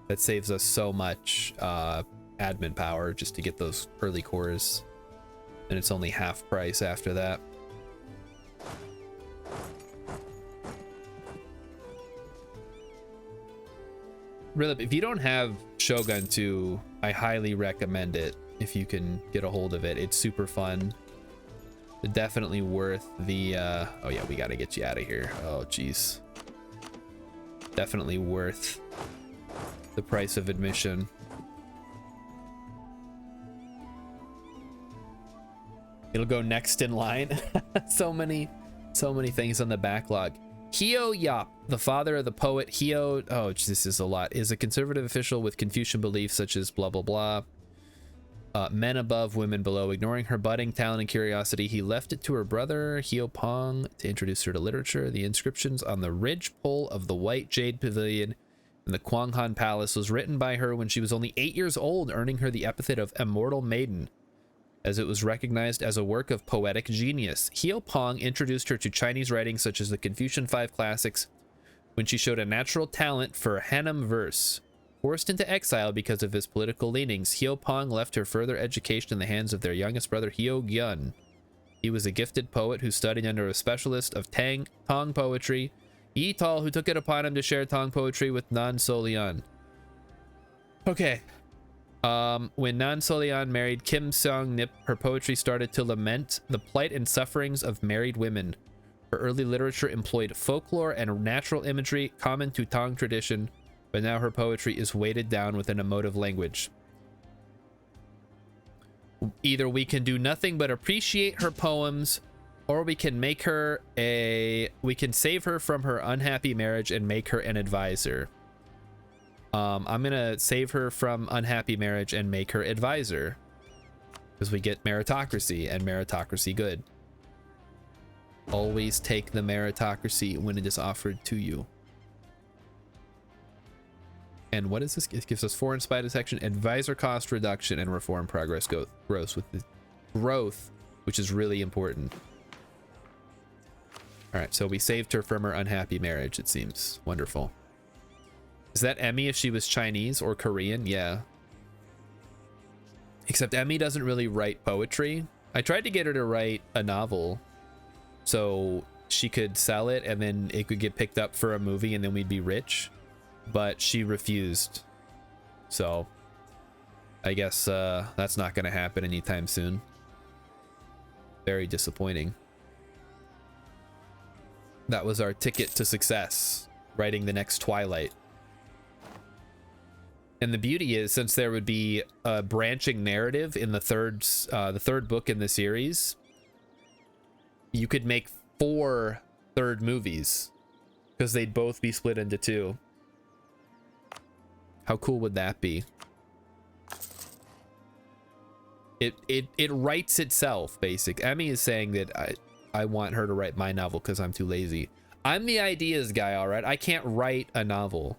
That saves us so much admin power just to get those early cores. And it's only half price after that. Really, if you don't have Shogun 2 I highly recommend it if you can get a hold of it. It's super fun. Definitely worth the oh yeah, we gotta get you out of here. Oh jeez. Definitely worth the price of admission. It'll go next in line. so many things on the backlog. Hyo Yap, the father of the poet Hyo, oh this is a lot, is a conservative official with Confucian beliefs such as blah blah blah. Men above, women below. Ignoring her budding talent and curiosity, he left it to her brother Hyo Pong to introduce her to literature. The inscriptions on the ridge pole of the White Jade Pavilion in the Kwanghan Palace was written by her when she was only 8 years old, earning her the epithet of Immortal Maiden, as it was recognized as a work of poetic genius. Hyo Pong introduced her to Chinese writing such as the Confucian Five Classics when she showed a natural talent for Hanam verse. Forced into exile because of his political leanings, Hyo Pong left her further education in the hands of their youngest brother, Hyo Gyun. He was a gifted poet who studied under a specialist of Tong poetry, Yi Tal, who took it upon him to share Tong poetry with Nan Solian. Okay. When Nan Solian married Kim Seong Nip, her poetry started to lament the plight and sufferings of married women. Her early literature employed folklore and natural imagery common to Tong tradition, but now her poetry is weighted down with an emotive language. Either we can do nothing but appreciate her poems, or we can make her we can save her from her unhappy marriage and make her an advisor. I'm gonna save her from unhappy marriage and make her advisor, because we get meritocracy, and meritocracy good. Always take the meritocracy when it is offered to you. And what is this? It gives us foreign spy detection, advisor cost reduction, and reform progress growth with the growth, which is really important. All right, so we saved her from her unhappy marriage, it seems. Wonderful. Is that Emmy if she was Chinese or Korean? Yeah. Except Emmy doesn't really write poetry. I tried to get her to write a novel so she could sell it and then it could get picked up for a movie and then we'd be rich. But she refused, so I guess that's not going to happen anytime soon. Very disappointing. That was our ticket to success, writing the next Twilight. And the beauty is, since there would be a branching narrative in the third book in the series, you could make 4 third movies because they'd both be split into 2. How cool would that be? It writes itself, basic. Emmy is saying that I want her to write my novel because I'm too lazy. I'm the ideas guy, all right? I can't write a novel.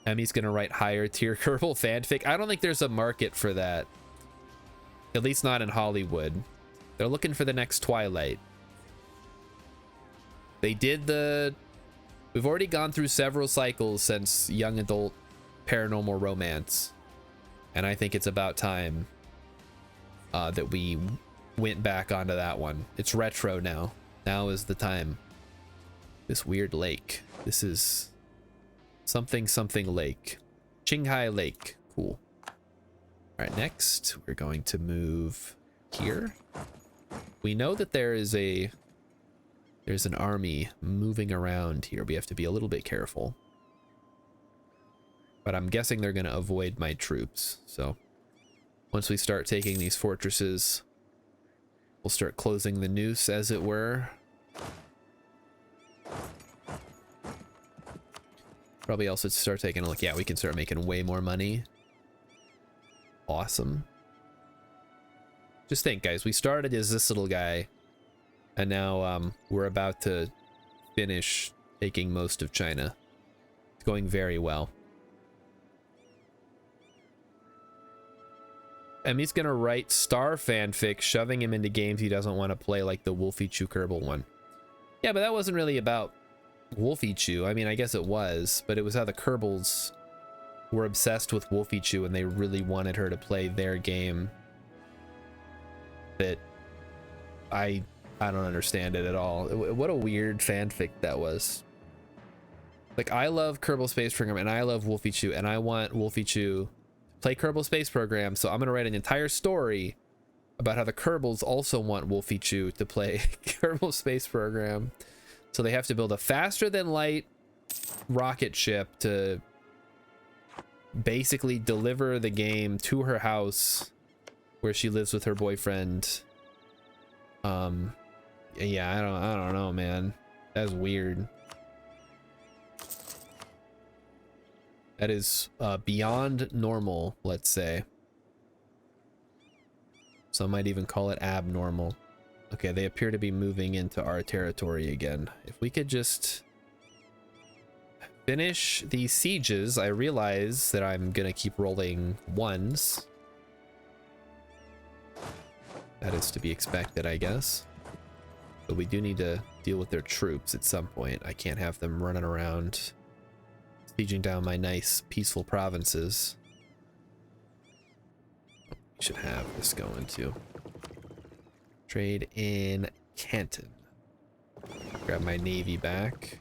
Emmy's gonna write higher tier Kerbal fanfic. I don't think there's a market for that. At least not in Hollywood. They're looking for the next Twilight. They did the... We've already gone through several cycles since young adult paranormal romance. And I think it's about time that we went back onto that one. It's retro now. Now is the time. This weird lake. This is something lake. Qinghai Lake. Cool. All right, next we're going to move here. We know that there's an army moving around here. We have to be a little bit careful. But I'm guessing they're going to avoid my troops. So once we start taking these fortresses, we'll start closing the noose, as it were. Probably also start taking a look. Yeah, we can start making way more money. Awesome. Just think, guys, we started as this little guy, and now we're about to finish taking most of China. It's going very well. Emmy's gonna write Star fanfic, shoving him into games he doesn't want to play, like the Wolfie Chew Kerbal one. Yeah, but that wasn't really about Wolfie Chew. I mean, I guess it was, but it was how the Kerbals were obsessed with Wolfie Chew and they really wanted her to play their game. That I don't understand it at all. What a weird fanfic that was. Like, I love Kerbal Space Program and I love Wolfie Chew, and I want Wolfie Chew to play Kerbal Space Program, so I'm gonna write an entire story about how the Kerbals also want Wolfie Chew to play Kerbal Space Program. So they have to build a faster than light rocket ship to basically deliver the game to her house where she lives with her boyfriend. Yeah, I don't know, man. That's weird. That is beyond normal, let's say. Some might even call it abnormal. Okay, they appear to be moving into our territory again. If we could just finish these sieges, I realize that I'm gonna keep rolling ones. That is to be expected, I guess. But we do need to deal with their troops at some point. I can't have them running around sieging down my nice, peaceful provinces. We should have this going too. Trade in Canton. Grab my navy back.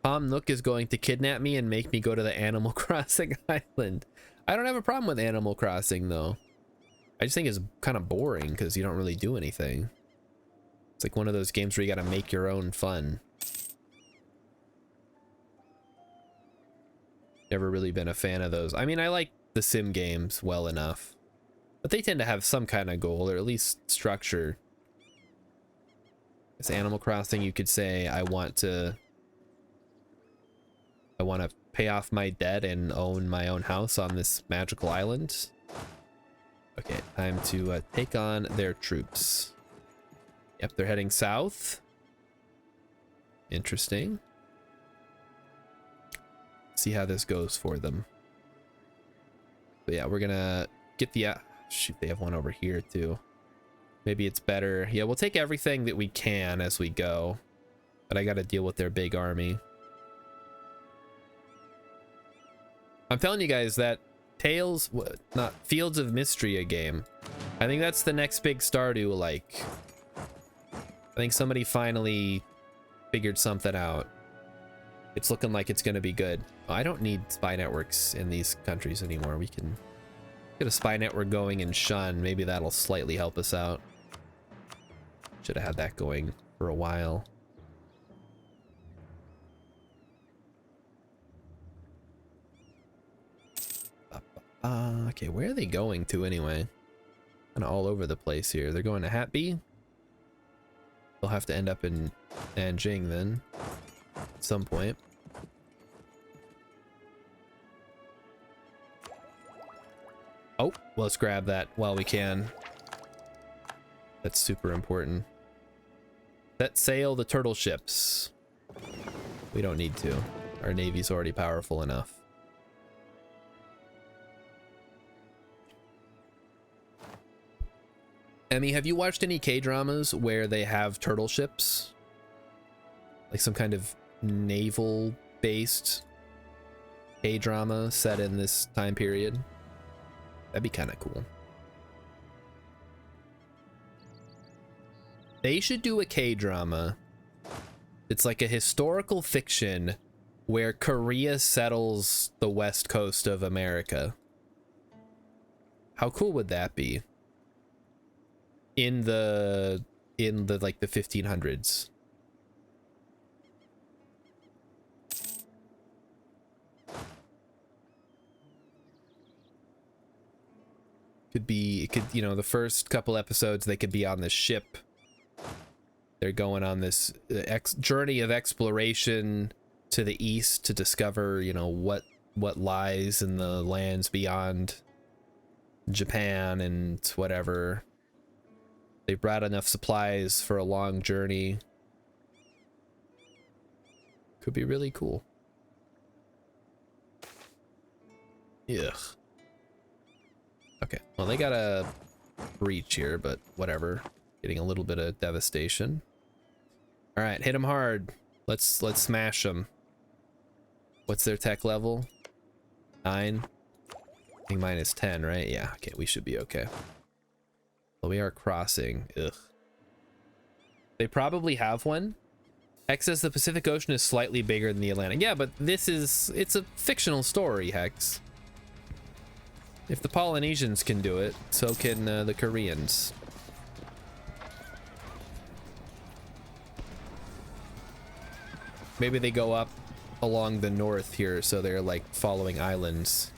Tom Nook is going to kidnap me and make me go to the Animal Crossing island. I don't have a problem with Animal Crossing though. I just think it's kind of boring because you don't really do anything. It's like one of those games where you gotta make your own fun. Never really been a fan of those. I mean, I like the sim games well enough, but they tend to have some kind of goal or at least structure. As Animal Crossing, you could say, I want to pay off my debt and own my own house on this magical island. Okay, time to take on their troops. Yep, they're heading south. Interesting. See how this goes for them. But yeah, we're gonna get the shoot, they have one over here too. Maybe it's better. Yeah, we'll take everything that we can as we go, but I gotta deal with their big army. I'm telling you guys that Tales, not Fields of Mystria game, I think that's the next big Stardew. Like, I think somebody finally figured something out. It's looking like it's gonna be good. Oh, I don't need spy networks in these countries anymore. We can get a spy network going in Shun. Maybe that'll slightly help us out. Should have had that going for a while. Okay, where are they going to anyway? Kind of all over the place here. They're going to Hatby. They'll have to end up in Nanjing then. At some point. Oh, let's grab that while we can. That's super important. Set sail the turtle ships. We don't need to. Our navy's already powerful enough. Emmy, have you watched any K-dramas where they have turtle ships? Like some kind of naval-based K-drama set in this time period? That'd be kind of cool. They should do a K-drama. It's like a historical fiction where Korea settles the west coast of America. How cool would that be? In the like the 1500s. Could be, it could, you know, the first couple episodes they could be on this ship. They're going on this journey of exploration to the east to discover, you know, what lies in the lands beyond Japan and whatever. They brought enough supplies for a long journey. Could be really cool. Ugh. Okay, well, they got a breach here, but whatever. Getting a little bit of devastation. All right, hit them hard. Let's smash them. What's their tech level? 9. I think mine is 10, right? Yeah. Okay, we should be okay. Well, we are crossing. Ugh. They probably have one Hex says the Pacific Ocean is slightly bigger than the Atlantic. Yeah, but it's a fictional story, Hex. If the Polynesians can do it, so can the Koreans. Maybe they go up along the north here, so they're like following islands.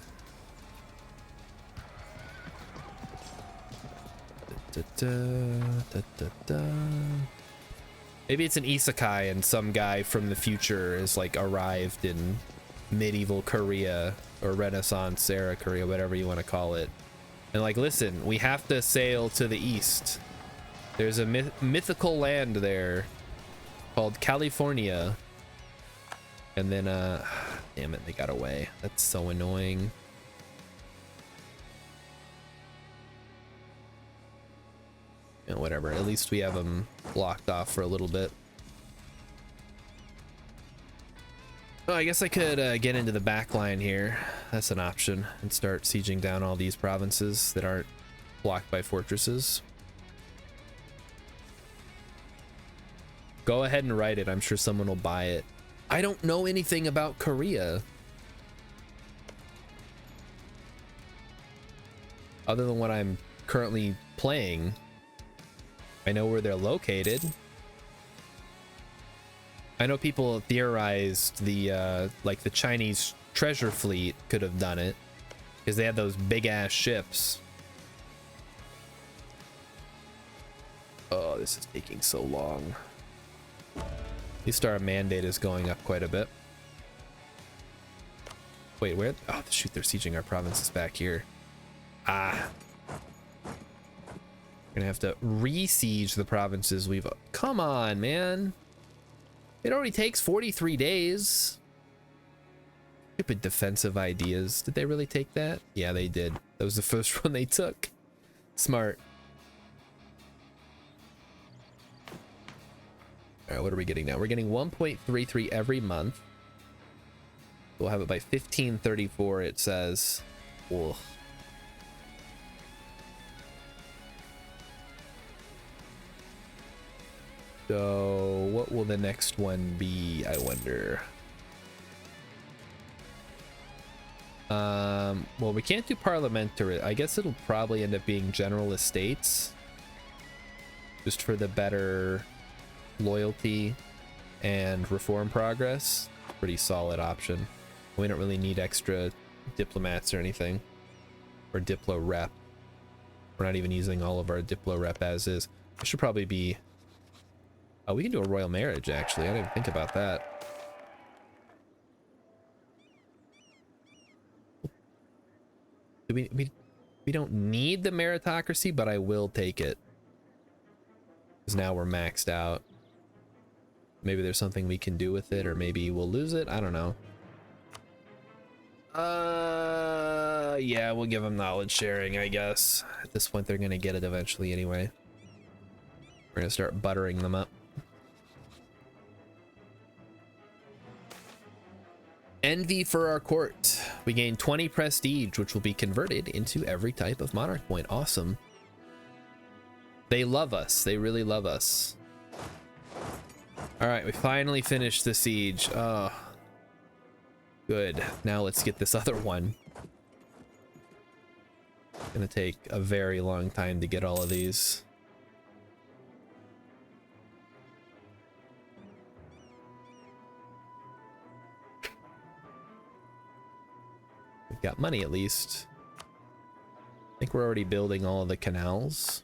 Maybe it's an isekai and some guy from the future is like arrived in medieval Korea or Renaissance era Korea, whatever you want to call it. And like, listen, we have to sail to the east. There's a mythical land there called California. And then, damn it, they got away. That's so annoying. You know, whatever. At least we have them blocked off for a little bit. Oh, I guess I could get into the back line here. That's an option. And start sieging down all these provinces that aren't blocked by fortresses. Go ahead and write it. I'm sure someone will buy it. I don't know anything about Korea. Other than what I'm currently playing. I know where they're located. I know people theorized the like the Chinese treasure fleet could have done it because they had those big ass ships. Oh, this is taking so long. At least our mandate is going up quite a bit. Wait, where? Oh, shoot, they're sieging our provinces back here. Ah. We're gonna have to re-siege the provinces we've... Come on, man. It already takes 43 days. Stupid defensive ideas. Did they really take that? Yeah, they did. That was the first one they took. Smart. All right, what are we getting now? We're getting 1.33 every month. We'll have it by 1534, it says. Ugh. So what will the next one be, I wonder? Well, we can't do parliamentary. I guess it'll probably end up being general estates. Just for the better loyalty and reform progress. Pretty solid option. We don't really need extra diplomats or anything. Or diplo rep. We're not even using all of our diplo rep as is. It should probably be... Oh, we can do a royal marriage, actually. I didn't even think about that. We don't need the meritocracy, but I will take it. Because now we're maxed out. Maybe there's something we can do with it, or maybe we'll lose it. I don't know. Yeah, we'll give them knowledge sharing, I guess. At this point, they're gonna get it eventually anyway. We're gonna start buttering them up. Envy for our court. We gain 20 prestige, which will be converted into every type of monarch point. Awesome. They love us. They really love us. All right, we finally finished the siege. Oh, good. Now let's get this other one. It's gonna take a very long time to get all of these. We've got money at least. I think we're already building all of the canals.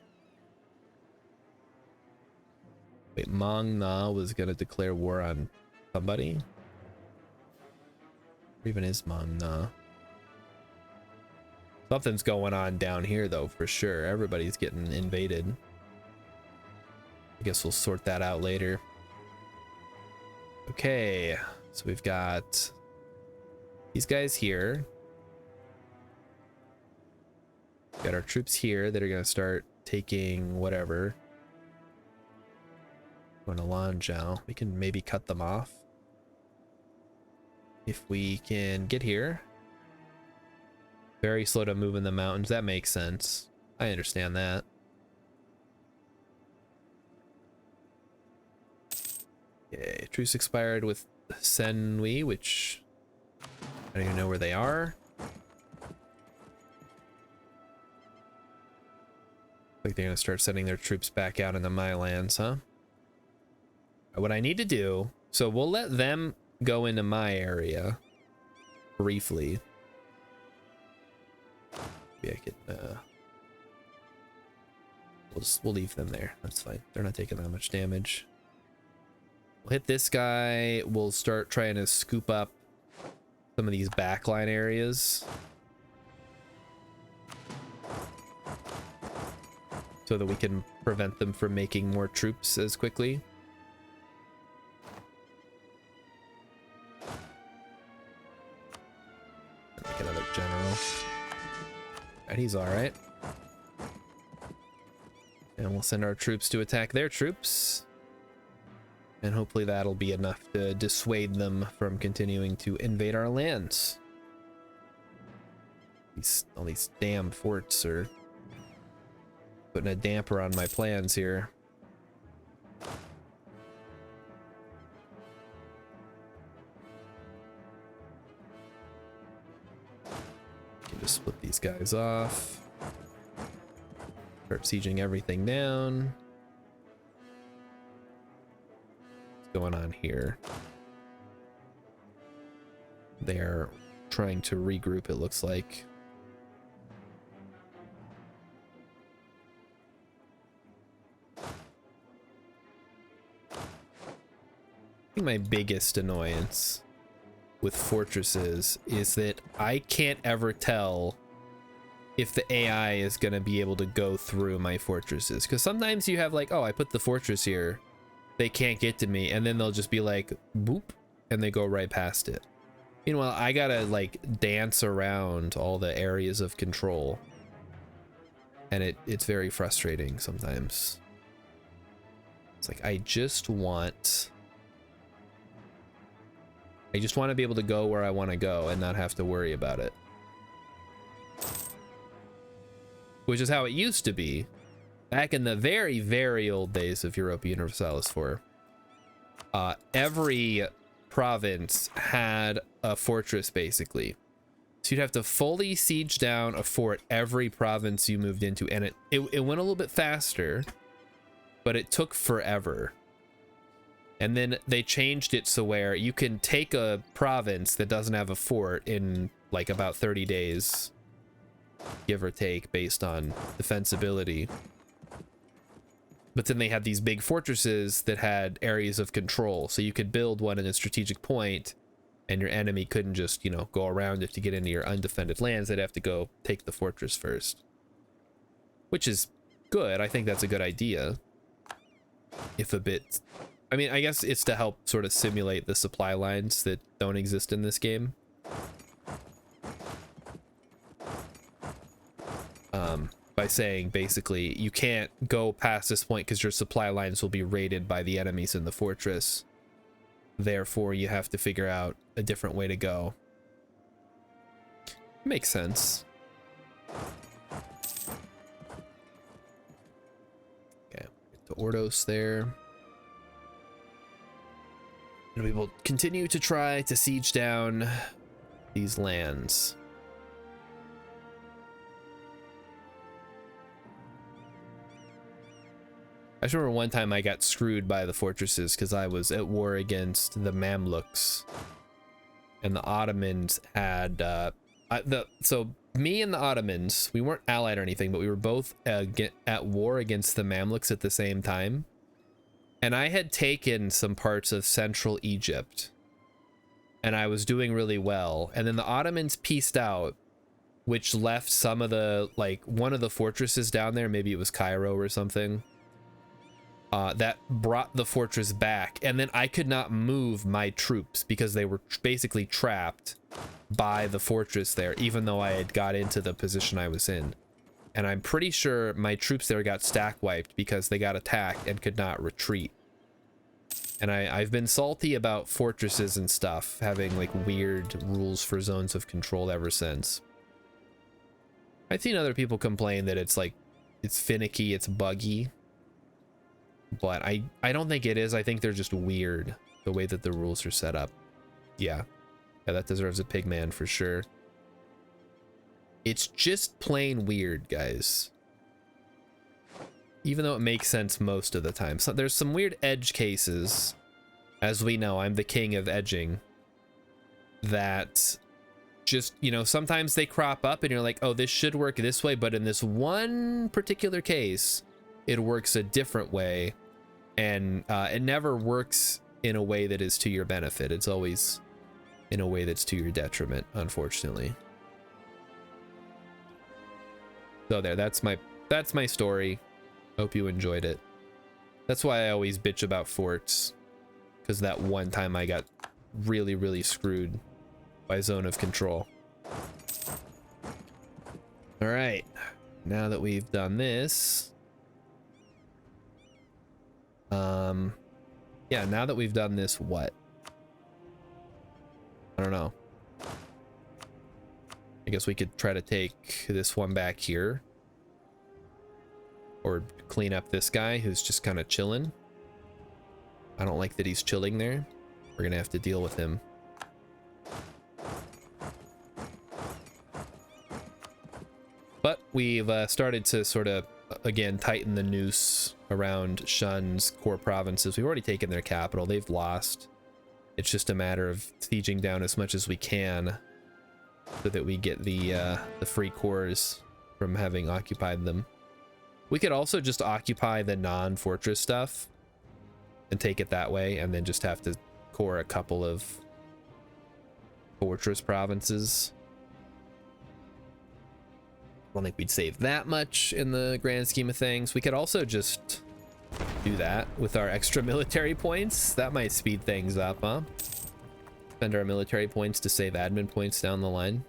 Wait, Mong Na was gonna declare war on somebody? Or even is Mong Na? Something's going on down here though, for sure. Everybody's getting invaded. I guess we'll sort that out later. Okay, so we've got these guys here. Got our troops here that are gonna start taking whatever. Going to Lanzhou. We can maybe cut them off. If we can get here. Very slow to move in the mountains. That makes sense. I understand that. Okay, truce expired with Senwi, which I don't even know where they are. Like they're gonna start sending their troops back out into my lands, huh? What I need to do, so we'll let them go into my area briefly. Maybe I could, we'll leave them there. That's fine. They're not taking that much damage. We'll hit this guy. We'll start trying to scoop up some of these backline areas so that we can prevent them from making more troops as quickly. Make another general. And he's all right. And we'll send our troops to attack their troops. And hopefully that'll be enough to dissuade them from continuing to invade our lands. All these damn forts are putting a damper on my plans here. Can just split these guys off. Start sieging everything down. What's going on here? They're trying to regroup, it looks like. I think my biggest annoyance with fortresses is that I can't ever tell if the AI is going to be able to go through my fortresses. Because sometimes you have like, oh, I put the fortress here, they can't get to me, and then they'll just be like, boop, and they go right past it. Meanwhile, I gotta like dance around all the areas of control. And it's very frustrating sometimes. It's like, I just want to be able to go where I want to go and not have to worry about it. Which is how it used to be back in the very, very old days of Europa Universalis 4. Every province had a fortress, basically. So you'd have to fully siege down a fort every province you moved into, and it went a little bit faster, but it took forever. And then they changed it so where you can take a province that doesn't have a fort in like about 30 days, give or take, based on defensibility. But then they had these big fortresses that had areas of control, so you could build one in a strategic point, and your enemy couldn't just, you know, go around it to get into your undefended lands. They'd have to go take the fortress first, which is good. I think that's a good idea. If a bit, I mean, I guess it's to help sort of simulate the supply lines that don't exist in this game. By saying basically you can't go past this point because your supply lines will be raided by the enemies in the fortress. Therefore, you have to figure out a different way to go. Makes sense. Okay, get to Ordos there. And we will continue to try to siege down these lands. I just remember one time I got screwed by the fortresses because I was at war against the Mamluks, and the Ottomans had so me and the Ottomans, we weren't allied or anything, but we were both at war against the Mamluks at the same time. And I had taken some parts of central Egypt, and I was doing really well. And then the Ottomans pieced out, which left some of the, like, one of the fortresses down there, maybe it was Cairo or something, that brought the fortress back. And then I could not move my troops because they were basically trapped by the fortress there, even though I had got into the position I was in. And I'm pretty sure my troops there got stack wiped because they got attacked and could not retreat. And I've been salty about fortresses and stuff having like weird rules for zones of control ever since. I've seen other people complain that it's like, it's finicky, it's buggy. but I don't think it is. I think they're just weird the way that the rules are set up. Yeah, that deserves a Pigman for sure. It's just plain weird, guys. Even though it makes sense most of the time. So there's some weird edge cases. As we know, I'm the king of edging. That just, you know, sometimes they crop up and you're like, oh, this should work this way, but in this one particular case, it works a different way. And it never works in a way that is to your benefit. It's always in a way that's to your detriment, unfortunately. So there, that's my story. Hope you enjoyed it. That's why I always bitch about forts, because that one time I got really, really screwed by Zone of Control. All right, now that we've done this, yeah, now that we've done this, what? I don't know. I guess we could try to take this one back here. Or clean up this guy who's just kind of chilling. I don't like that he's chilling there. We're gonna have to deal with him. But we've started to sort of, again, tighten the noose around Shun's core provinces. We've already taken their capital. They've lost. It's just a matter of sieging down as much as we can so that we get the free cores from having occupied them. We could also just occupy the non-fortress stuff and take it that way, and then just have to core a couple of fortress provinces. I don't think we'd save that much in the grand scheme of things. We could also just do that with our extra military points. That might speed things up, huh? Spend our military points to save admin points down the line.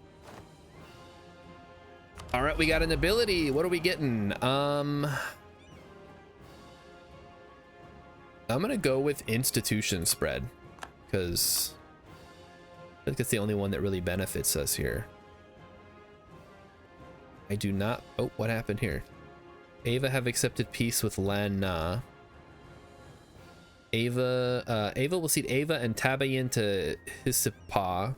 All right, we got an ability. What are we getting? I'm gonna go with institution spread, because I think it's the only one that really benefits us here. I do not. Oh, what happened here? Ava have accepted peace with Lan Na. Ava will cede Ava and Tabayin to Hisipa.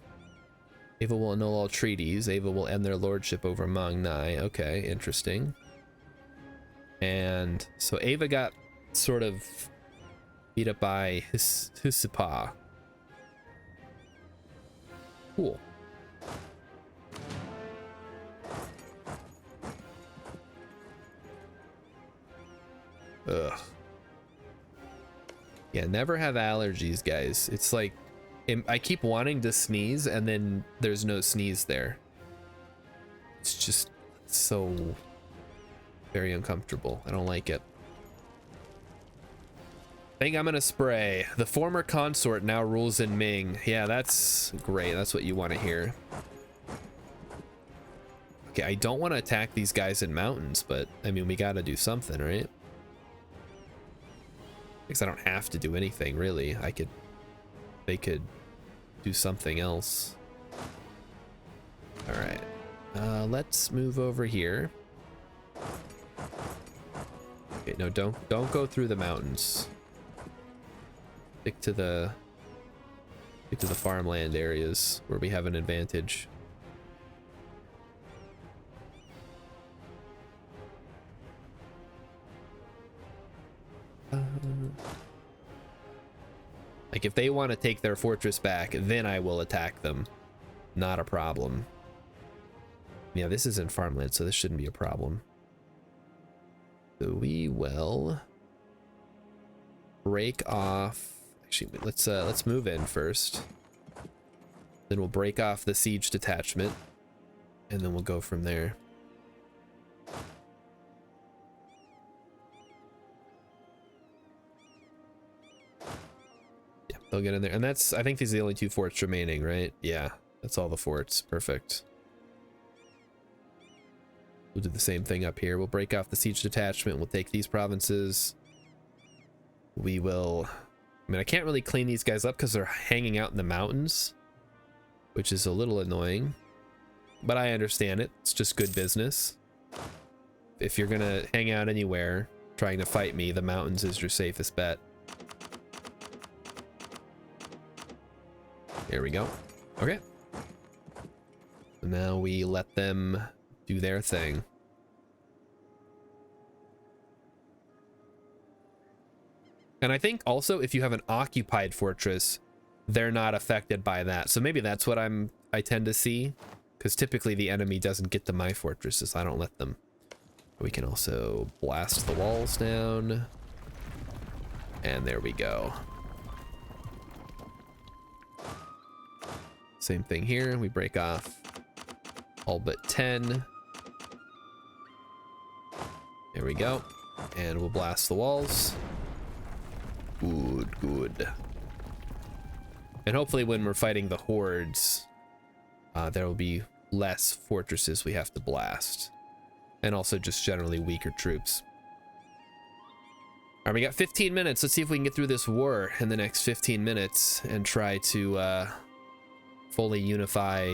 Ava will annul all treaties. Ava will end their lordship over Mang Nai. Okay, interesting. And so Ava got sort of beat up by Hisipa. Cool. Ugh. Yeah, never have allergies, guys. It's like I keep wanting to sneeze and then there's no sneeze there. It's just so very uncomfortable. I don't like it. I think I'm gonna spray. The former consort now rules in Ming. Yeah, that's great. That's what you want to hear. Okay, I don't want to attack these guys in mountains, but I mean, we gotta do something, right? Because I don't have to do anything, really. They could do something else. All right, let's move over here. Okay, no, don't go through the mountains. Stick to the farmland areas where we have an advantage. Like, if they want to take their fortress back, then I will attack them. Not a problem. Yeah, this is in farmland, so this shouldn't be a problem. So we will break off. Actually, let's move in first. Then we'll break off the siege detachment, and then we'll go from there. They'll get in there, and that's, I think these are the only two forts remaining, right? Yeah, that's all the forts. Perfect. We'll do the same thing up here. We'll break off the siege detachment. We'll take these provinces. We will, I mean, I can't really clean these guys up because they're hanging out in the mountains, which is a little annoying, but I understand it. It's just good business. If you're gonna hang out anywhere, trying to fight me, the mountains is your safest bet. There we go. Okay. Now we let them do their thing. And I think also if you have an occupied fortress, they're not affected by that. So maybe that's what I tend to see, because typically the enemy doesn't get to my fortresses. I don't let them. We can also blast the walls down. And there we go. Same thing here. We break off all but 10. There we go. And we'll blast the walls. Good, good. And hopefully when we're fighting the hordes, there will be less fortresses we have to blast. And also just generally weaker troops. All right, we got 15 minutes. Let's see if we can get through this war in the next 15 minutes and try to fully unify.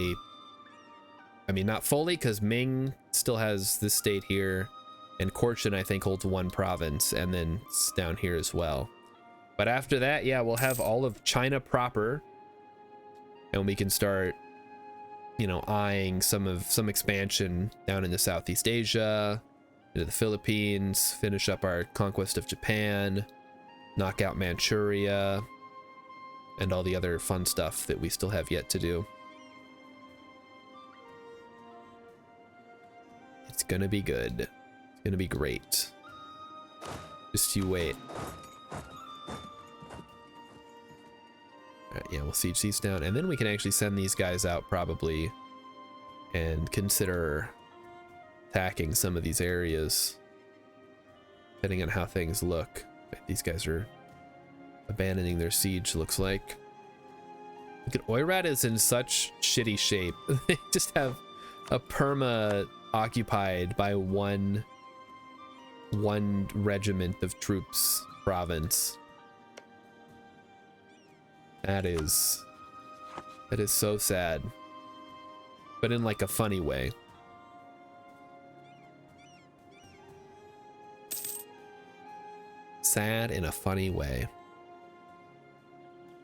I mean, not fully, because Ming still has this state here. And Korchin, I think, holds one province, and then it's down here as well. But after that, yeah, we'll have all of China proper, and we can start, you know, eyeing some expansion down into Southeast Asia, into the Philippines, finish up our conquest of Japan, knock out Manchuria, and all the other fun stuff that we still have yet to do. It's gonna be good. It's gonna be great. Just you wait. Alright, yeah, we'll siege these down, and then we can actually send these guys out probably and consider attacking some of these areas, depending on how things look. These guys are abandoning their siege, looks like. Look at Oirat is in such shitty shape. They just have a perma occupied by one regiment of troops province. That is so sad, but in like a funny way. Sad in a funny way.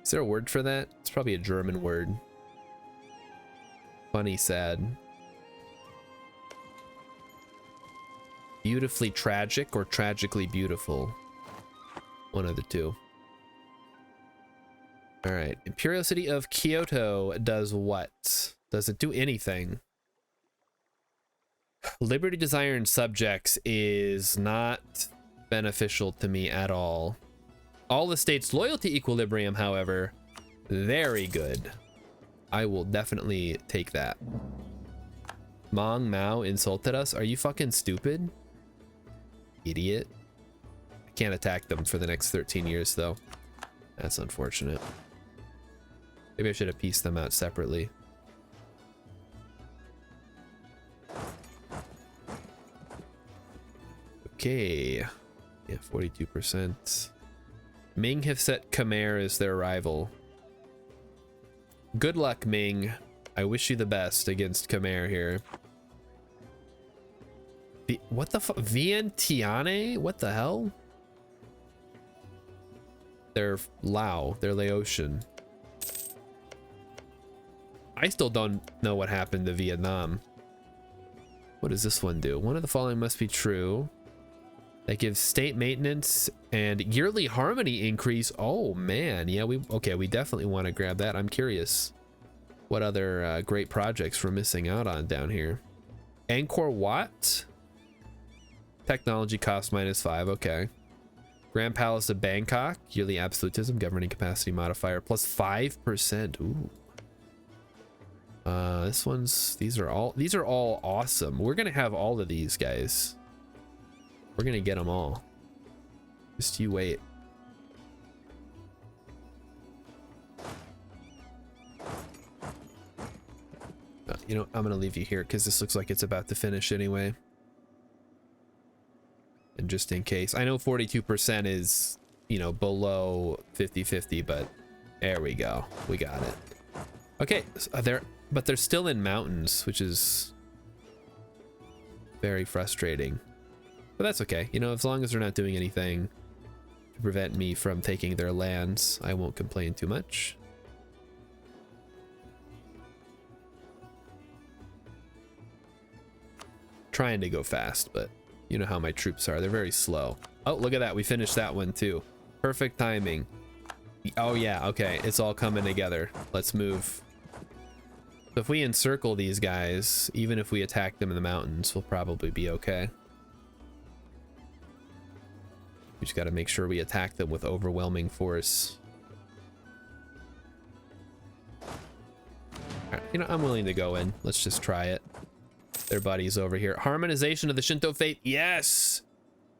Is there a word for that? It's probably a German word. Funny, sad. Beautifully tragic or tragically beautiful. One of the two. All right, Imperial City of Kyoto does what? Does it do anything? Liberty, Desire, and Subjects is not beneficial to me at all. All the states' loyalty equilibrium, however, very good. I will definitely take that. Mong Mao insulted us. Are you fucking stupid? Idiot. I can't attack them for the next 13 years, though. That's unfortunate. Maybe I should have pieced them out separately. Okay. Yeah, 42%. Ming have set Khmer as their rival. Good luck, Ming. I wish you the best against Khmer here. What the fuck? Vientiane? What the hell? They're Lao. They're Laotian. I still don't know what happened to Vietnam. What does this one do? One of the following must be true. That gives state maintenance and yearly harmony increase. Oh man, yeah, we definitely want to grab that. I'm curious what other great projects we're missing out on down here. Angkor Wat? Technology cost -5, okay. Grand Palace of Bangkok, yearly absolutism, governing capacity modifier plus 5%. Ooh. These are all awesome. We're gonna have all of these guys. We're gonna get them all. Just you wait. You know, I'm gonna leave you here because this looks like it's about to finish anyway. And just in case, I know 42% is, you know, below 50-50, but there we go. We got it. Okay, so but they're still in mountains, which is very frustrating. But that's okay. You know, as long as they're not doing anything to prevent me from taking their lands, I won't complain too much. Trying to go fast, but you know how my troops are. They're very slow. Oh, look at that. We finished that one too. Perfect timing. Oh yeah, okay. It's all coming together. Let's move. So if we encircle these guys, even if we attack them in the mountains, we'll probably be okay. We just got to make sure we attack them with overwhelming force. All right, you know, I'm willing to go in. Let's just try it. Their buddies over here. Harmonization of the Shinto faith. Yes,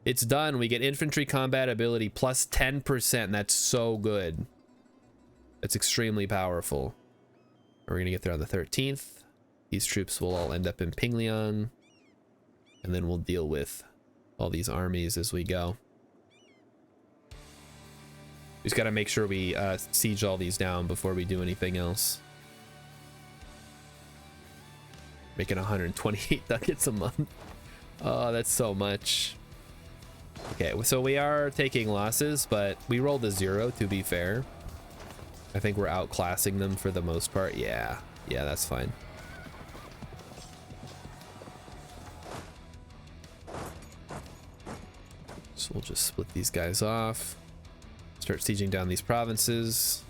it's done. We get infantry combat ability plus 10%. That's so good. That's extremely powerful. We're gonna get there on the 13th. These troops will all end up in Pingliang, and then we'll deal with all these armies as we go. We just got to make sure we siege all these down before we do anything else. Making 128 ducats a month. Oh, that's so much. Okay, so we are taking losses, but we rolled a 0 to be fair. I think we're outclassing them for the most part. Yeah, that's fine. So we'll just split these guys off. Start sieging down these provinces.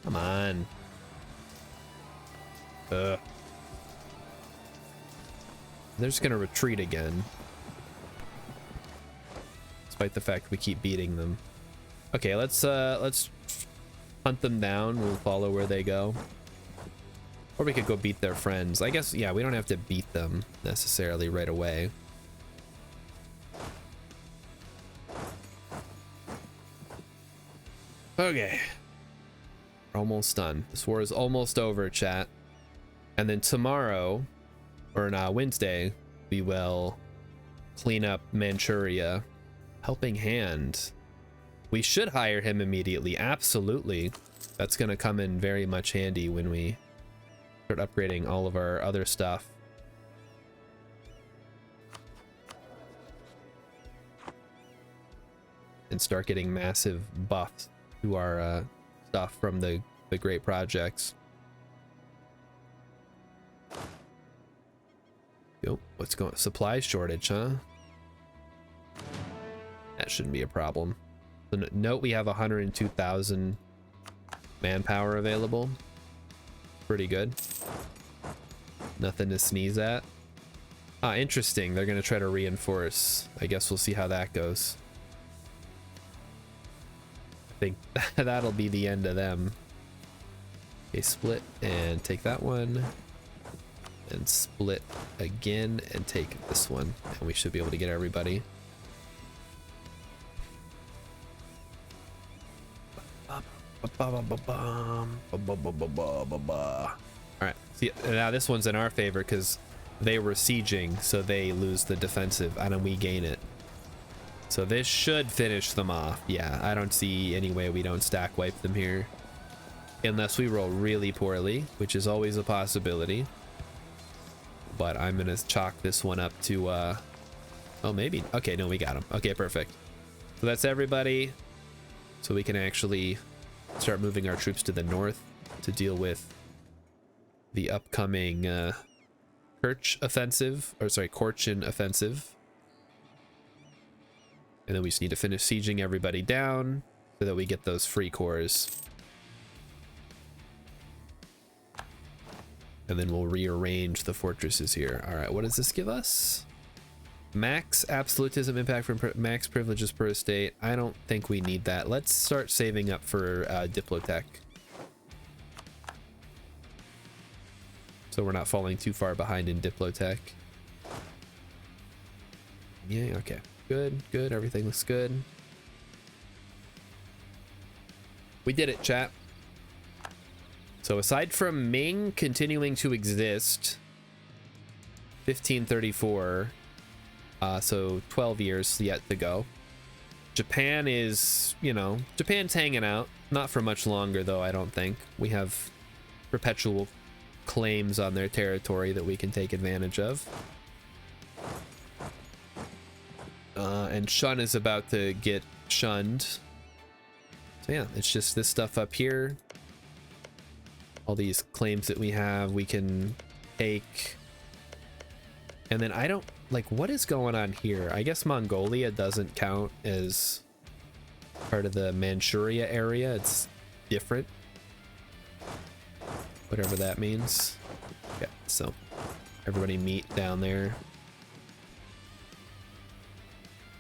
Come on. They're just gonna retreat again. Despite the fact we keep beating them. Okay, let's hunt them down. We'll follow where they go. Or we could go beat their friends. I guess, yeah, we don't have to beat them necessarily right away. Okay. We're almost done. This war is almost over, chat. And then tomorrow, or on Wednesday, we will clean up Manchuria. Helping Hand. We should hire him immediately. Absolutely. That's going to come in very much handy when we start upgrading all of our other stuff. And start getting massive buffs to our stuff from the great projects. Yo, what's going on? Supply shortage, huh? That shouldn't be a problem. So note we have 102,000 manpower available. Pretty good. Nothing to sneeze at. Ah, interesting. They're gonna try to reinforce. I guess we'll see how that goes. I think that'll be the end of them. Okay, split and take that one. And split again and take this one. And we should be able to get everybody. Alright, see, now this one's in our favor because they were sieging, so they lose the defensive and then we gain it. So this should finish them off. Yeah, I don't see any way we don't stack wipe them here. Unless we roll really poorly, which is always a possibility. But I'm gonna chalk this one up to oh, maybe. Okay, no, we got him. Okay, perfect. So that's everybody. So we can actually start moving our troops to the north to deal with the upcoming Kerch offensive, or sorry, Korchin offensive. And then we just need to finish sieging everybody down so that we get those free cores. And then we'll rearrange the fortresses here. All right, what does this give us? Max absolutism impact from max privileges per estate. I don't think we need that. Let's start saving up for Diplotech. So we're not falling too far behind in Diplotech. Yeah, okay. Good, good. Everything looks good. We did it, chat. So aside from Ming continuing to exist, 1534, so 12 years yet to go. Japan is, you know, Japan's hanging out. Not for much longer, though, I don't think. We have perpetual claims on their territory that we can take advantage of. And Shun is about to get shunned. So yeah, it's just this stuff up here. All these claims that we have, we can take. And then I don't, like, what is going on here? I guess Mongolia doesn't count as part of the Manchuria area. It's different. Whatever that means. Yeah, so everybody meet down there.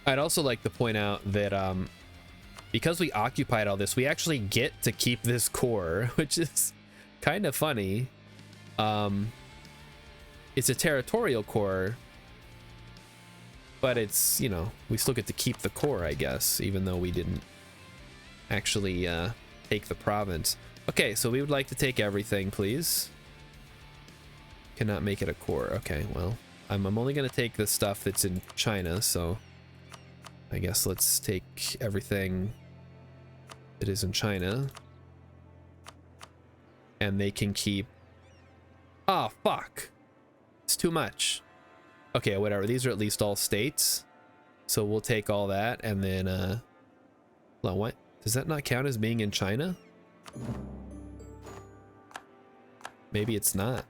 I'd also like to point out that because we occupied all this, we actually get to keep this core, which is kind of funny. It's a territorial core, but it's, you know, we still get to keep the core, I guess, even though we didn't actually take the province. Okay, so we would like to take everything, please. Cannot make it a core. Okay, well, I'm only going to take the stuff that's in China, so I guess let's take everything that is in China. And they can keep... Oh, fuck. It's too much. Okay, whatever. These are at least all states. So we'll take all that, and then... Hold on, what? Does that not count as being in China? Maybe it's not.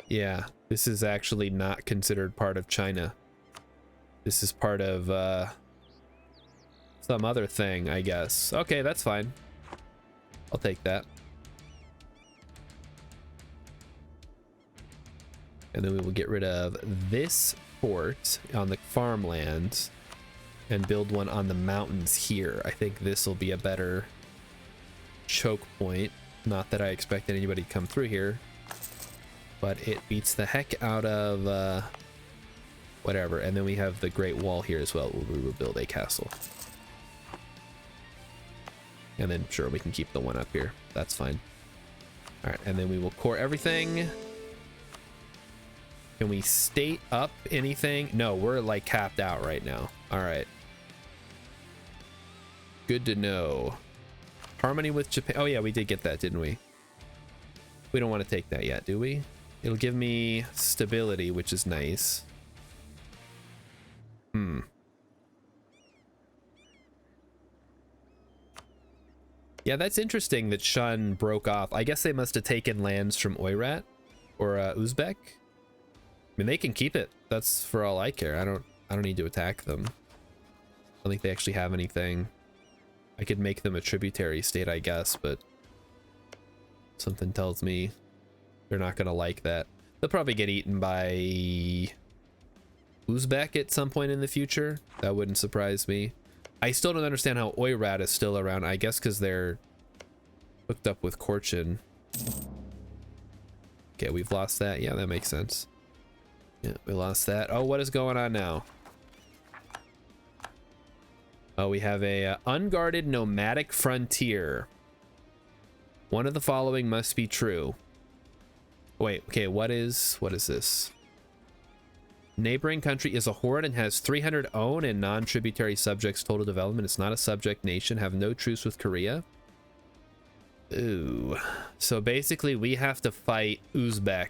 Yeah, this is actually not considered part of China. This is part of some other thing, I guess. Okay, that's fine. I'll take that. And then we will get rid of this fort on the farmland and build one on the mountains here. I think this will be a better choke point. Not that I expect anybody to come through here, but it beats the heck out of whatever. And then we have the Great Wall here as well. We will build a castle. And then sure, we can keep the one up here. That's fine. All right, and then we will core everything. Can we state up anything? No, we're like capped out right now. All right. Good to know. Harmony with Japan. Oh yeah, we did get that, didn't we? We don't want to take that yet, do we? It'll give me stability, which is nice. Yeah, that's interesting that Shun broke off. I guess they must have taken lands from Oirat or Uzbek. I mean, they can keep it. That's for all I care. I don't need to attack them. I don't think they actually have anything. I could make them a tributary state, I guess, but something tells me they're not gonna like that. They'll probably get eaten by Uzbek at some point in the future. That wouldn't surprise me. I still don't understand how Oirat is still around. I guess because they're hooked up with Korchin. Okay, we've lost that. Yeah, that makes sense. Yeah, we lost that. Oh, what is going on now? Oh, we have a unguarded nomadic frontier. One of the following must be true. Wait, okay, what is this? Neighboring country is a horde and has 300 own and non-tributary subjects total development. It's not a subject nation. Have no truce with Korea. Ooh. So basically we have to fight Uzbek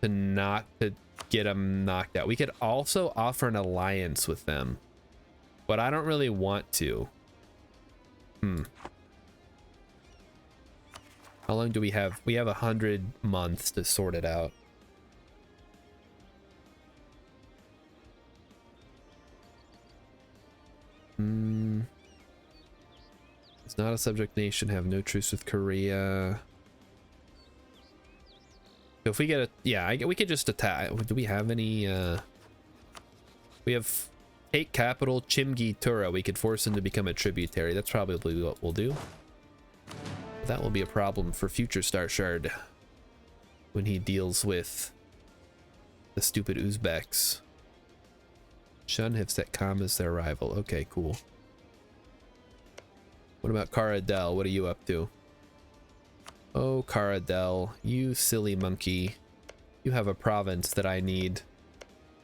to get them knocked out. We could also offer an alliance with them, but I don't really want to. How long do we have? We have 100 months to sort it out. It's not a subject nation. Have no truce with Korea. So if we get a, yeah, we could just attack. Do we have any? We have take capital Chimgi Tura. We could force him to become a tributary. That's probably what we'll do. That will be a problem for future Star Shard when he deals with the stupid Uzbeks. Shun have set Kam as their rival. Okay, cool. What about Karadel? What are you up to? Oh, Karadel, you silly monkey. You have a province that I need.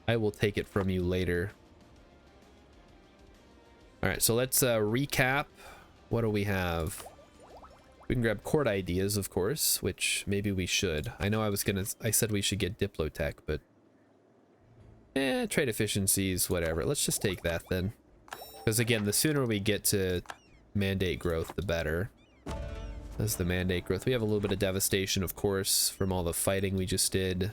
I will take it from you later. All right, so let's recap. What do we have? We can grab court ideas, of course, which maybe we should. I know I said we should get Diplotech, but trade efficiencies, whatever. Let's just take that then. Because again, the sooner we get to mandate growth, the better. That's the mandate growth. We have a little bit of devastation, of course, from all the fighting we just did.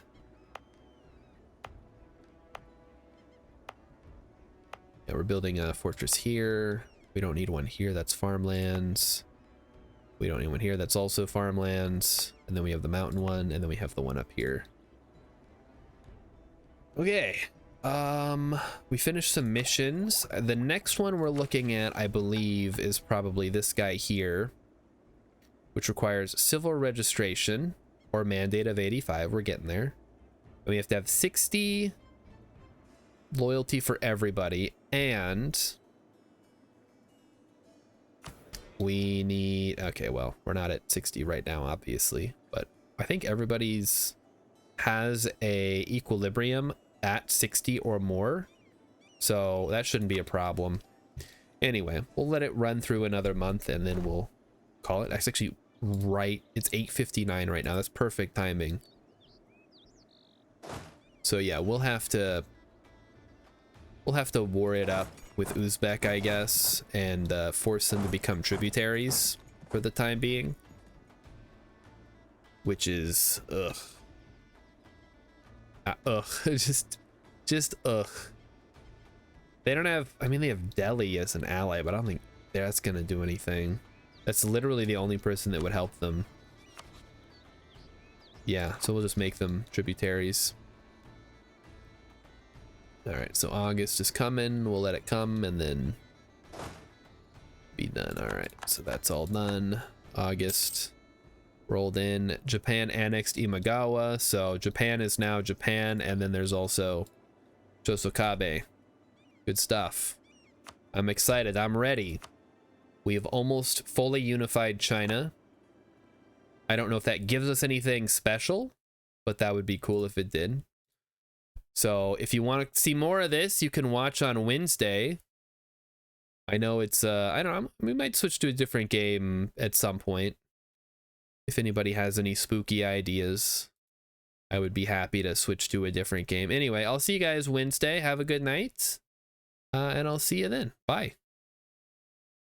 Yeah, we're building a fortress here. We don't need one here. That's farmlands. We don't need one here. That's also farmlands. And then we have the mountain one, and then we have the one up here. Okay. We finished some missions. The next one we're looking at, I believe, is probably this guy here, which requires civil registration or mandate of 85. We're getting there. And we have to have 60 loyalty for everybody, and we need, okay, well, we're not at 60 right now, obviously, but I think everybody's has a equilibrium at 60 or more, so that shouldn't be a problem. Anyway, we'll let it run through another month and then we'll call it. That's actually right, it's 8:59 right now. That's perfect timing. So yeah, we'll have to war it up with Uzbek, I guess, and force them to become tributaries for the time being, which is just ugh. They don't have, I mean, they have Delhi as an ally, but I don't think that's gonna do anything. That's literally the only person that would help them. Yeah, so we'll just make them tributaries. All right, so August is coming. We'll let it come and then be done. All right, so that's all done. August rolled in. Japan annexed Imagawa, so Japan is now Japan, and then there's also Chosokabe. Good stuff. I'm excited. I'm ready. We have almost fully unified China. I don't know if that gives us anything special, but that would be cool if it did. So if you want to see more of this, you can watch on Wednesday. I know it's, I don't know, we might switch to a different game at some point. If anybody has any spooky ideas, I would be happy to switch to a different game. Anyway, I'll see you guys Wednesday. Have a good night. And I'll see you then. Bye.